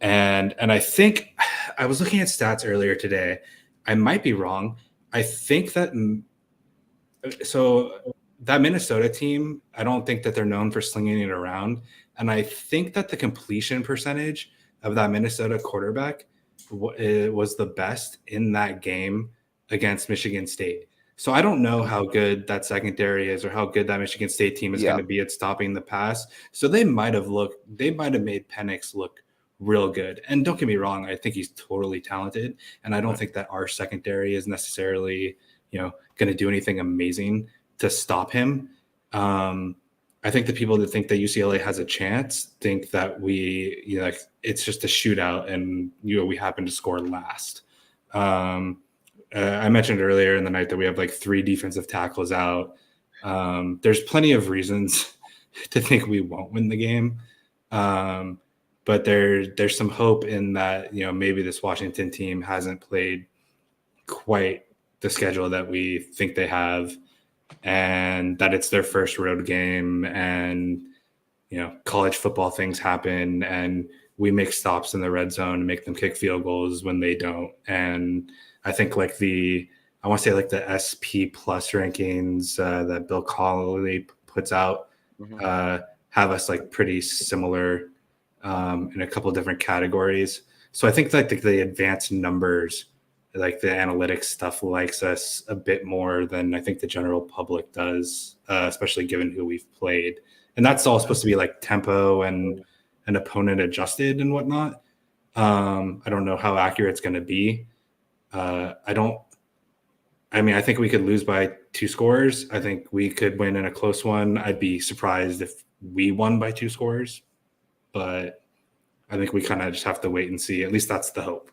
And I think I was looking at stats earlier today. I might be wrong. I think that that Minnesota team, I don't think that they're known for slinging it around. And I think that the completion percentage of that Minnesota quarterback was the best in that game against Michigan State. So I don't know how good that secondary is or how good that Michigan State team is going to be at stopping the pass. So they might have made Penix look real good. And don't get me wrong, I think he's totally talented. And I don't think that our secondary is necessarily, going to do anything amazing to stop him. I think the people that think that UCLA has a chance think that it's just a shootout and, we happen to score last. I mentioned earlier in the night that we have like 3 defensive tackles out. There's plenty of reasons to think we won't win the game. But there's some hope in that, maybe this Washington team hasn't played quite the schedule that we think they have, and that it's their first road game. And, college football things happen, and we make stops in the red zone and make them kick field goals when they don't. And I think like I want to say like the SP plus rankings that Bill Connolly puts out have us like pretty similar in a couple of different categories. So I think like the advanced numbers, like the analytics stuff, likes us a bit more than I think the general public does, especially given who we've played. And that's all supposed to be like tempo and an opponent adjusted and whatnot. I don't know how accurate it's going to be. I think we could lose by 2 scores. I think we could win in a close one. I'd be surprised if we won by 2 scores, but I think we kind of just have to wait and see. At least that's the hope.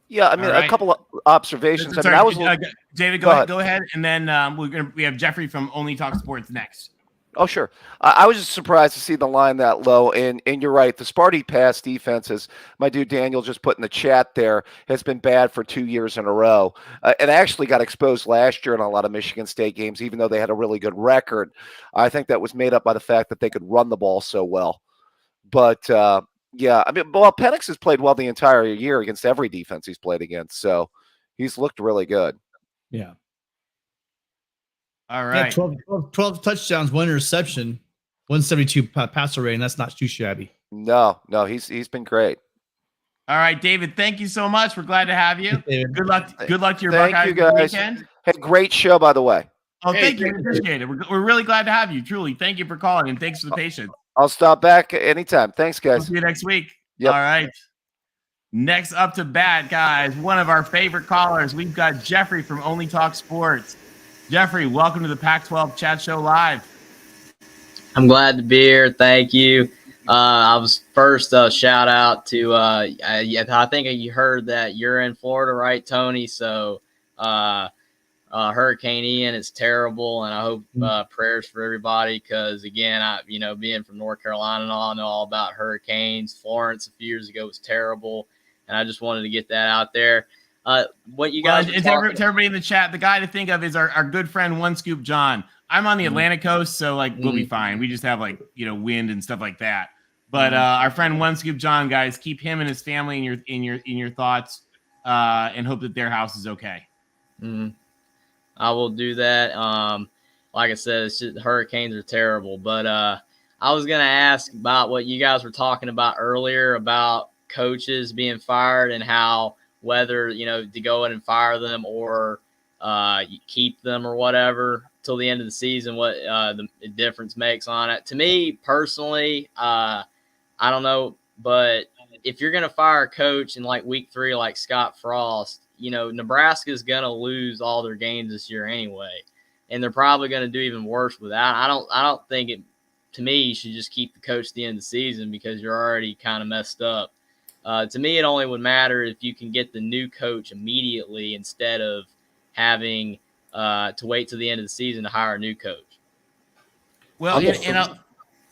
Yeah, I mean, a couple of observations. David, go ahead, and then we have Jeffrey from Only Talk Sports next. Oh, sure. I was just surprised to see the line that low, and you're right. The Sparty pass defense, as my dude Daniel just put in the chat there, has been bad for 2 years in a row. And actually got exposed last year in a lot of Michigan State games, even though they had a really good record. I think that was made up by the fact that they could run the ball so well. But, yeah, I mean, well, Penix has played well the entire year against every defense he's played against, so he's looked really good. Yeah. All right. Yeah, 12 touchdowns, 1 interception, 172 passer rating. That's not too shabby. No, he's been great. All right, David, thank you so much. We're glad to have you. Good luck to your Thank Buckeyes you guys. weekend. Hey, great show, by the way. Oh, thank you. We appreciate it. We're really glad to have you. Truly. Thank you for calling, and thanks for the patience. I'll stop back anytime. Thanks, guys. We'll see you next week. Yep. All right. Next up to bat, guys, one of our favorite callers. We've got Jeffrey from Only Talk Sports. Jeffrey, welcome to the Pac-12 Chat Show Live. I'm glad to be here. Thank you. I was first shout out to I think you heard that you're in Florida, right, Tony? So Hurricane Ian is terrible, and I hope prayers for everybody, because again, being from North Carolina and all, I know all about hurricanes. Florence a few years ago was terrible, and I just wanted to get that out there. What you guys to everybody in the chat, the guy to think of is our good friend One Scoop John. I'm on the Atlantic coast, so we'll be fine. We just have wind and stuff like that. But our friend One Scoop John, guys, keep him and his family in your thoughts, and hope that their house is okay. I will do that. Like I said, it's just, hurricanes are terrible. But I was gonna ask about what you guys were talking about earlier about coaches being fired, and how whether to go in and fire them or keep them or whatever till the end of the season, what the difference makes on it. To me personally, I don't know, but if you're gonna fire a coach in week 3 like Scott Frost, Nebraska's gonna lose all their games this year anyway, and they're probably gonna do even worse without. I don't think it. To me, you should just keep the coach at the end of the season, because you're already kind of messed up. To me, it only would matter if you can get the new coach immediately, instead of having to wait till the end of the season to hire a new coach. Well,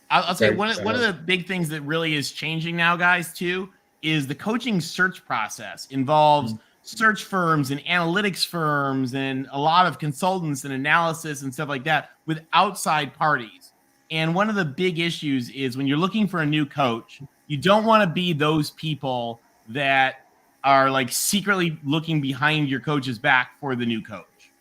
I'll say one of the big things that really is changing now, guys, too, is the coaching search process involves search firms and analytics firms and a lot of consultants and analysis and stuff like that with outside parties. And one of the big issues is when you're looking for a new coach, you don't want to be those people that are secretly looking behind your coach's back for the new coach.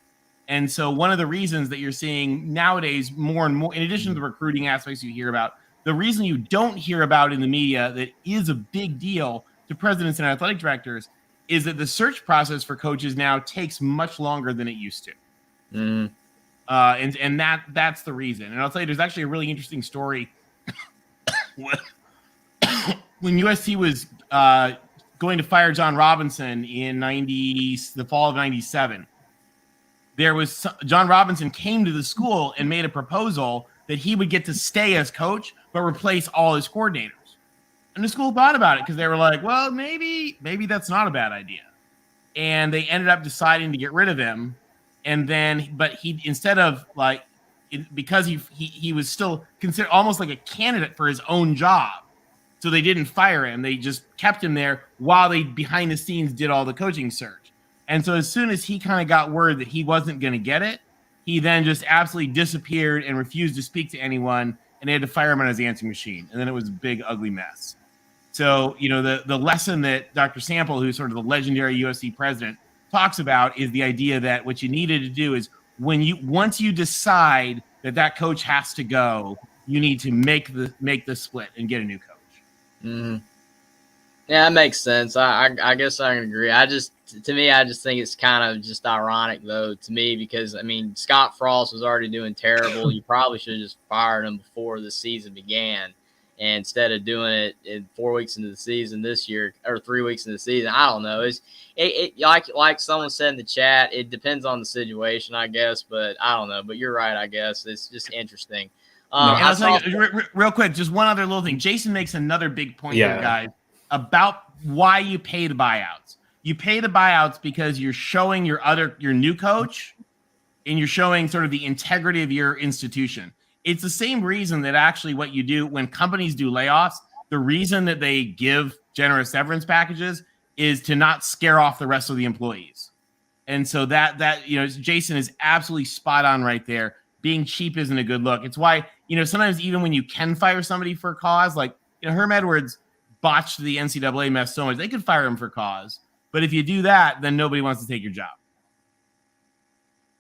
And so one of the reasons that you're seeing nowadays more and more, in addition to the recruiting aspects you hear about, the reason you don't hear about in the media that is a big deal to presidents and athletic directors is that the search process for coaches now takes much longer than it used to. And that's the reason. And I'll tell you, there's actually a really interesting story. When USC was going to fire John Robinson in the fall of 97, John Robinson came to the school and made a proposal that he would get to stay as coach, but replace all his coordinators. And the school thought about it, because they were like, well, maybe that's not a bad idea. And they ended up deciding to get rid of him. And then, but he, instead of because he was still considered almost like a candidate for his own job. So they didn't fire him. They just kept him there while they behind the scenes did all the coaching search. And so as soon as he kind of got word that he wasn't going to get it, he then just absolutely disappeared and refused to speak to anyone. and they had to fire him on his answering machine. And then it was a big, ugly mess. So, the lesson that Dr. Sample, who's sort of the legendary USC president, talks about is the idea that what you needed to do is once you decide that coach has to go, you need to make the split and get a new coach. Mm-hmm. Yeah, that makes sense. I guess I can agree. I just think it's kind of just ironic though to me, because I mean, Scott Frost was already doing terrible. You probably should have just fired him before the season began. And instead of doing it in 4 weeks into the season this year, or 3 weeks into the season, I don't know. It like someone said in the chat, it depends on the situation, I guess. But I don't know. But you're right, I guess. It's just interesting. And I'll tell you, real quick, just one other little thing. Jason makes another big point here, guys, about why you pay the buyouts. You pay the buyouts because you're showing your new coach, and you're showing sort of the integrity of your institution. It's the same reason that actually what you do when companies do layoffs, the reason that they give generous severance packages is to not scare off the rest of the employees. And so that Jason is absolutely spot on right there. Being cheap isn't a good look. It's why, sometimes even when you can fire somebody for a cause, like, Herm Edwards botched the NCAA mess so much, they could fire him for cause. But if you do that, then nobody wants to take your job.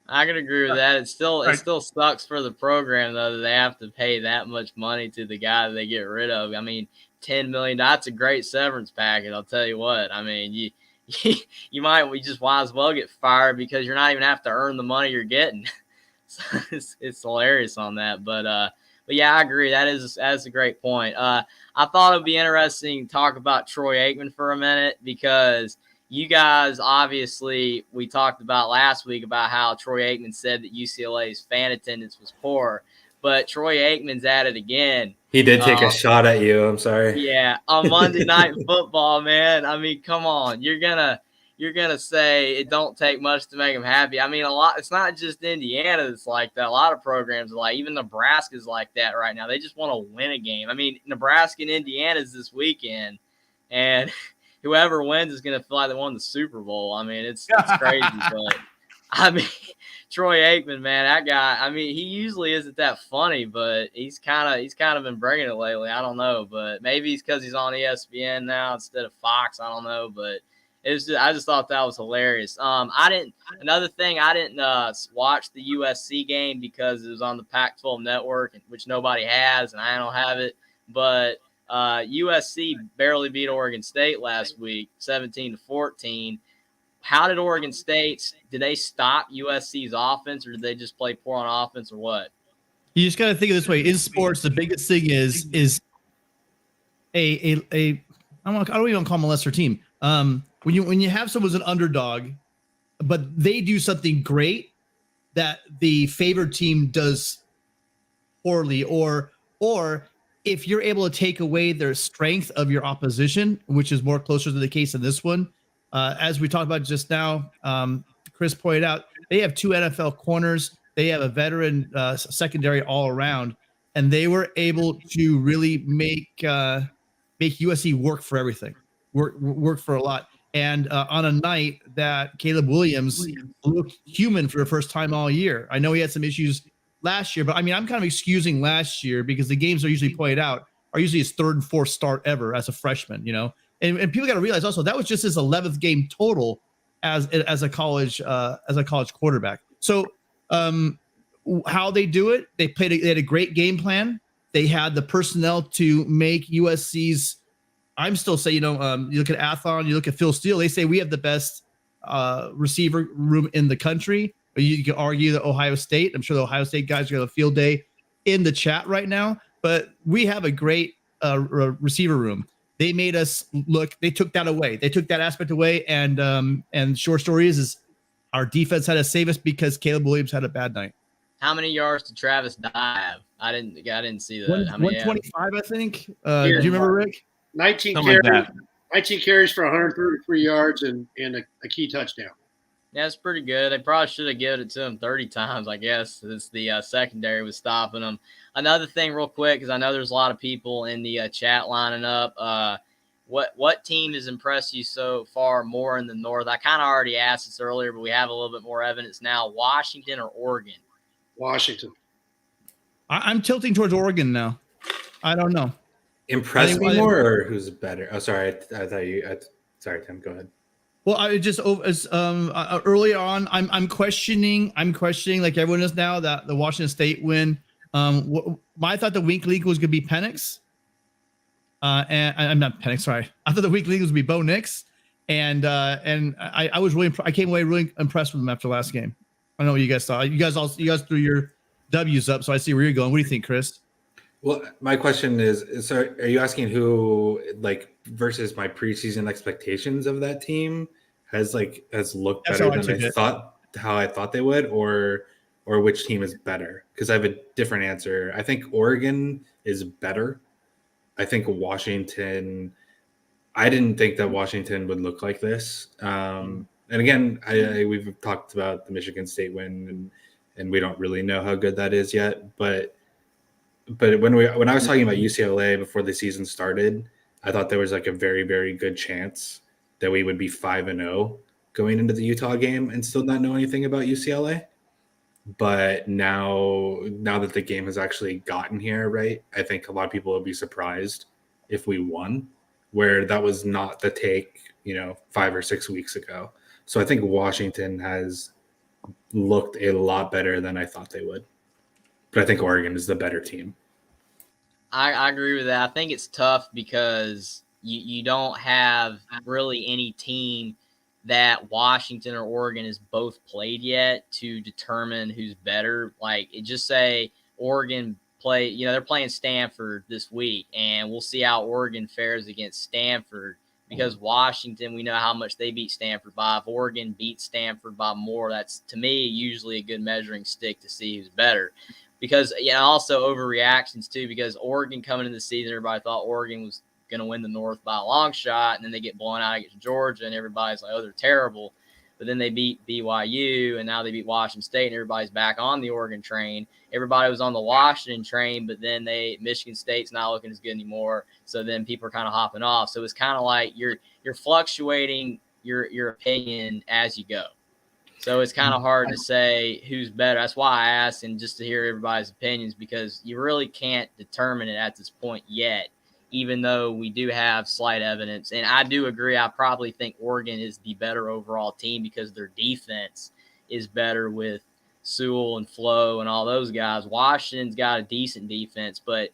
I can agree with that. It still sucks for the program though that they have to pay that much money to the guy that they get rid of. I mean, $10 million, that's a great severance package. I'll tell you what. I mean, you might as well get fired because you're not even have to earn the money you're getting. So it's hilarious on that. But yeah, I agree. That's a great point. I thought it'd be interesting to talk about Troy Aikman for a minute, because you guys, obviously, we talked about last week about how Troy Aikman said that UCLA's fan attendance was poor, but Troy Aikman's at it again. He did take a shot at you. I'm sorry. Yeah, on Monday Night Football, man. I mean, come on, you're gonna say it don't take much to make them happy. I mean, a lot. It's not just Indiana that's like that. A lot of programs are like, even Nebraska's like that right now. They just want to win a game. I mean, Nebraska and Indiana's this weekend, and whoever wins is going to feel like they won the Super Bowl. I mean, it's crazy. But, I mean, Troy Aikman, man, that guy, I mean, he usually isn't that funny, but he's kind of been bringing it lately. I don't know. But maybe it's because he's on ESPN now instead of Fox. I don't know. But I just thought that was hilarious. I didn't watch the USC game because it was on the Pac-12 network, which nobody has, and I don't have it. But USC barely beat Oregon State last week, 17-14. How did Oregon State? Did they stop USC's offense, or did they just play poor on offense, or what? You just got to think of this way: in sports, the biggest thing is I don't even call them a lesser team. When you have someone who's an underdog, but they do something great that the favored team does poorly, or if you're able to take away their strength of your opposition, which is more closer to the case in this one, as we talked about just now, Chris pointed out, they have 2 NFL corners. They have a veteran secondary all around, and they were able to really make USC work for everything, work for a lot. And on a night that Caleb Williams looked human for the first time all year. I know he had some issues last year, but I mean, I'm kind of excusing last year because the games are usually played out are usually his 3rd and 4th start ever as a freshman, and people got to realize also that was just his 11th game total as a college quarterback. So how they do it, they had a great game plan. They had the personnel to make USC's, I'm still saying, you look at Athlon, you look at Phil Steele, they say we have the best receiver room in the country. You can argue that Ohio State, I'm sure the Ohio State guys are going to have a field day in the chat right now, but we have a great receiver room. They made us look, they took that away. They took that aspect away. And short story is our defense had to save us because Caleb Williams had a bad night. How many yards did Travis Dye have? I didn't see that. 125, I think. Do you remember, Rick? 19 Something carries, like that. 19 carries for 133 yards and a key touchdown. Yeah, it's pretty good. They probably should have given it to him 30 times, I guess, since the secondary was stopping them. Another thing real quick, because I know there's a lot of people in the chat lining up. What team has impressed you so far more in the North? I kind of already asked this earlier, but we have a little bit more evidence now. Washington or Oregon? Washington. I'm tilting towards Oregon now. I don't know. Impress me more, or who's better? Oh, sorry. I thought you. Sorry, Tim. Go ahead. Well, I just early on, I'm questioning like everyone is now that the Washington State win. I thought the weak link was gonna be Penix. And I'm not Penix. Sorry, I thought the weak link was gonna be Bo Nix, and I was really I came away really impressed with them after last game. I don't know what you guys thought. You guys threw your W's up, so I see where you're going. What do you think, Chris? Well, my question is, so are you asking who, like, versus my preseason expectations of that team has looked better than how I thought they would, or which team is better? Because I have a different answer. I think Oregon is better. I think Washington, I didn't think that Washington would look like this. And again, we've talked about the Michigan State win, and we don't really know how good that is yet, but when I was talking about UCLA before the season started, I thought there was like a very, very good chance that we would be 5-0 going into the Utah game and still not know anything about UCLA. But now that the game has actually gotten here, right, I think a lot of people will be surprised if we won, where that was not the take, 5 or 6 weeks ago. So I think Washington has looked a lot better than I thought they would. But I think Oregon is the better team. I agree with that. I think it's tough because you don't have really any team that Washington or Oregon has both played yet to determine who's better. Like, just say Oregon play, they're playing Stanford this week, and we'll see how Oregon fares against Stanford, because Washington, we know how much they beat Stanford by. If Oregon beats Stanford by more, that's, to me, usually a good measuring stick to see who's better. Because, also overreactions too, because Oregon coming into the season, everybody thought Oregon was going to win the North by a long shot, and then they get blown out against Georgia, and everybody's like, oh, they're terrible. But then they beat BYU, and now they beat Washington State, and everybody's back on the Oregon train. Everybody was on the Washington train, but then Michigan State's not looking as good anymore, so then people are kind of hopping off. So it's kind of like you're fluctuating your opinion as you go. So it's kind of hard to say who's better. That's why I asked, and just to hear everybody's opinions, because you really can't determine it at this point yet, even though we do have slight evidence. And I do agree. I probably think Oregon is the better overall team because their defense is better with Sewell and Flo and all those guys. Washington's got a decent defense, but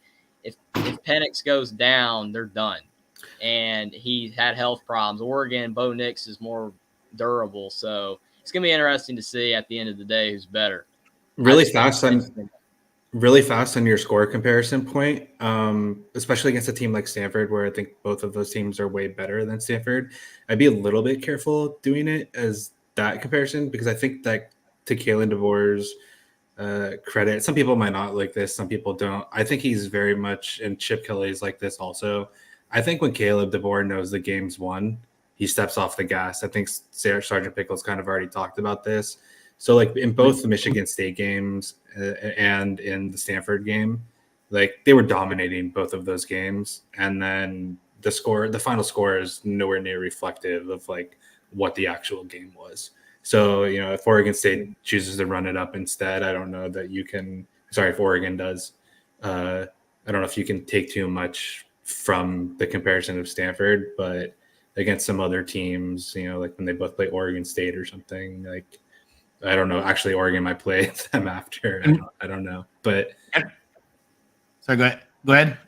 if Penix goes down, they're done. And he had health problems. Oregon, Bo Nix is more durable, so it's going to be interesting to see at the end of the day who's better. Really fast on your score comparison point, especially against a team like Stanford, where I think both of those teams are way better than Stanford. I'd be a little bit careful doing it as that comparison, because I think that, to Kalen DeVore's credit, some people might not like this, some people don't. I think he's very much, and Chip Kelly's like this also. I think when Caleb DeVore knows the game's won, he steps off the gas. I think Sergeant Pickles kind of already talked about this. So, like, in both the Michigan State games and in the Stanford game, like, they were dominating both of those games. And then the final score is nowhere near reflective of, like, what the actual game was. So, if Oregon State chooses to run it up instead, I don't know that you can – sorry, if Oregon does. I don't know if you can take too much from the comparison of Stanford, but – against some other teams, like when they both play Oregon State or something, like, I don't know. Actually, Oregon might play them after. I don't know. But sorry, go ahead.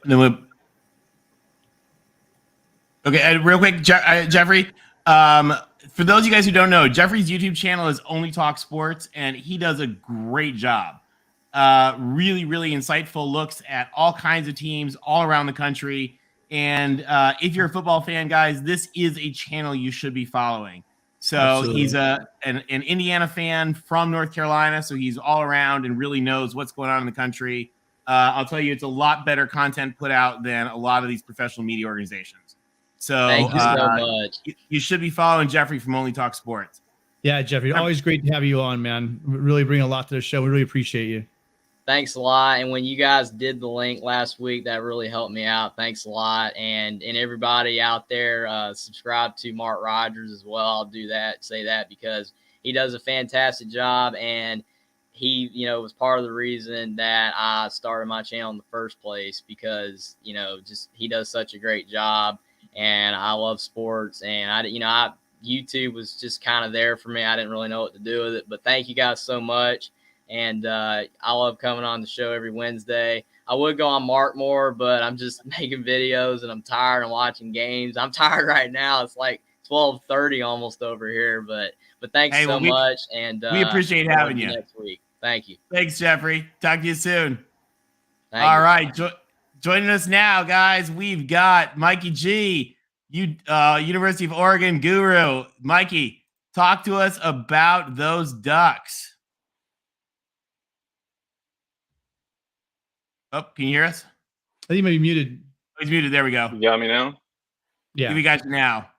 Okay, real quick, Jeffrey. For those of you guys who don't know, Jeffrey's YouTube channel is Only Talk Sports, and he does a great job. Really, really insightful looks at all kinds of teams all around the country. And if you're a football fan, guys, this is a channel you should be following. So Absolutely. He's an Indiana fan from North Carolina, so he's all around and really knows what's going on in the country. I'll tell you, it's a lot better content put out than a lot of these professional media organizations. So thank you so much. You should be following Jeffrey from Only Talk Sports. Yeah, Jeffrey, always great to have you on, man. Really bring a lot to the show. We really appreciate you. Thanks a lot. And when you guys did the link last week, that really helped me out. Thanks a lot. And everybody out there, subscribe to Mark Rogers as well. I'll do that, say that, because he does a fantastic job. And he, was part of the reason that I started my channel in the first place, because, just he does such a great job, and I love sports, and YouTube was just kind of there for me. I didn't really know what to do with it, but thank you guys so much. And I love coming on the show every Wednesday. I would go on Mark more, but I'm just making videos and I'm tired and watching games. I'm tired right now. It's like 12:30 almost over here, but thanks so much. And we appreciate having you next week. Thank you. Thanks, Jeffrey. Talk to you soon. Thank All you. right. Joining us now, guys, we've got Mikey G, University of Oregon guru. Mikey, talk to us about those Ducks. Oh, can you hear us? I think you may be muted. Oh, he's muted. There we go. You got me now? Yeah. We got you now.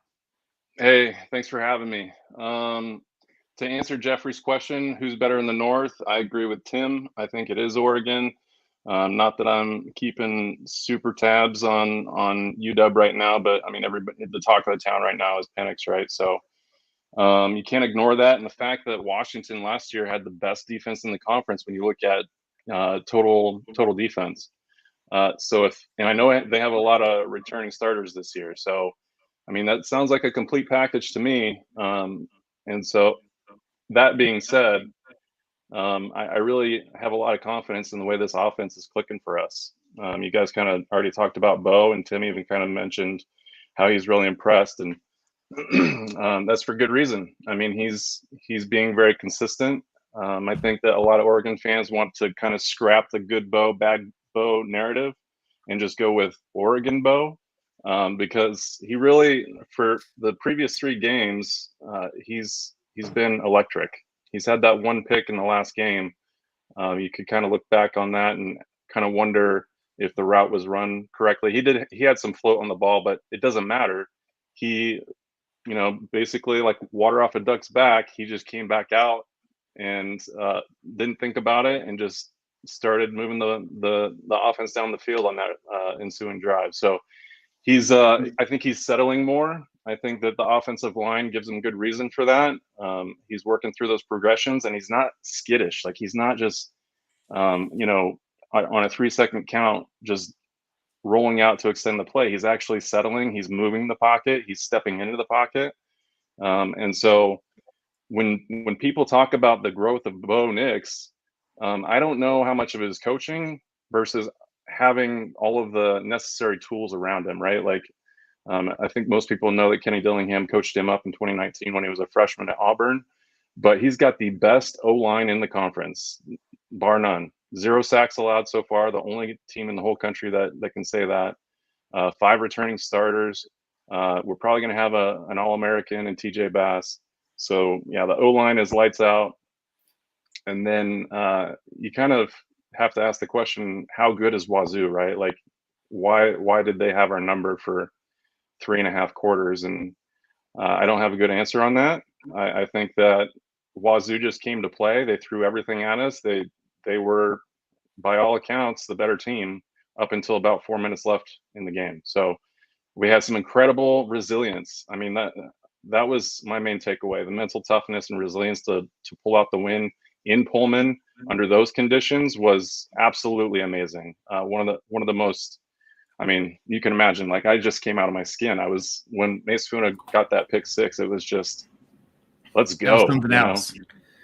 Hey, thanks for having me. To answer Jeffrey's question, who's better in the North? I agree with Tim. I think it is Oregon. Not that I'm keeping super tabs on UW right now, but I mean, everybody, the talk of the town right now is Penix, right? So you can't ignore that. And the fact that Washington last year had the best defense in the conference when you look at total defense. And I know they have a lot of returning starters this year. So, I mean, that sounds like a complete package to me. And so that being said, I really have a lot of confidence in the way this offense is clicking for us. You guys kind of already talked about Bo, and Tim even kind of mentioned how he's really impressed, and that's for good reason. I mean, he's being very consistent. I think that a lot of Oregon fans want to kind of scrap the good Bo, bad Bo narrative and just go with Oregon Bo, because he really, for the previous 3 games, he's been electric. He's had that one pick in the last game. You could kind of look back on that and kind of wonder if the route was run correctly. He had some float on the ball, but it doesn't matter. He, basically like water off a duck's back, he just came back out and didn't think about it and just started moving the offense down the field on that ensuing drive. So he's I think he's settling more. I think that the offensive line gives him good reason for that. He's working through those progressions, and he's not skittish. Like, he's not just on a 3-second count just rolling out to extend the play. He's actually settling. He's moving the pocket. He's stepping into the pocket. And so when people talk about the growth of Bo Nix, I don't know how much of it is coaching versus having all of the necessary tools around him, right? Like, I think most people know that Kenny Dillingham coached him up in 2019 when he was a freshman at Auburn, but he's got the best O-line in the conference, bar none. 0 sacks allowed so far, the only team in the whole country that can say that. 5 returning starters. We're probably going to have an All-American and TJ Bass. So, yeah, the O-line is lights out. And then you kind of have to ask the question, how good is Wazoo, right? Like, why did they have our number for 3.5 quarters? And I don't have a good answer on that. I think that Wazoo just came to play. They threw everything at us. They were, by all accounts, the better team up until about 4 minutes left in the game. So we had some incredible resilience. I mean, that was my main takeaway: the mental toughness and resilience to pull out the win in Pullman under those conditions was absolutely amazing. One of the most, I mean, you can imagine, like, I just came out of my skin. When Mace Funa got that pick 6, it was just, let's go. That was something else.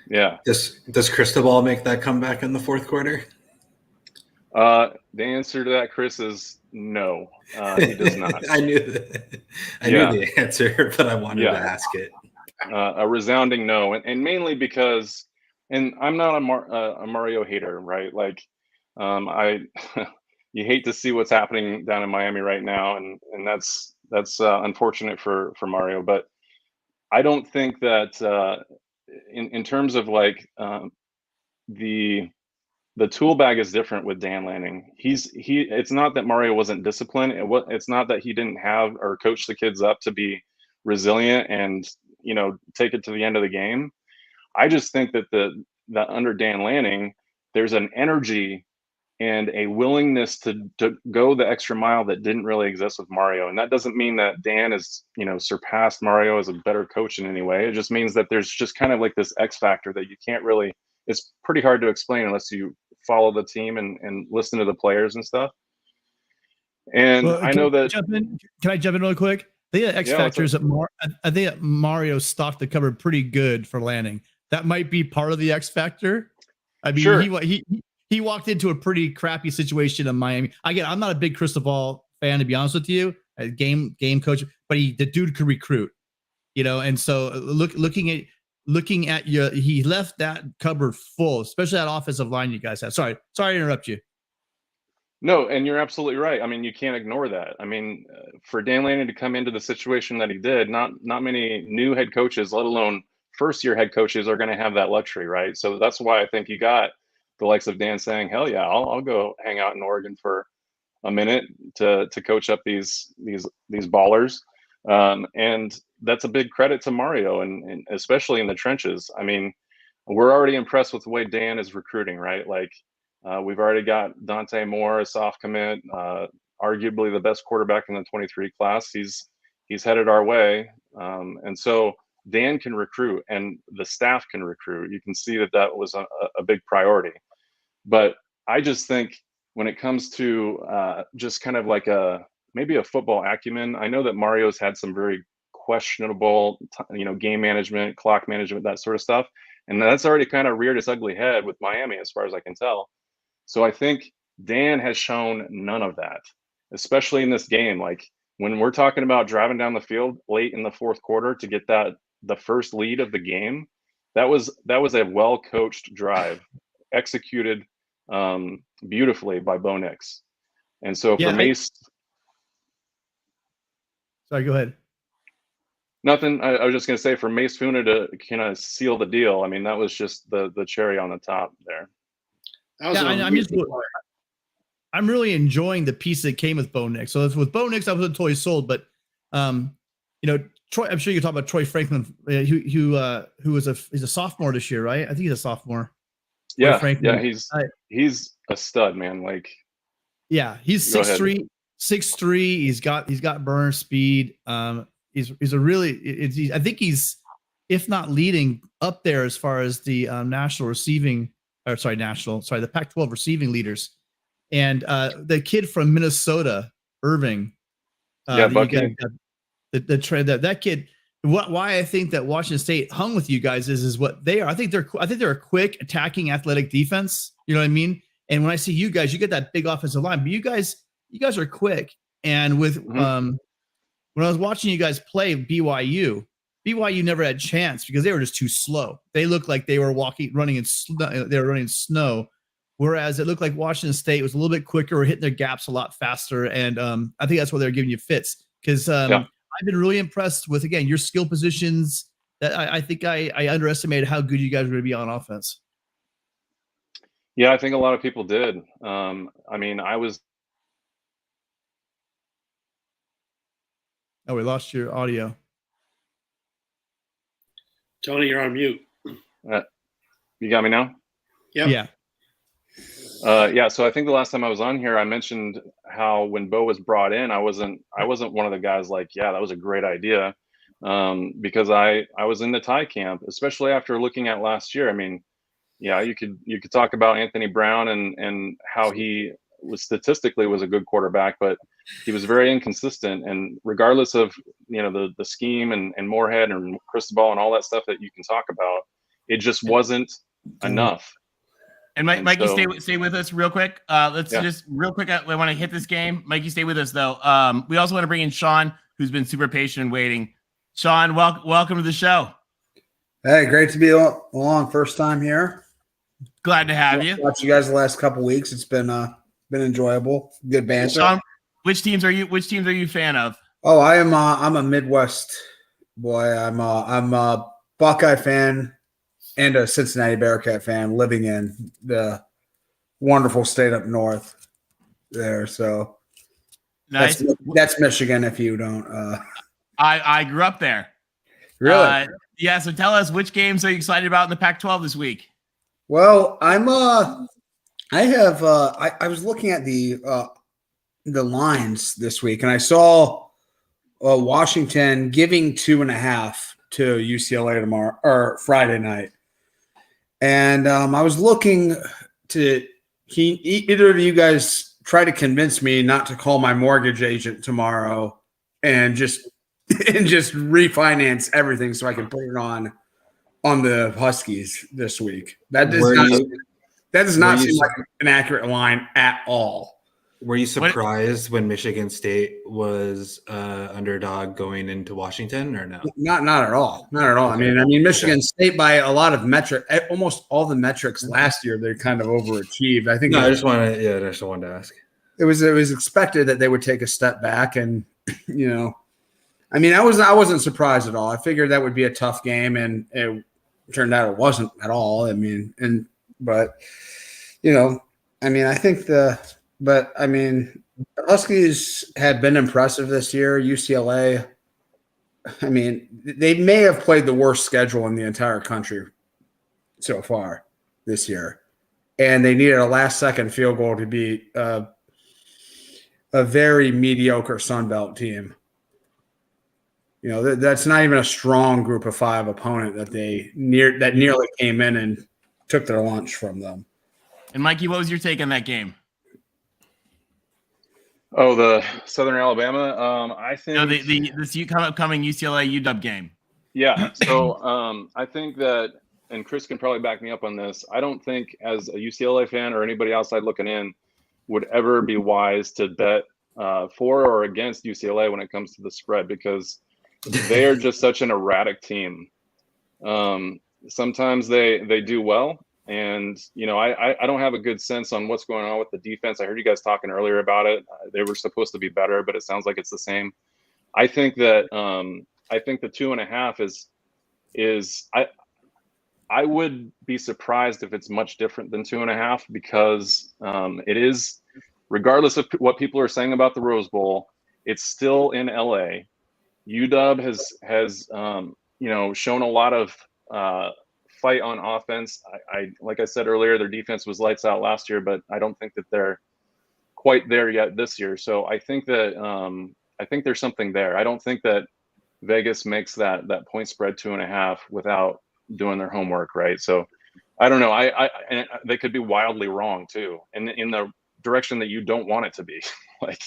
Yeah. Does Cristobal make that comeback in the 4th quarter? The answer to that, Chris, is no. He does not. I knew the answer, but I wanted to ask it. A resounding no, and mainly because, and I'm not a Mario hater, right? Like, you hate to see what's happening down in Miami right now, and that's unfortunate for Mario. But I don't think that in terms of like the tool bag is different with Dan Lanning. It's not that Mario wasn't disciplined. It's not that he didn't have or coach the kids up to be resilient and take it to the end of the game. I just think that that under Dan Lanning, there's an energy and a willingness to go the extra mile that didn't really exist with Mario. And that doesn't mean that Dan has, surpassed Mario as a better coach in any way. It just means that there's just kind of like this X factor that you can't really it's pretty hard to explain unless you follow the team and listen to the players and stuff. And Well, I know that. Can I jump in really quick? The X factor is that I think that Mario stocked the cupboard pretty good for landing. That might be part of the X factor. I mean, Sure. he walked into a pretty crappy situation in Miami. Again, I'm not a big crystal ball fan, to be honest with you, a game coach, but the dude could recruit, and so looking at he left that cupboard full, especially that offensive line you guys have. Sorry to interrupt you. No, and you're absolutely right. I mean, you can't ignore that. I mean, for Dan Lanning to come into the situation that he did, not many new head coaches, let alone first-year head coaches, are going to have that luxury, right? So that's why I think you got the likes of Dan saying, "Hell yeah, I'll go hang out in Oregon for a minute to coach up these ballers," and that's a big credit to Mario, and especially in the trenches. I mean, we're already impressed with the way Dan is recruiting, right? Like. We've already got Dante Moore, a soft commit, arguably the best quarterback in the 23 class. He's headed our way. And so Dan can recruit and the staff can recruit. You can see that was a big priority. But I just think when it comes to just kind of like maybe a football acumen, I know that Mario's had some very questionable, game management, clock management, that sort of stuff. And that's already kind of reared its ugly head with Miami, as far as I can tell. So I think Dan has shown none of that, especially in this game. Like when we're talking about driving down the field late in the fourth quarter to get the first lead of the game, that was a well-coached drive, executed beautifully by Bo Nix. And so for Mace, sorry, go ahead. Nothing. I was just going to say for Mace Funa to kind of seal the deal. I mean, that was just the cherry on the top there. I'm really enjoying the piece that came with Bo Nix. So with Bo Nix, I wasn't totally sold, but Troy. I'm sure you can talk about Troy Franklin, who he's a sophomore this year, right? I think he's a sophomore. Yeah, he's a stud, man. Like, yeah, he's 6'3", 6'3". He's got burner speed. He's a really. I think he's, if not leading, up there as far as the the Pac-12 receiving leaders, and the kid from Minnesota, Irving. The trend that kid. Why I think that Washington State hung with you guys is what they are. I think they're a quick, attacking, athletic defense. You know what I mean? And when I see you guys, you get that big offensive line, but you guys are quick. And with when I was watching you guys play BYU never had a chance because they were just too slow. They looked like they were running in snow, whereas it looked like Washington State was a little bit quicker, or hitting their gaps a lot faster. And I think that's why they're giving you fits, because I've been really impressed with, again, your skill positions. That I think I underestimated how good you guys were going to be on offense. Yeah, I think a lot of people did. I mean, I was. Oh, we lost your audio. Tony, you're on mute. You got me now? Yep. Yeah. Yeah. So I think the last time I was on here, I mentioned how when Bo was brought in, I wasn't one of the guys like, yeah, that was a great idea, because I was in the tie camp, especially after looking at last year. I mean, yeah, you could talk about Anthony Brown and how he statistically was a good quarterback, but he was very inconsistent. And regardless of the scheme and Moorhead and Cristobal and all that stuff that you can talk about, it just wasn't enough. And Mikey, stay with us real quick. Just real quick. I want to hit this game. Mikey, stay with us though. We also want to bring in Sean, who's been super patient and waiting. Sean, welcome to the show. Hey, great to be along. First time here. Glad to have you. Watched you guys the last couple weeks. It's been enjoyable. Good banter. Sean, which teams are you a fan of? Oh, I'm a Midwest boy. I'm a Buckeye fan and a Cincinnati Bearcat fan, living in the wonderful state up north there. So nice. That's Michigan. If you don't, I grew up there. Really? Yeah. So tell us, which games are you excited about in the Pac-12 this week? Well, I was looking at the lines this week, and I saw Washington giving 2.5 to UCLA tomorrow or Friday night. And I was looking to either of you guys try to convince me not to call my mortgage agent tomorrow and just refinance everything so I can put it on the Huskies this week. That does not seem like an accurate line at all. Were you surprised when Michigan State was underdog going into Washington, or no? Not at all. Not at all. Okay. I mean, Michigan State by a lot of almost all the metrics last year, they kind of overachieved. I think. No, I just wanted to ask. It was expected that they would take a step back, and I mean, I wasn't surprised at all. I figured that would be a tough game, and it turned out it wasn't at all. I mean, but I think the Huskies had been impressive this year. UCLA, I mean, they may have played the worst schedule in the entire country so far this year, and they needed a last-second field goal to beat a very mediocre Sun Belt team. That's not even a strong group of 5 opponent that nearly came in and took their lunch from them. And Mikey, what was your take on that game? Oh, the Southern Alabama. I think this upcoming UCLA UW game. Yeah. So I think that, and Chris can probably back me up on this, I don't think as a UCLA fan or anybody outside looking in would ever be wise to bet for or against UCLA when it comes to the spread, because they are just such an erratic team. Sometimes they do well, and I don't have a good sense on what's going on with the defense. I heard you guys talking earlier about it. They were supposed to be better, but it sounds like it's the same. I think that the 2.5 is I would be surprised if it's much different than 2.5, because it is, regardless of what people are saying about the Rose Bowl, it's still in LA. UW has shown a lot of fight on offense. I like I said earlier, their defense was lights out last year, but I don't think that they're quite there yet this year. So I think that there's something there. I don't think that Vegas makes that point spread 2.5 without doing their homework, right? So I don't know. And they could be wildly wrong too, and in the direction that you don't want it to be. Like,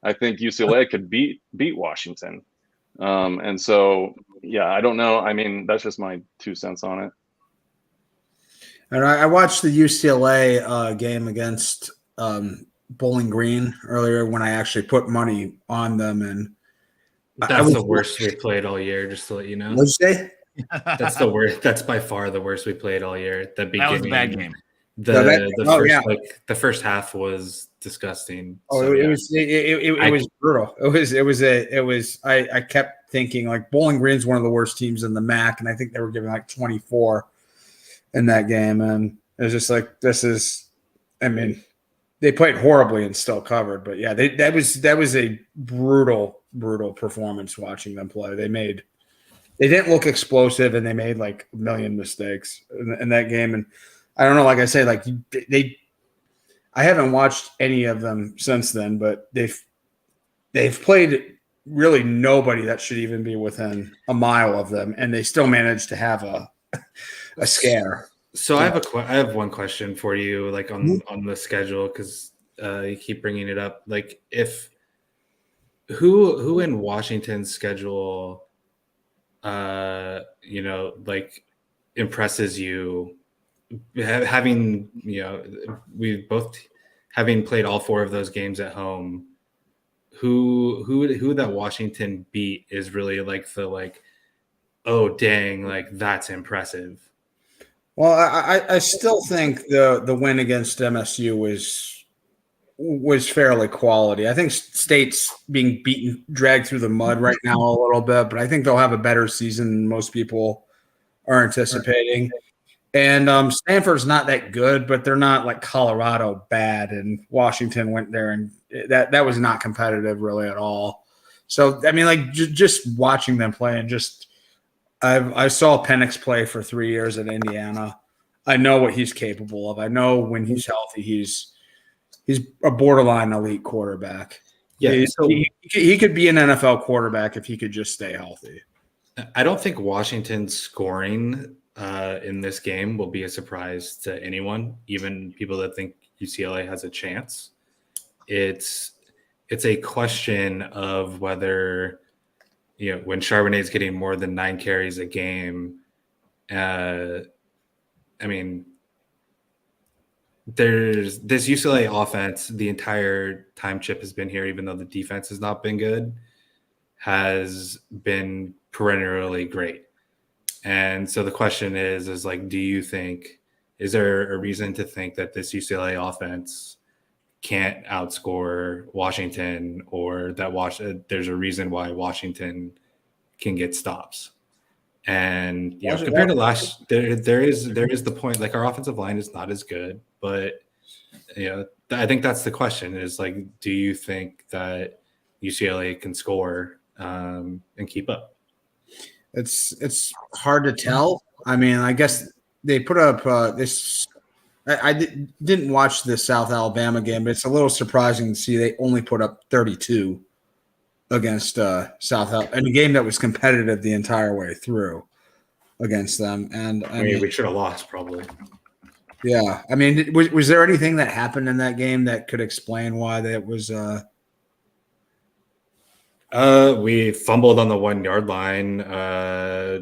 I think UCLA could beat Washington. And so, yeah, I don't know. I mean, that's just my 2 cents on it. And I watched the UCLA game against Bowling Green earlier when I actually put money on them, and that's the worst we played all year. Just to let you know. What'd you say? That's the worst. That's by far the worst we played all year. At the beginning, that was a bad game. The first half was disgusting. It was brutal. It was. I kept thinking, like, Bowling Green's one of the worst teams in the MAC, and I think they were giving like 24 in that game, and it was just like, this is. I mean, they played horribly and still covered, but yeah, that was a brutal performance watching them play. They didn't look explosive, and they made like a million mistakes in that game, and I don't know. Like I say, like I haven't watched any of them since then, but they've played really nobody that should even be within a mile of them, and they still managed to have a scare. So I have one question for you, like on the schedule, because you keep bringing it up. Like, if who in Washington's schedule, like, impresses you? Having we both having played all 4 of those games at home, who that Washington beat is really like oh dang, like, that's impressive. Well, I still think the win against MSU was fairly quality. I think State's being dragged through the mud right now a little bit, but I think they'll have a better season than most people are anticipating. And Stanford's not that good, but they're not like Colorado bad. And Washington went there, and that was not competitive really at all. So, I mean, like, just watching them play, and I saw Penix play for 3 years at Indiana. I know what he's capable of. I know when he's healthy, he's a borderline elite quarterback. Yeah, he could be an NFL quarterback if he could just stay healthy. I don't think Washington's scoring in this game will be a surprise to anyone, even people that think UCLA has a chance. It's a question of whether, when Charbonnet's getting more than 9 carries a game, I mean, there's this UCLA offense, the entire time Chip has been here, even though the defense has not been good, has been perennially great. And so the question is like, do you think, is there a reason to think that this UCLA offense can't outscore Washington, or that there's a reason why Washington can get stops? And compared to last, there is the point, like, our offensive line is not as good, but I think that's the question, is like, do you think that UCLA can score and keep up? It's hard to tell. I mean, I guess they put up this. I didn't watch the South Alabama game, but it's a little surprising to see they only put up 32 against South Alabama in a game that was competitive the entire way through against them. And I mean, we should have lost probably. Yeah, I mean, was there anything that happened in that game that could explain why that was? We fumbled on the 1 yard line.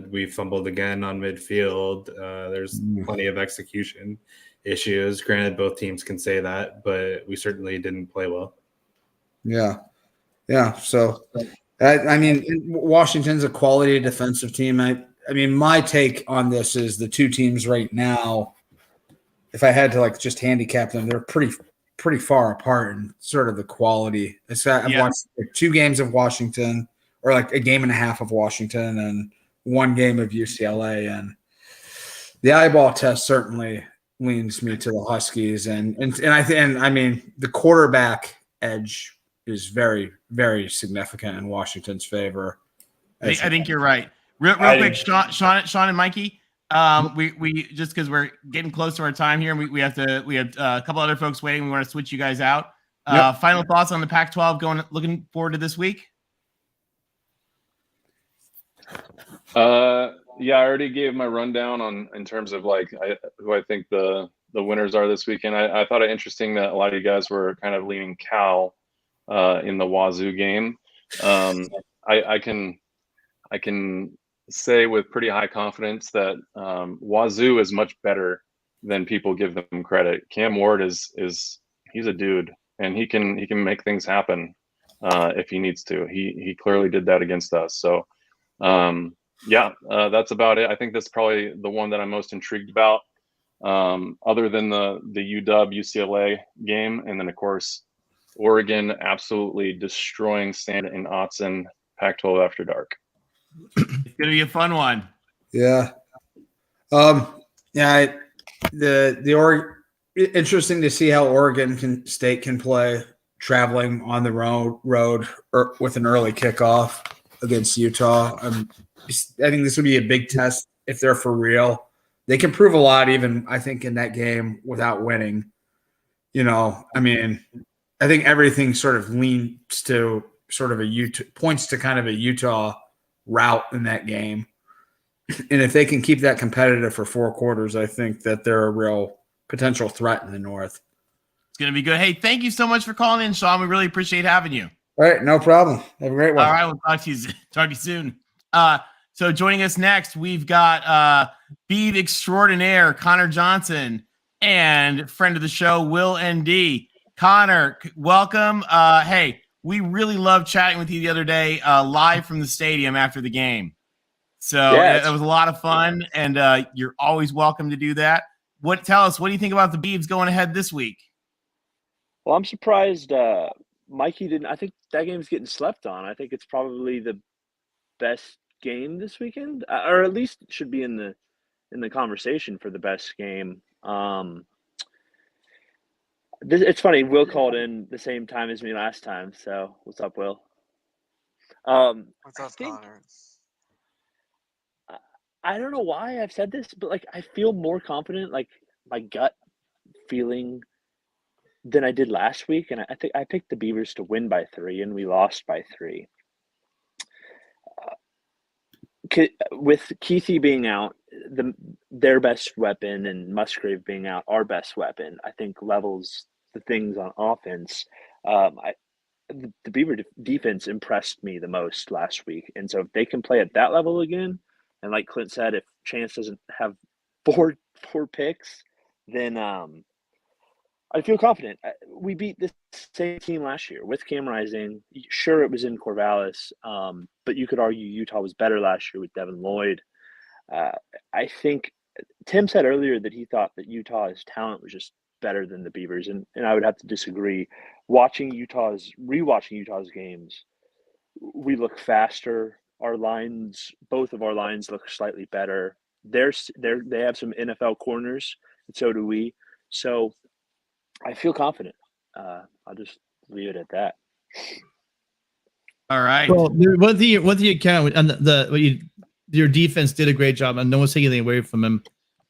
We fumbled again on midfield. There's plenty of execution issues. Granted, both teams can say that, but we certainly didn't play well. Yeah. So, I mean, Washington's a quality defensive team. I mean, my take on this is the two teams right now, if I had to just handicap them, they're pretty far apart in sort of the quality. I've watched 2 games of Washington, or like a game and a half of Washington, and 1 game of UCLA, and the eyeball test certainly leans me to the Huskies, and I mean, the quarterback edge is very, very significant in Washington's favor. I think you're right. Real quick, Sean and Mikey. We just because we're getting close to our time here, and we have a couple other folks waiting. We want to switch you guys out. Final thoughts on the Pac-12 looking forward to this week? Yeah, I already gave my rundown in terms of who I think the winners are this weekend. I thought it interesting that a lot of you guys were kind of leaning Cal in the Wazoo game. I can say with pretty high confidence that Wazoo is much better than people give them credit. Cam Ward is he's a dude, and he can make things happen if he needs to. He clearly did that against us. So that's about it. I think that's probably the one that I'm most intrigued about, other than the UW UCLA game, and then of course Oregon absolutely destroying Stanford and Autzen, Pac-12 after dark. It's gonna be a fun one. Yeah. Interesting to see how Oregon State can play traveling on the road or with an early kickoff against Utah. I think this would be a big test if they're for real. They can prove a lot, even I think, in that game without winning. I mean, I think everything sort of leans to sort of points to kind of a Utah route in that game. And if they can keep that competitive for 4 quarters, I think that they're a real potential threat in the North. It's going to be good. Hey, thank you so much for calling in, Sean. We really appreciate having you. All right, no problem. Have a great one. All right, we'll talk to you soon. So joining us next, we've got Beeve extraordinaire Connor Johnson and friend of the show, Will ND. Connor, welcome. Hey, we really loved chatting with you the other day, live from the stadium after the game. So it was a lot of fun, and you're always welcome to do that. Tell us, what do you think about the Beeves going ahead this week? Well, I'm surprised Mikey didn't. I think that game's getting slept on. I think it's probably the best game this weekend, or at least it should be in the conversation for the best game. It's funny. Will called in the same time as me last time. So what's up, Will? What's up, Connor? I don't know why I've said this, but I feel more confident, my gut feeling, than I did last week. And I think I picked the Beavers to win by 3, and we lost by 3. with Keithy being out, their best weapon, and Musgrave being out, our best weapon, I think levels the things on offense. The Beaver defense impressed me the most last week, and so if they can play at that level again, and like Clint said, if Chance doesn't have four picks, then I feel confident. We beat the same team last year with Cam Rising. Sure, it was in Corvallis, but you could argue Utah was better last year with Devin Lloyd. I think Tim said earlier that he thought that Utah's talent was just better than the Beavers, and I would have to disagree. Rewatching Utah's games, we look faster. Our lines, both of our lines, look slightly better. They have some NFL corners, and so do we. So I feel confident. I'll just leave it at that. All right. Well, one thing you count on your defense did a great job, and no one's taking anything away from him.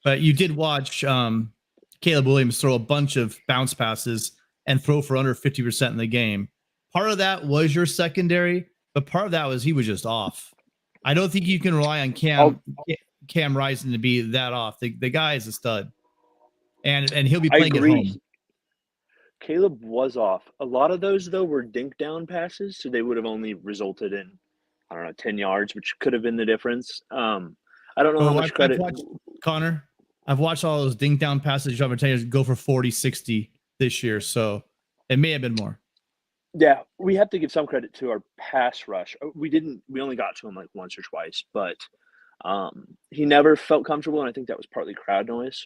But you did watch Caleb Williams throw a bunch of bounce passes and throw for under 50% in the game. Part of that was your secondary, but part of that was he was just off. I don't think you can rely on Cam Rising to be that off. The guy is a stud, and he'll be playing at home. Caleb was off. A lot of those, though, were dink down passes, so they would have only resulted in, 10 yards, which could have been the difference. I don't know how much credit. Connor, I've watched all those dink down passes. John Martinez go for 40, 60 this year, so it may have been more. Yeah, we have to give some credit to our pass rush. We only got to him like once or twice, but he never felt comfortable, and I think that was partly crowd noise.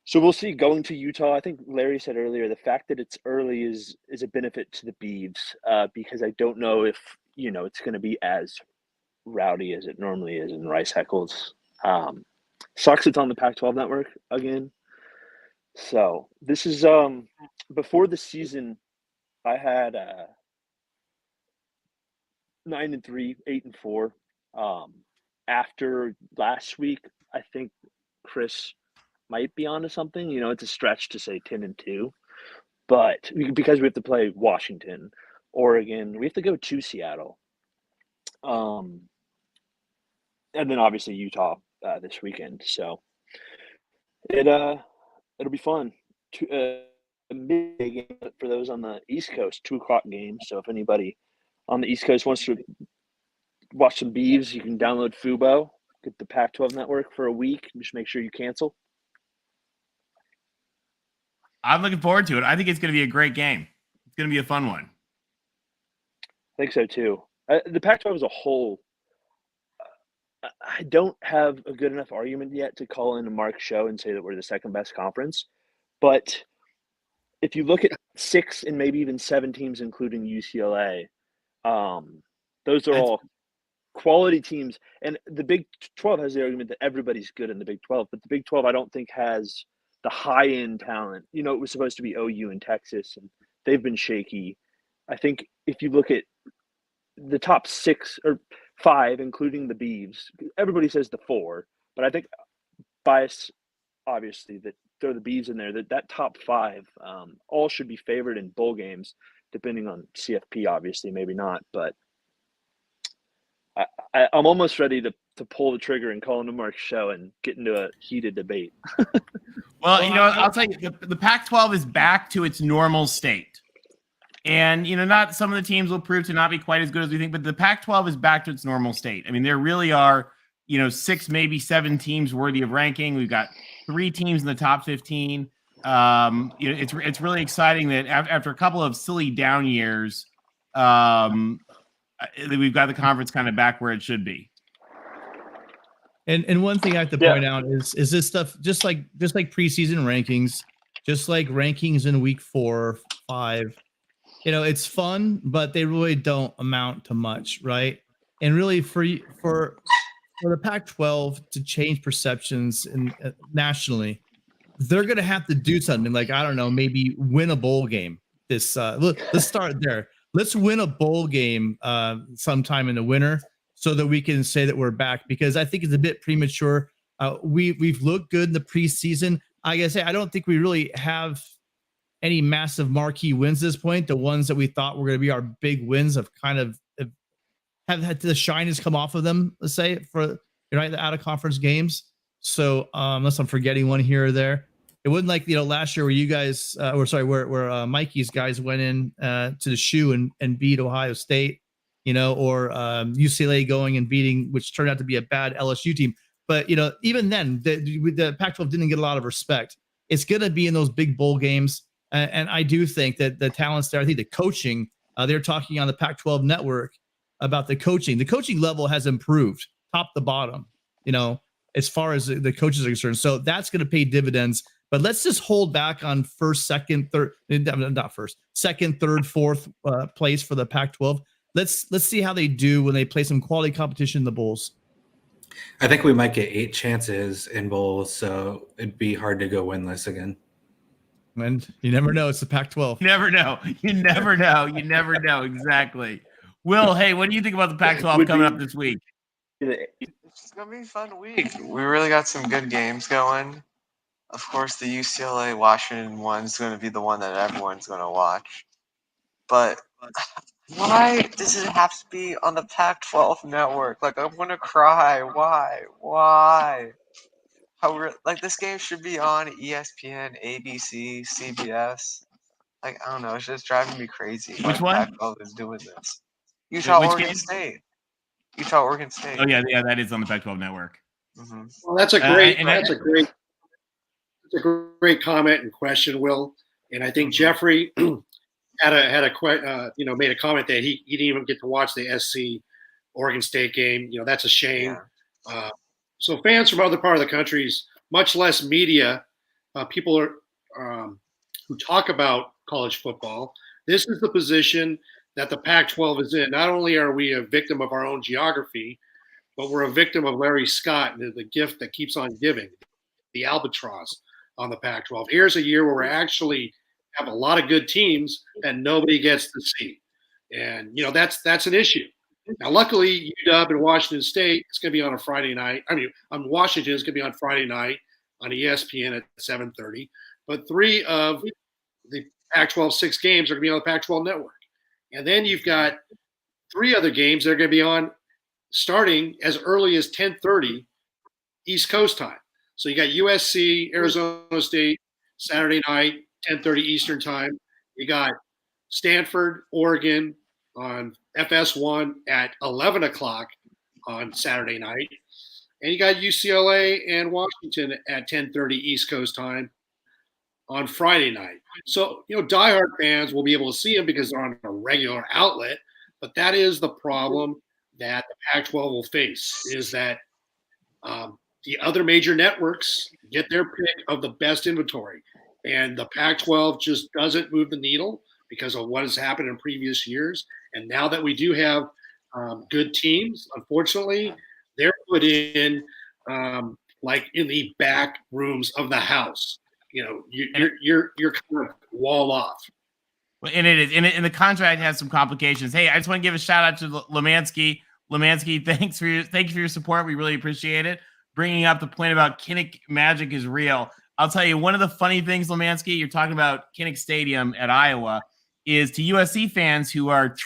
So we'll see. Going to Utah, I think Larry said earlier, the fact that it's early is a benefit to the Beavs, because I don't know if it's going to be as rowdy as it normally is in Rice Heckles. Sucks it's on the Pac-12 network again. So this is before the season. I had 9-3, 8-4. After last week, I think Chris might be onto something. It's a stretch to say 10-2, but because we have to play Washington, Oregon, we have to go to Seattle, and then obviously Utah this weekend. So it'll be fun. A midday game for those on the East Coast, 2:00 game. So if anybody on the East Coast wants to watch some Beavs, you can download Fubo, get the Pac-12 network for a week. Just make sure you cancel. I'm looking forward to it. I think it's going to be a great game. It's going to be a fun one. I think so too. The Pac-12 as a whole, I don't have a good enough argument yet to call in a Mark's show and say that we're the second best conference. But if you look at 6 and maybe even 7 teams, including UCLA, those are all quality teams. And the Big 12 has the argument that everybody's good in the Big 12, but the Big 12 I don't think has the high-end talent. It was supposed to be OU and Texas, and they've been shaky. I think if you look at the top 6 or 5, including the Beavs, everybody says the 4, but I think bias, obviously, that throw the Beavs in there, that top 5 all should be favored in bowl games, depending on CFP, obviously, maybe not. But I'm almost ready to pull the trigger and call into Mark's show and get into a heated debate. Well, I'll tell you, the Pac-12 is back to its normal state. And, not some of the teams will prove to not be quite as good as we think, but the Pac-12 is back to its normal state. I mean, there really are, 6, maybe 7 teams worthy of ranking. We've got 3 teams in the top 15. It's really exciting that after a couple of silly down years, we've got the conference kind of back where it should be. And one thing I have to point out is this stuff just like preseason rankings, just like rankings in week 4, 5. It's fun, but they really don't amount to much, right? And really for the Pac-12 to change perceptions nationally, they're going to have to do something like, I don't know, maybe win a bowl game. Let's start there. Let's win a bowl game sometime in the winter so that we can say that we're back, because I think it's a bit premature. We've looked good in the preseason. I gotta say, I don't think we really have any massive marquee wins at this point. The ones that we thought were going to be our big wins have kind of have had the shine has come off of them, let's say, for the out of conference games. So unless I'm forgetting one here or there, it wasn't like last year where you guys, where Mikey's guys went in to the shoe and beat Ohio State, or UCLA going and beating, which turned out to be a bad LSU team. But even then, the Pac-12 didn't get a lot of respect. It's going to be in those big bowl games, and I do think that the talent's there. I think the coaching, they're talking on the Pac-12 network about the coaching. The coaching level has improved, top to bottom, as far as the coaches are concerned. So that's going to pay dividends. But let's just hold back on second, third, fourth place for the Pac-12. Let's see how they do when they play some quality competition in the bowls. I think we might get 8 chances in bowls, so it'd be hard to go winless again. And you never know. It's the Pac-12. You never know. You never know. You never know. Exactly. Will, hey, what do you think about the Pac-12 coming up this week? It's going to be a fun week. We really got some good games going. Of course, the UCLA Washington one's going to be the one that everyone's going to watch. But why does it have to be on the Pac-12 network? Like, I'm going to cry. Why? This game should be on ESPN, ABC, CBS. I don't know. It's just driving me crazy. Which one? Pac-12 is doing this. Oregon game? State. Oregon State. Oh yeah, that is on the Pac-12 network. Mm-hmm. Well, that's a great comment and question, Will. And I think Jeffrey made a comment that he didn't even get to watch the SC Oregon State game. That's a shame. Yeah. So fans from other part of the countries, much less media, people are who talk about college football. This is the position that the Pac-12 is in. Not only are we a victim of our own geography, but we're a victim of Larry Scott and the gift that keeps on giving, the albatross on the Pac-12. Here's a year where we actually have a lot of good teams that nobody gets to see. And, that's an issue. Now, luckily, UW and Washington State, it's going to be on a Friday night. Washington is going to be on Friday night on ESPN at 7:30. But 3 of the Pac-12 6 games are going to be on the Pac-12 network. And then you've got 3 other games that are going to be on starting as early as 10:30 East Coast time. So you got USC, Arizona State, Saturday night, 10:30 Eastern time. You got Stanford, Oregon on FS1 at 11 o'clock on Saturday night. And you got UCLA and Washington at 10:30 East Coast time on Friday night. So, diehard fans will be able to see them because they're on a regular outlet. But that is the problem that the Pac-12 will face, is that the other major networks get their pick of the best inventory. And the Pac-12 just doesn't move the needle because of what has happened in previous years. And now that we do have good teams, unfortunately, they're put in like in the back rooms of the house. You're kind of wall off. And it is, and the contract has some complications. Hey, I just want to give a shout out to Lemansky. Lemansky, thank you for your support. We really appreciate it. Bringing up the point about Kinnick magic is real. I'll tell you, one of the funny things, Lemansky, you're talking about Kinnick Stadium at Iowa, is to USC fans who are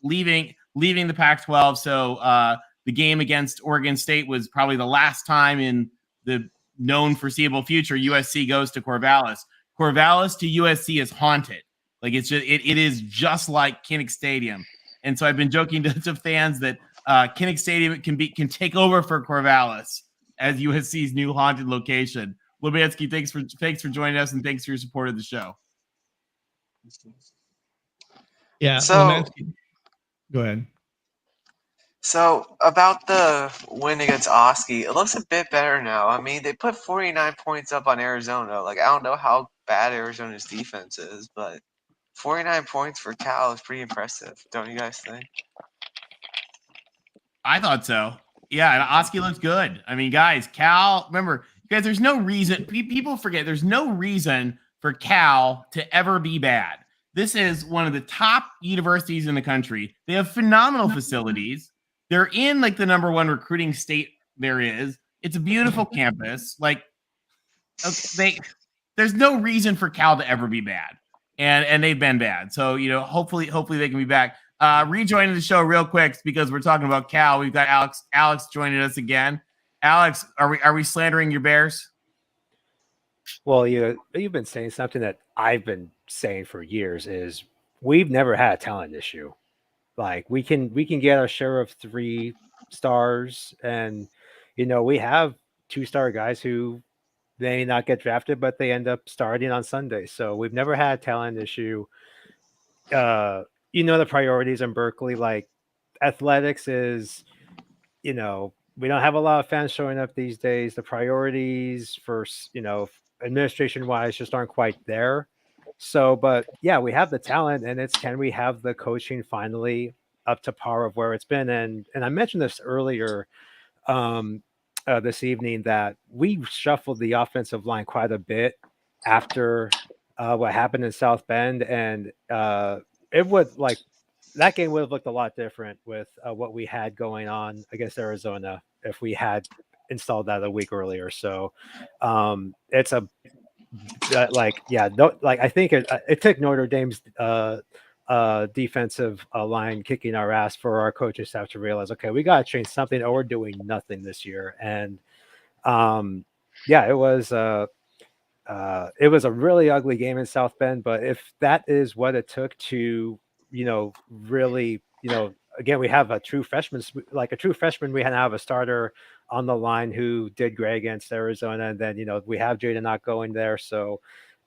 leaving the Pac-12. So the game against Oregon State was probably the last time in the known foreseeable future USC goes to Corvallis. Corvallis to USC is haunted. Like it is just like Kinnick Stadium. And so I've been joking to fans that Kinnick Stadium can take over for Corvallis as USC's new haunted location. Lubansky, thanks for joining us and thanks for your support of the show. Yeah. So, Lubansky. Go ahead. So about the win against Oski, it looks a bit better now. I mean, they put 49 points up on Arizona. Like, I don't know how bad Arizona's defense is, but 49 points for Cal is pretty impressive. Don't you guys think? I thought so. Yeah, and Oski looks good. I mean, guys, Cal, remember, guys, there's no reason. People forget there's no reason for Cal to ever be bad. This is one of the top universities in the country. They have phenomenal facilities. They're in like the number 1 recruiting state there is. It's a beautiful campus. Like, okay, there's no reason for Cal to ever be bad, and they've been bad. So hopefully they can be back. rejoining the show real quick because we're talking about Cal. We've got Alex joining us again. Alex, are we slandering your Bears? Well, you've been saying something that I've been saying for years is we've never had a talent issue. Like we can get our share of 3 stars, and we have 2-star guys who may not get drafted, but they end up starting on Sunday. So we've never had a talent issue. The priorities in Berkeley, like athletics is, we don't have a lot of fans showing up these days. The priorities for, administration wise just aren't quite there. So, but yeah, we have the talent, and it's, can we have the coaching finally up to par of where it's been? And I mentioned this earlier this evening that we shuffled the offensive line quite a bit after what happened in South Bend, and it would that game would have looked a lot different with what we had going on against Arizona if we had installed that a week earlier. So it's I think it took Notre Dame's defensive line kicking our ass for our coaching staff to realize, okay, we got to change something, or we're doing nothing this year. And it was a really ugly game in South Bend. But if that is what it took to, really, again, we have a true freshman, we had to have a starter on the line who did great against Arizona. And then, we have Jada not going there. So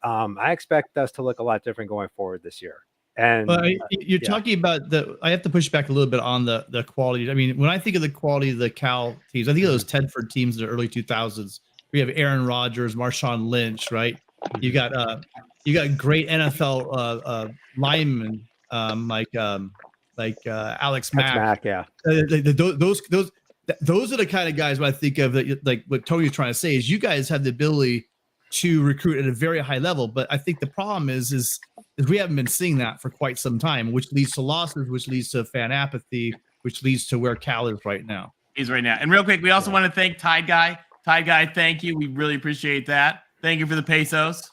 I expect us to look a lot different going forward this year. And you're talking about I have to push back a little bit on the quality. I mean, when I think of the quality of the Cal teams, I think of those Tedford teams in the early 2000s. We have Aaron Rodgers, Marshawn Lynch, right? You got great NFL linemen like Alex Mack. Yeah. Those are the kind of guys when I think of like what Tony's trying to say is you guys have the ability to recruit at a very high level, but I think the problem is we haven't been seeing that for quite some time, which leads to losses, which leads to fan apathy, which leads to where Cal is right now. And real quick, we also want to thank Tide Guy. Tide Guy, thank you. We really appreciate that. Thank you for the pesos.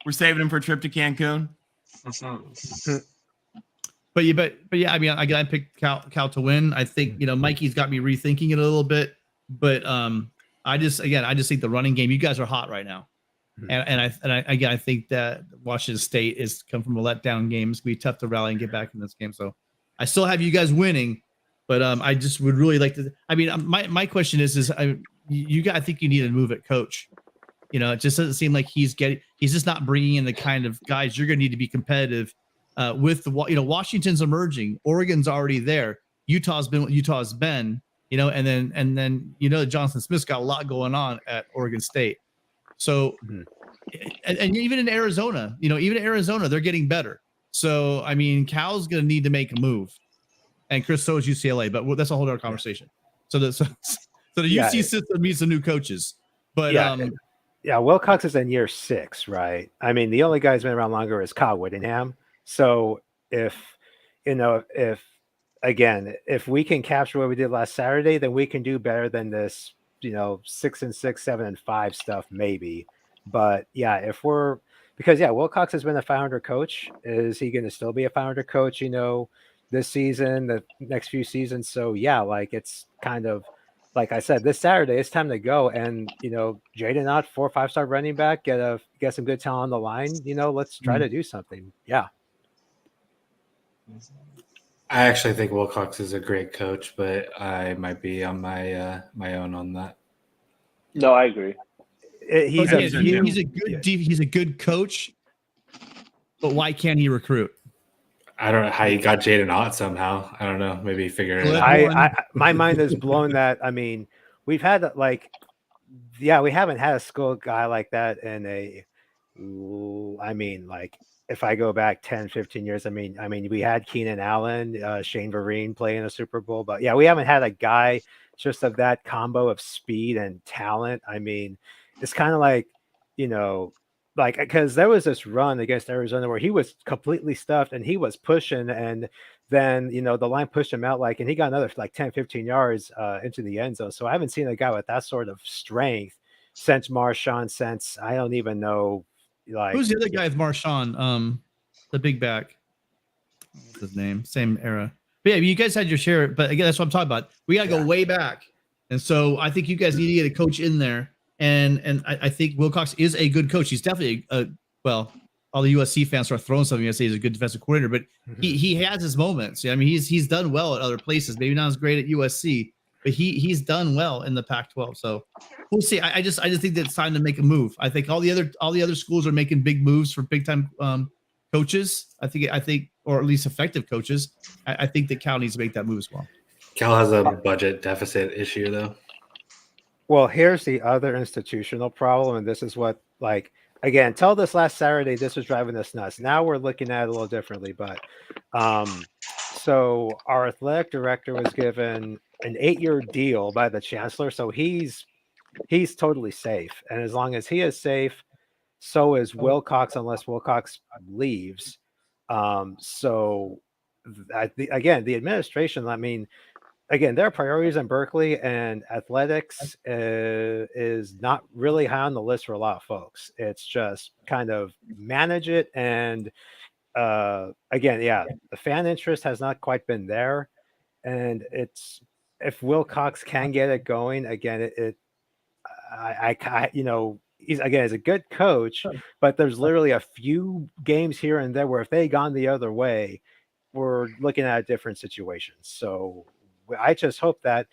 We're saving them for a trip to Cancun. But yeah, I mean, I picked Cal to win. I think Mikey's got me rethinking it a little bit, but I just think the running game. You guys are hot right now, and I think that Washington State is come from a letdown game. It's gonna be tough to rally and get back in this game. So I still have you guys winning, but I just would really like to. I mean, my question is you guys, I think you need to move at coach. It just doesn't seem like he's just not bringing in the kind of guys you're going to need to be competitive. With Washington's emerging, Oregon's already there. Utah's been what Utah's been, and then Johnson Smith's got a lot going on at Oregon State. So, and even in Arizona, they're getting better. So, I mean, Cal's going to need to make a move, and Chris, so is UCLA, but that's a whole other conversation. So the UC system needs some new coaches, but Wilcox is in year 6, right? I mean, the only guy who's been around longer is Kyle Whittingham. So if we can capture what we did last Saturday, then we can do better than this, 6-6, 7-5 stuff, maybe. But yeah, Wilcox has been a 500 coach. Is he going to still be a 500 coach, this season, the next few seasons? So yeah, it's kind of, like I said, this Saturday, it's time to go. And, Jaden Ott, 4 or 5-star running back, get some good talent on the line. Let's try to do something. Yeah. I actually think Wilcox is a great coach, but I might be on my own on that. No, I agree. He's a good coach, but why can't he recruit? I don't know how you got Jaden Ott somehow. I don't know. Maybe figure it out. My mind is blown that. I mean, we've had we haven't had a school guy like that in if I go back 10, 15 years, I mean, we had Keenan Allen, Shane Vereen playing a Super Bowl, but yeah, we haven't had a guy just of that combo of speed and talent. I mean, it's kind of because there was this run against Arizona where he was completely stuffed and he was pushing, and then, the line pushed him out and he got another 10, 15 yards into the end zone. So I haven't seen a guy with that sort of strength since Marshawn, since I don't even know. Who's the other guy with Marshawn? The big back. What's his name? Same era. But yeah, you guys had your share. But again, that's what I'm talking about. We got to go way back. And so I think you guys need to get a coach in there. And I think Wilcox is a good coach. He's definitely well, all the USC fans start throwing something. I say he's a good defensive coordinator, but he has his moments. I mean, he's done well at other places. Maybe not as great at USC, but he's done well in the Pac-12. So we'll see. I just think that it's time to make a move. I think all the other schools are making big moves for big time coaches. I think, or at least effective coaches. I think that Cal needs to make that move as well. Cal has a budget deficit issue, though. Well, here's the other institutional problem, and this is what, like, again, until this last Saturday, this was driving us nuts. Now we're looking at it a little differently, but so our athletic director was given an 8-year deal by the chancellor, so he's totally safe, and as long as he is safe, so is Wilcox, unless Wilcox leaves. So again, the administration, I mean, again, their priorities in Berkeley, and athletics is not really high on the list for a lot of folks. It's just kind of manage it. And again, yeah, the fan interest has not quite been there. And it's, if Wilcox can get it going again, he's a good coach, but there's literally a few games here and there where if they had gone the other way, we're looking at a different situation. So I just hope that,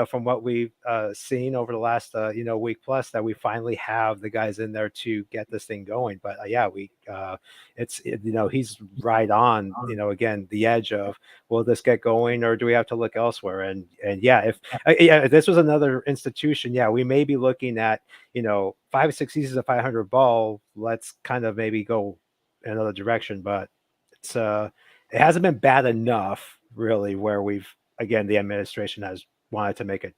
from what we've seen over the last, week plus, that we finally have the guys in there to get this thing going. But he's right on, again, the edge of, will this get going or do we have to look elsewhere? And if this was another institution, we may be looking at, 5 6 seasons of 500 ball. Let's kind of maybe go another direction, but it's it hasn't been bad enough really where again, the administration has wanted to make a,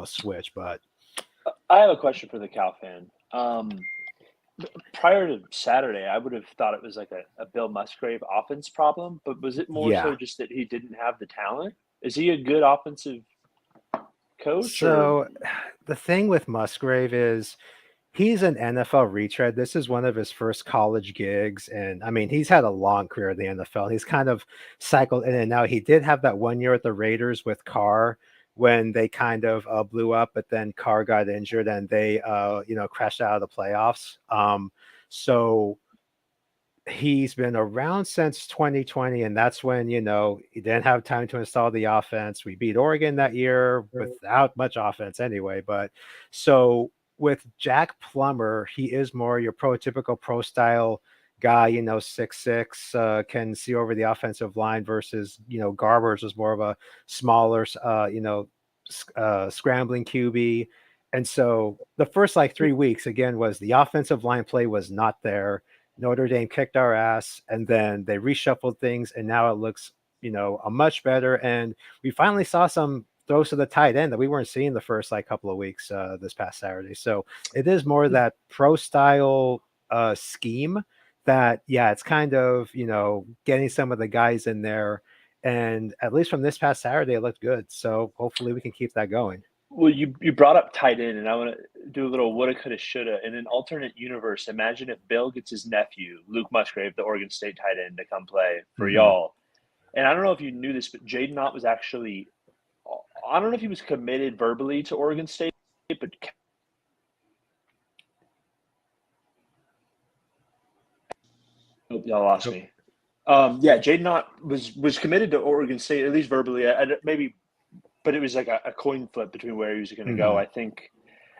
switch, but I have a question for the Cal fan. Prior to Saturday, I would have thought it was like a Bill Musgrave offense problem, but was it more so just that he didn't have the talent? Is he a good offensive coach? So the thing with Musgrave is he's an NFL retread. This is one of his first college gigs. And I mean, he's had a long career in the NFL. He's kind of cycled in and out. He did have that 1 year at the Raiders with Carr when they kind of blew up, but then Carr got injured and they, crashed out of the playoffs. So he's been around since 2020. And that's when, he didn't have time to install the offense. We beat Oregon that year without much offense anyway. But so with Jack Plummer, he is more your prototypical pro style guy, 6'6", can see over the offensive line versus, Garbers is more of a smaller, scrambling QB. And so the first 3 weeks, again, was the offensive line play was not there. Notre Dame kicked our ass, and then they reshuffled things, and now it looks, a much better. And we finally saw some throws to the tight end that we weren't seeing the first couple of weeks this past Saturday. So it is more that pro style scheme that, it's kind of, getting some of the guys in there. And at least from this past Saturday, it looked good. So hopefully we can keep that going. Well, you brought up tight end, and I want to do a little woulda, coulda, shoulda. In an alternate universe, imagine if Bill gets his nephew, Luke Musgrave, the Oregon State tight end, to come play for y'all. And I don't know if you knew this, but Jaden Ott was actually, I don't know if he was committed verbally to Oregon State, but y'all lost me. Jaden Ott was committed to Oregon State, at least verbally. Maybe, but it was like a coin flip between where he was going to go. I think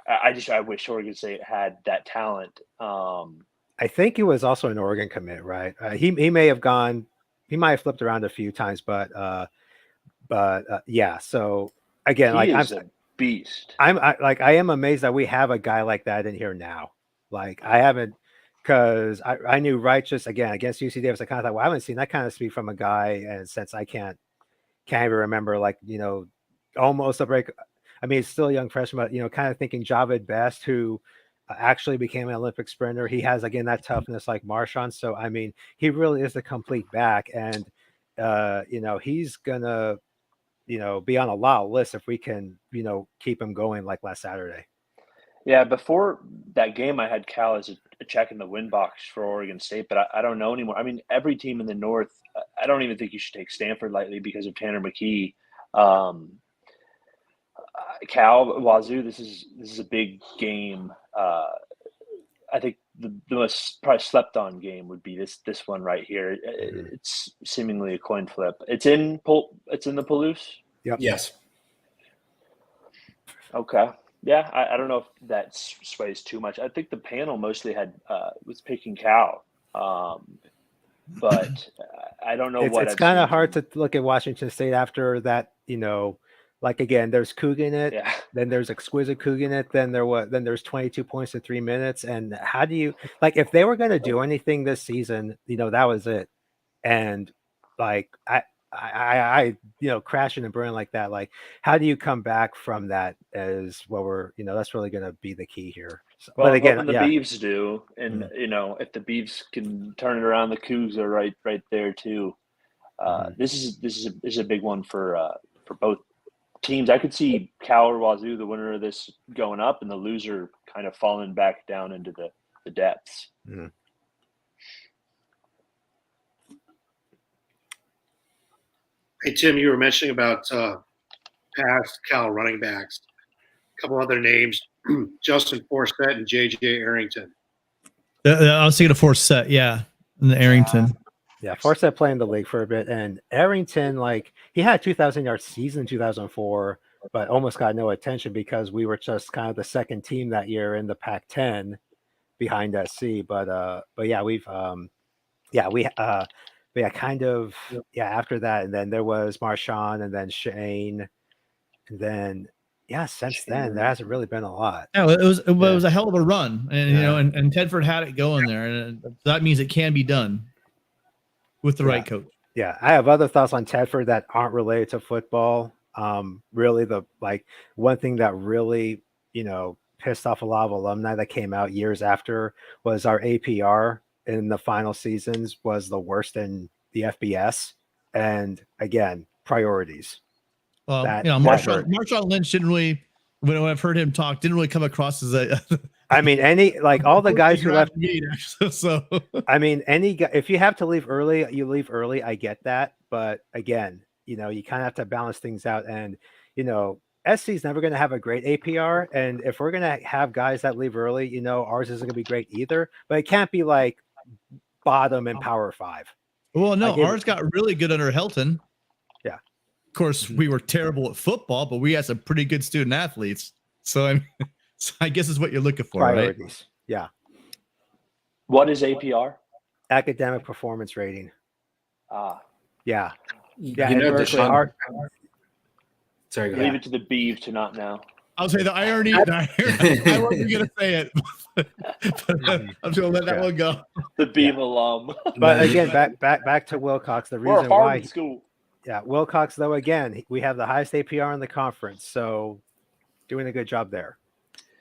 I wish Oregon State had that talent. I think he was also an Oregon commit, right? He may have gone. He might have flipped around a few times, but yeah. So again, I'm a beast. I am amazed that we have a guy like that in here now. I haven't, because I knew Righteous again against UC Davis. I kind of thought, well, I haven't seen that kind of speed from a guy, and since I can't even remember, almost a break. I mean, he's still a young freshman, but kind of thinking Javid Best, who actually became an Olympic sprinter. He has, again, that toughness like Marshawn. So, I mean, he really is the complete back. And, he's going to, be on a lot of lists if we can, keep him going like last Saturday. Yeah, before that game, I had Cal as a check in the win box for Oregon State, but I don't know anymore. I mean, every team in the North, I don't even think you should take Stanford lightly because of Tanner McKee. Cal, Wazoo, this is a big game. I think the most probably slept on game would be this one right here. It's seemingly a coin flip. It's in the Palouse. Yep. Yes. Okay. Yeah, I don't know if that sways too much. I think the panel mostly was picking Cal, but I don't know what it's kind of hard to look at Washington State after that. Like again, there's Coogan it, then there's exquisite Coogan it, then there's 22 points in 3 minutes, and how do you if they were going to do anything this season, that was it, and I crashing and burning like that. Like, how do you come back from that? As what we're, that's really going to be the key here. So, well, but again, when the Beavs do, and if the Beavs can turn it around, the Cougs are right there too. This is a big one for both teams. I could see Cal or Wazoo, the winner of this, going up, and the loser kind of falling back down into the depths. Hey, Tim, you were mentioning about past Cal running backs. A couple other names, Justin Forsett and J.J. Arrington. I was thinking of Forsett, and the Arrington. Yeah, Forsett played in the league for a bit, and Arrington, he had a 2,000-yard season in 2004, but almost got no attention because we were just kind of the second team that year in the Pac-10 behind SC. But yeah, after that, and then there was Marshawn, and then Shane, and then since then there hasn't really been a lot. Yeah, it was a hell of a run, and and Tedford had it going there, and that means it can be done with the right coach. Yeah, I have other thoughts on Tedford that aren't related to football. Really, the one thing that really pissed off a lot of alumni that came out years after was our APR in the final seasons was the worst in the FBS, and again, priorities. Well, Marshawn Lynch didn't really, when I've heard him talk, didn't really come across as a. I mean, all the guys who left. So I mean, any guy, if you have to leave early, you leave early. I get that, but again, you kind of have to balance things out, and SC is never going to have a great APR, and if we're going to have guys that leave early, ours isn't going to be great either. But it can't be bottom in Power 5. Well, no, ours got really good under Helton. Yeah. Of course, we were terrible at football, but we had some pretty good student athletes. So I guess it's what you're looking for, priorities. Right? Yeah. What is APR? Academic performance rating. Yeah. Yeah. Sorry, leave it to the Beeve to not know. I'll say the irony. I wasn't going to say it. But I'm just going to let that one go. The Beeve alum. But again, back to Wilcox. The reason why. School. Yeah, Wilcox, though, again, we have the highest APR in the conference, so doing a good job there.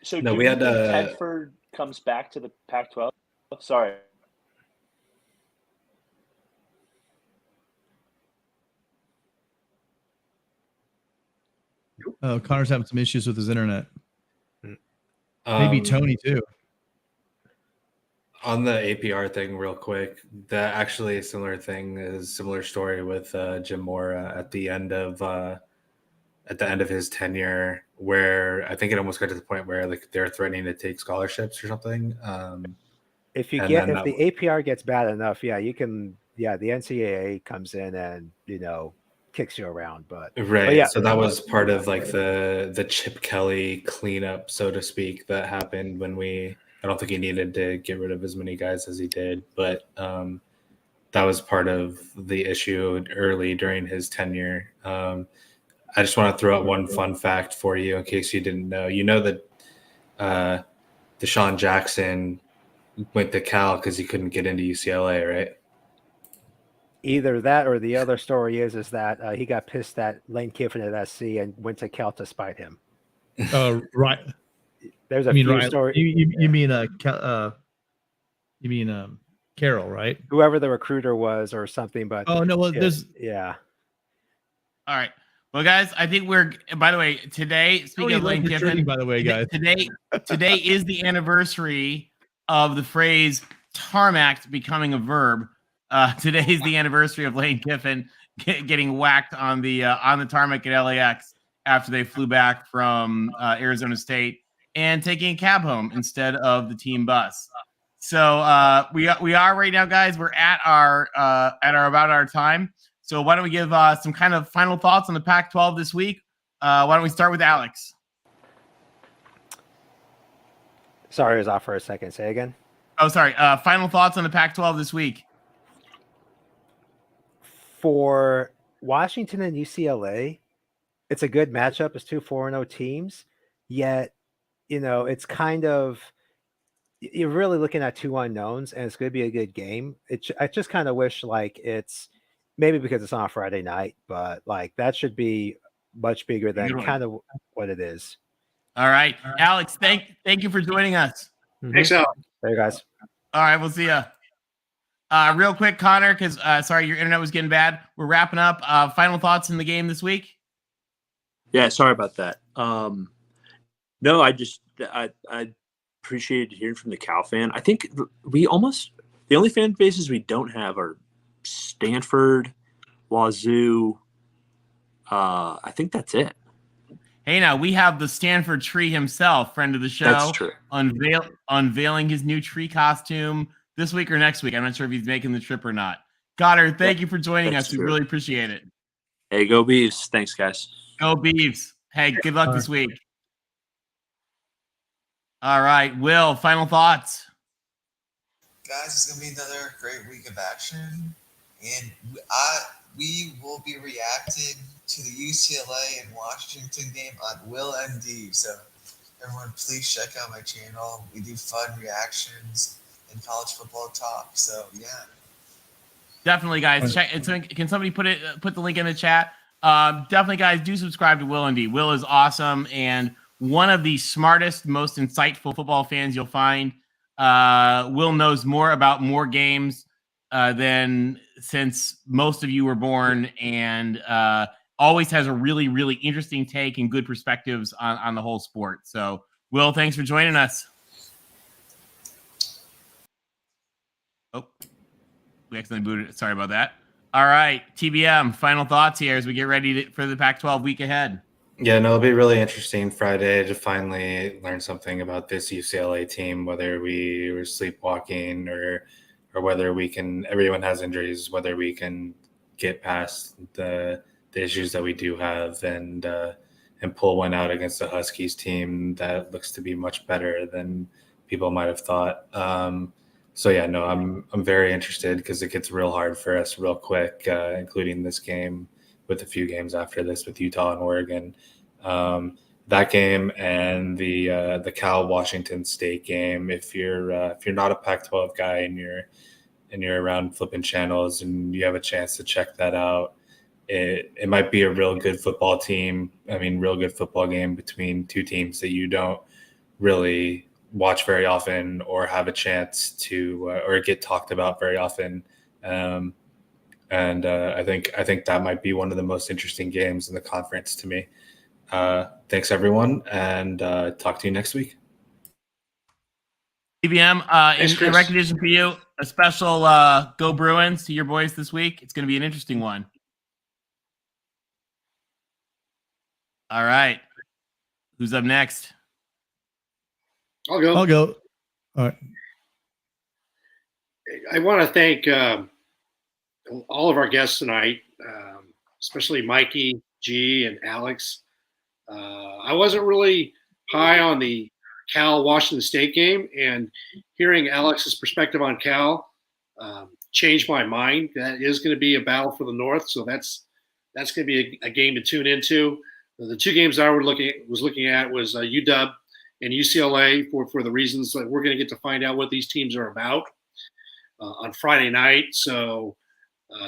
So we had Tedford comes back to the Pac-12. Sorry. Oh, Connor's having some issues with his internet. Maybe Tony too. On the APR thing, real quick, that actually a similar story with Jim Moore at the end of his tenure, where I think it almost got to the point where they're threatening to take scholarships or something. If the APR gets bad enough, you can. Yeah, the NCAA comes in and kicks you around, but so that was part of the Chip Kelly cleanup, so to speak, that happened when I don't think he needed to get rid of as many guys as he did, but that was part of the issue early during his tenure. I just want to throw out one fun fact for you in case you didn't know. That Deshaun Jackson went to Cal because he couldn't get into UCLA, right? Either that or the other story is that he got pissed at Lane Kiffin at SC and went to Cal to spite him. Right. There's a few stories. You mean Carroll, right? Whoever the recruiter was or something, but there's yeah. All right. Well, guys, I think we're. By the way, today, speaking of Lane Kiffin, by the way, guys, today is the anniversary of the phrase "tarmac" becoming a verb. Today is the anniversary of Lane Kiffin getting whacked on the tarmac at LAX after they flew back from Arizona State and taking a cab home instead of the team bus. So we are right now, guys. We're at our about our time. So why don't we give some kind of final thoughts on the Pac-12 this week? Why don't we start with Alex? Sorry, I was off for a second. Say again. Oh, sorry. Final thoughts on the Pac-12 this week. For Washington and UCLA, it's a good matchup. It's 2 4-0 teams. Yet, it's kind of you're really looking at 2 unknowns, and it's going to be a good game. I just kind of wish it's maybe because it's on a Friday night, but that should be much bigger than kind of what it is. All right, Alex, thank you for joining us. Thanks, Alex. Hey, guys. All right, we'll see ya. Real quick, Connor, because sorry, your internet was getting bad. We're wrapping up. Final thoughts in the game this week? Yeah, sorry about that. No, I appreciated hearing from the Cal fan. I think the only fan bases we don't have are Stanford, Wazoo. I think that's it. Hey, now we have the Stanford tree himself, friend of the show. That's true. Unveiling his new tree costume this week or next week. I'm not sure if he's making the trip or not. Goddard, thank you for joining us. We really appreciate it. Hey, go Beavs. Thanks, guys. Go Beavs. Hey, good luck this week. All right, Will, final thoughts. Guys, it's going to be another great week of action. And we will be reacting to the UCLA and Washington game on Will MD. So everyone, please check out my channel. We do fun reactions and college football talk. So yeah, definitely, guys. Check. Can somebody put the link in the chat? Definitely, guys, do subscribe to Will MD. Will is awesome and one of the smartest, most insightful football fans you'll find. Will knows more about more games than since most of you were born, and always has a really, really interesting take and good perspectives on the whole sport. So, Will, thanks for joining us. Oh, we accidentally booted. Sorry about that. All right, TBM, final thoughts here as we get ready for the Pac-12 week ahead. Yeah, no, it'll be really interesting Friday to finally learn something about this UCLA team, whether we were sleepwalking or whether we can, everyone has injuries, whether we can get past the issues that we do have and pull one out against the Huskies team that looks to be much better than people might have thought. So yeah, no, I'm very interested because it gets real hard for us real quick, including this game with a few games after this with Utah and Oregon. That game and the Cal Washington State game. If you're not a Pac-12 guy and you're around flipping channels and you have a chance to check that out, it might be a real good football team. I mean, real good football game between two teams that you don't really watch very often or have a chance to or get talked about very often. And I think that might be one of the most interesting games in the conference to me. Thanks everyone, and talk to you next week. TBM, in recognition for you, a special Go Bruins to your boys this week. It's going to be an interesting one. All right. Who's up next? I'll go. All right. I want to thank all of our guests tonight, especially Mikey, G, and Alex. I wasn't really high on the Cal Washington State game, and hearing Alex's perspective on Cal changed my mind. That is going to be a battle for the North, so that's going to be a game to tune into. The two games I was looking at was UW and UCLA for the reasons that we're going to get to find out what these teams are about on Friday night. So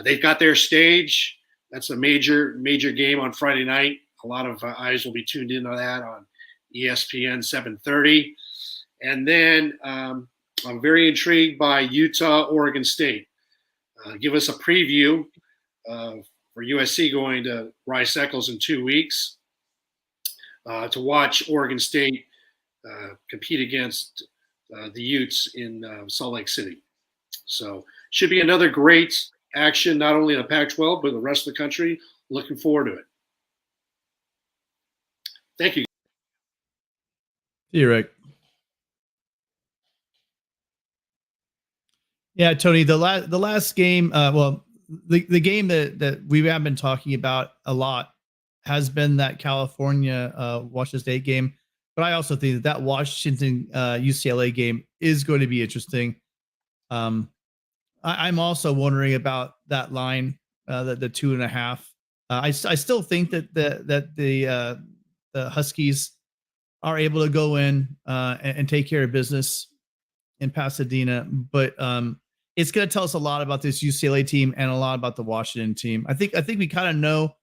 they've got their stage. That's a major game on Friday night. A lot of eyes will be tuned into that on ESPN 7:30. And then I'm very intrigued by Utah, Oregon State. Give us a preview for USC going to Rice Eccles in 2 weeks to watch Oregon State compete against the Utes in Salt Lake City. So should be another great action, not only in the Pac-12, but the rest of the country. Looking forward to it. Thank you. See you, Rick. Yeah, Tony, the last game, the game that we have been talking about a lot has been that California Washington State game. But I also think that Washington UCLA game is going to be interesting. I'm also wondering about that line, the 2.5. I still think that the Huskies are able to go in and take care of business in Pasadena, but it's going to tell us a lot about this UCLA team and a lot about the Washington team. I think we kind of know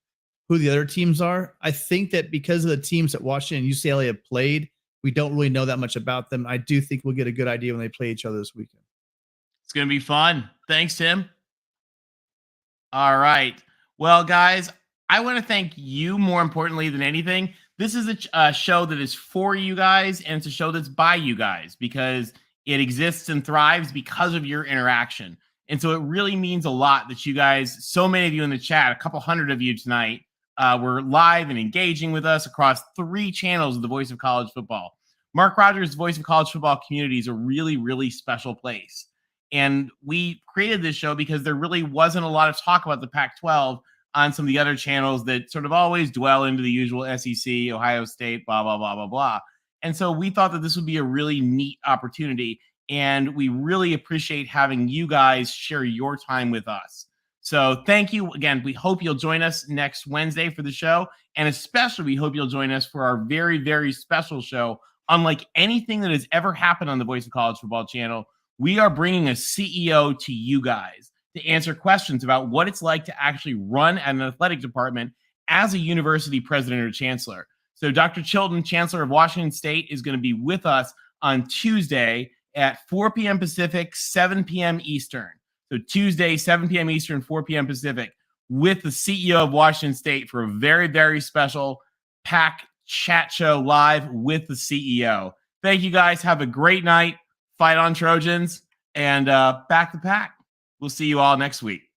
who the other teams are. I think that because of the teams that Washington and UCLA have played, we don't really know that much about them. I do think we'll get a good idea when they play each other this weekend. It's going to be fun. Thanks, Tim. All right. Well, guys, I want to thank you more importantly than anything. This is a show that is for you guys, and it's a show that's by you guys because it exists and thrives because of your interaction. And so it really means a lot that you guys, so many of you in the chat, a couple hundred of you tonight, were live and engaging with us across 3 channels of the Voice of College Football. Mark Rogers' Voice of College Football community is a really, really special place. And we created this show because there really wasn't a lot of talk about the Pac-12 on some of the other channels that sort of always dwell into the usual SEC, Ohio State, blah, blah, blah, blah, blah. And so we thought that this would be a really neat opportunity. And we really appreciate having you guys share your time with us. So thank you again. We hope you'll join us next Wednesday for the show. And especially we hope you'll join us for our very, very special show. Unlike anything that has ever happened on the Voice of College Football channel, we are bringing a CEO to you guys to answer questions about what it's like to actually run an athletic department as a university president or chancellor. So Dr. Chilton, Chancellor of Washington State, is going to be with us on Tuesday at 4 p.m. Pacific, 7 p.m. Eastern. So Tuesday, 7 p.m. Eastern, 4 p.m. Pacific, with the CEO of Washington State for a very, very special Pac chat show live with the CEO. Thank you guys. Have a great night. Fight on, Trojans, and back the Pac. We'll see you all next week.